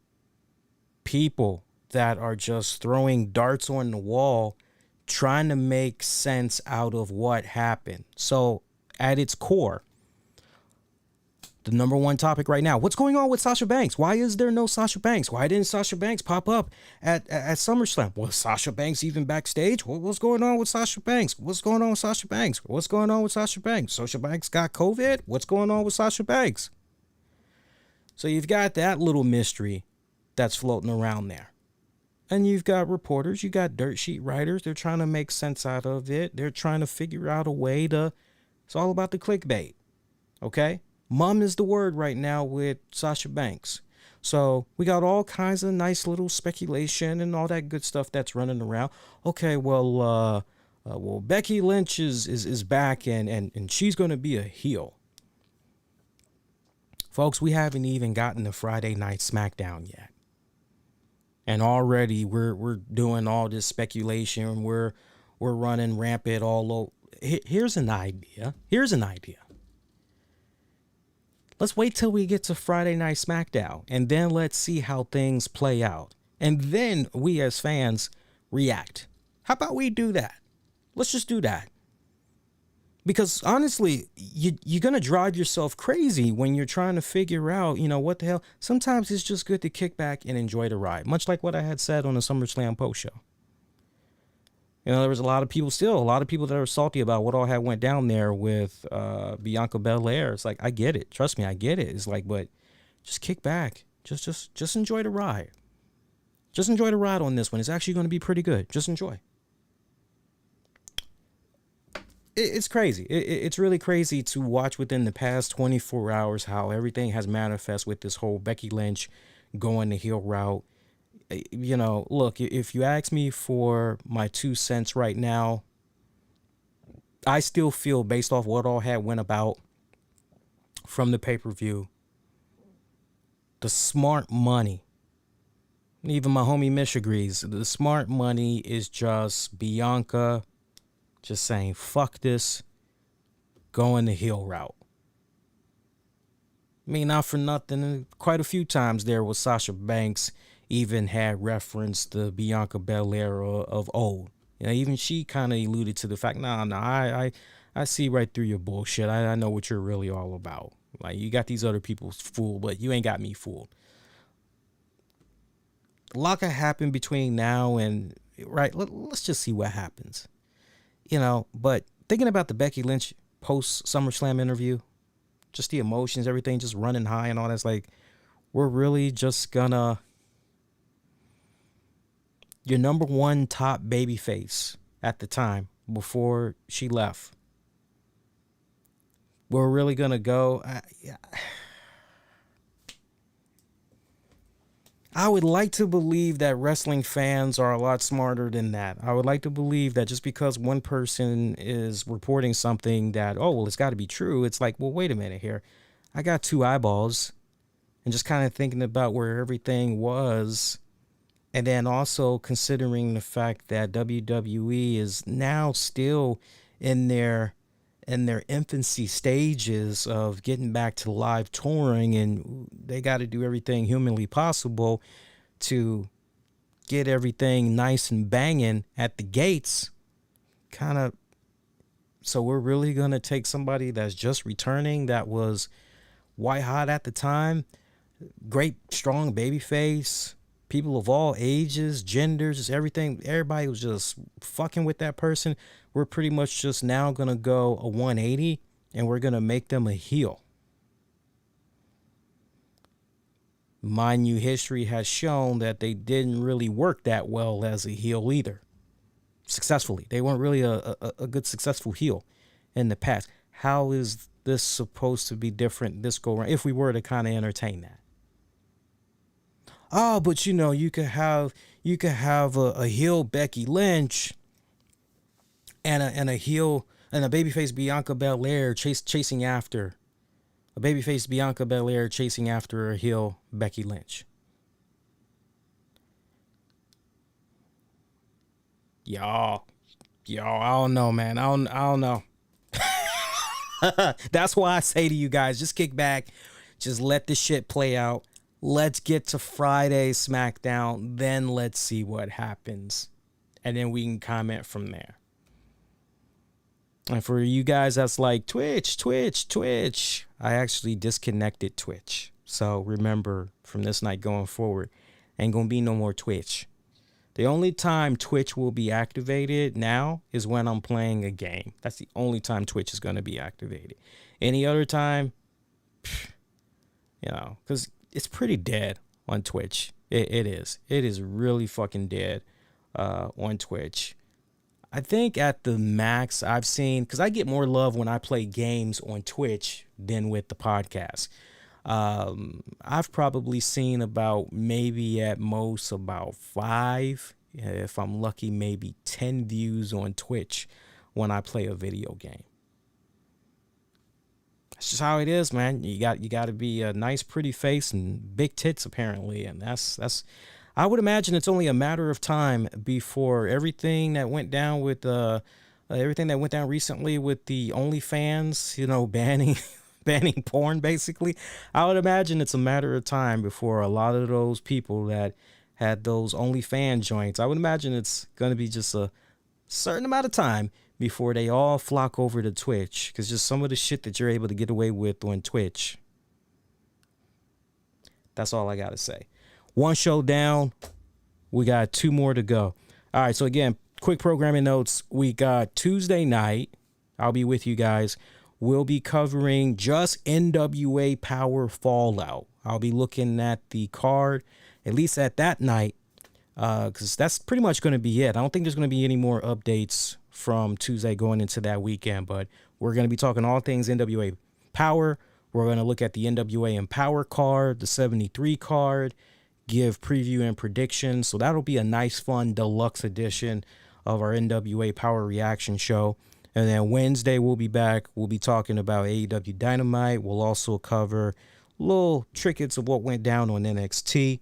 people that are just throwing darts on the wall, trying to make sense out of what happened. So at its core, the number one topic right now, what's going on with Sasha Banks? Why is there no Sasha Banks? Why didn't Sasha Banks pop up at SummerSlam? Was Sasha Banks even backstage? What's going on with Sasha Banks? What's going on with Sasha Banks? What's going on with Sasha Banks? Sasha Banks got COVID? What's going on with Sasha Banks? So you've got that little mystery that's floating around there. And you've got reporters, you got dirt sheet writers. They're trying to make sense out of it. They're trying to figure out a way to, it's all about the clickbait. Okay? Mum is the word right now with Sasha Banks. So we got all kinds of nice little speculation and all that good stuff that's running around. Okay, well, Becky Lynch is back and she's going to be a heel. Folks, we haven't even gotten to Friday Night SmackDown yet. And already we're doing all this speculation. We're running rampant all over. Here's an idea. Let's wait till we get to Friday Night SmackDown, and then let's see how things play out. And then we as fans react. How about we do that? Let's just do that. Because honestly, you're going to drive yourself crazy when you're trying to figure out, what the hell. Sometimes it's just good to kick back and enjoy the ride, much like what I had said on the SummerSlam post show. There was a lot of people that are salty about what all had went down there with Bianca Belair. It's like, I get it. Trust me, I get it. It's like, but just kick back. Just enjoy the ride. Just enjoy the ride on this one. It's actually going to be pretty good. Just enjoy. It's crazy. It's really crazy to watch within the past 24 hours how everything has manifested with this whole Becky Lynch going the heel route. Look, if you ask me for my 2 cents right now, I still feel based off what all had went about from the pay-per-view, the smart money, even my homie Mish agrees, the smart money is just Bianca just saying, fuck this, going the heel route. I mean, not for nothing, quite a few times there was Sasha Banks even had referenced the Bianca Belair of old. Even she kind of alluded to the fact, I see right through your bullshit. I know what you're really all about. Like, you got these other people fooled, but you ain't got me fooled. A lot could happen between now and, right, let's just see what happens. But thinking about the Becky Lynch post SummerSlam interview, just the emotions, everything just running high and all that's like, we're really just gonna, your number one top babyface at the time before she left, we're really gonna go. I would like to believe that wrestling fans are a lot smarter than that. I would like to believe that just because one person is reporting something that, it's got to be true. It's like, well, wait a minute here. I got 2 eyeballs, and just kind of thinking about where everything was. And then also considering the fact that WWE is now still in their infancy stages of getting back to live touring, and they got to do everything humanly possible to get everything nice and banging at the gates. So we're really going to take somebody that's just returning, that was white hot at the time, great, strong babyface, people of all ages, genders, just everything. Everybody was just fucking with that person. We're pretty much just now going to go a 180 and we're going to make them a heel. Mind you, history has shown that they didn't really work that well as a heel either. Successfully. They weren't really a good successful heel in the past. How is this supposed to be different this go around if we were to kind of entertain that? Oh, but you could have a heel Becky Lynch and a heel and a babyface Bianca Belair chasing after a babyface Bianca Belair chasing after a heel Becky Lynch. Y'all, I don't know, man. I don't know. That's why I say to you guys, just kick back, just let this shit play out. Let's get to Friday SmackDown, then let's see what happens. And then we can comment from there. And for you guys that's like, Twitch, I actually disconnected Twitch. So remember, from this night going forward, ain't gonna be no more Twitch. The only time Twitch will be activated now is when I'm playing a game. That's the only time Twitch is gonna be activated. Any other time, because it's pretty dead on Twitch. It is. It is really fucking dead on Twitch. I think at the max I've seen, because I get more love when I play games on Twitch than with the podcast. I've probably seen about maybe at most about 5, if I'm lucky, maybe 10 views on Twitch when I play a video game. That's just how it is, man. You got to be a nice, pretty face and big tits, apparently, and that's. I would imagine it's only a matter of time before everything that went down with recently with the OnlyFans, banning porn, basically. I would imagine it's a matter of time before a lot of those people that had those OnlyFans joints, I would imagine it's going to be just a certain amount of time before they all flock over to Twitch, because just some of the shit that you're able to get away with on Twitch. That's all I got to say. One show down. We got 2 more to go. All right, so again, quick programming notes. We got Tuesday night. I'll be with you guys. We'll be covering just NWA Power Fallout. I'll be looking at the card, at least at that night, because that's pretty much going to be it. I don't think there's going to be any more updates from Tuesday going into that weekend, but we're going to be talking all things NWA Power. We're going to look at the NWA Empower card, the 73 card, give preview and predictions. So that'll be a nice, fun deluxe edition of our NWA Power reaction show. And then Wednesday, we'll be back. We'll be talking about AEW Dynamite. We'll also cover little trinkets of what went down on NXT.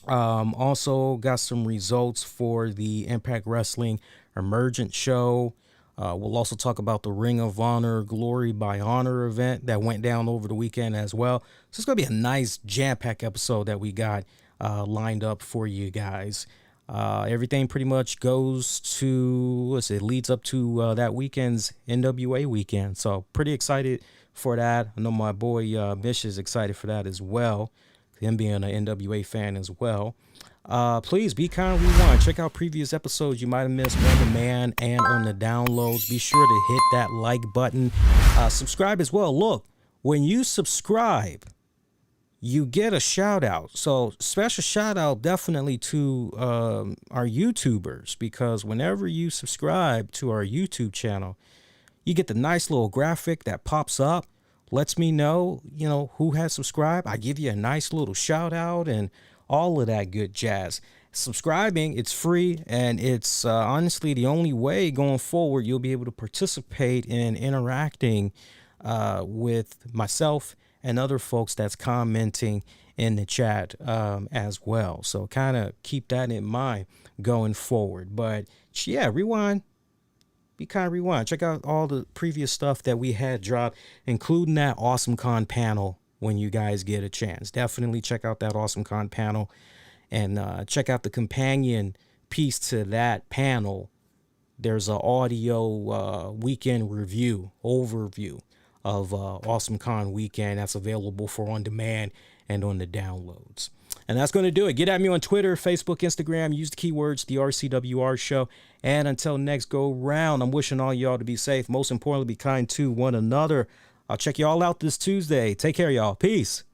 Also got some results for the Impact Wrestling Emergent show. We'll also talk about the Ring of Honor Glory by Honor event that went down over the weekend as well. So it's going to be a nice jam-packed episode that we got lined up for you guys. Everything pretty much goes to, leads up to that weekend's NWA weekend. So pretty excited for that. I know my boy Mish is excited for that as well, him being an NWA fan as well. Please be kind, rewind. Check out previous episodes you might have missed on demand and on the downloads. Be sure to hit that like button. Subscribe as well. Look, when you subscribe, you get a shout out. So special shout out definitely to our YouTubers, because whenever you subscribe to our YouTube channel, you get the nice little graphic that pops up, lets me know, who has subscribed. I give you a nice little shout out and all of that good jazz. Subscribing, it's free, and it's honestly the only way going forward you'll be able to participate in interacting with myself and other folks that's commenting in the chat as well. So kind of keep that in mind going forward. But yeah, rewind. Be kind, rewind. Check out all the previous stuff that we had dropped, including that Awesome Con panel when you guys get a chance. Definitely check out that Awesome Con panel, and check out the companion piece to that panel. There's an audio weekend review, overview of Awesome Con weekend that's available for on demand and on the downloads. And that's going to do it. Get at me on Twitter, Facebook, Instagram. Use the keywords, the RCWR show. And until next go round, I'm wishing all y'all to be safe. Most importantly, be kind to one another. I'll check y'all out this Tuesday. Take care, y'all. Peace.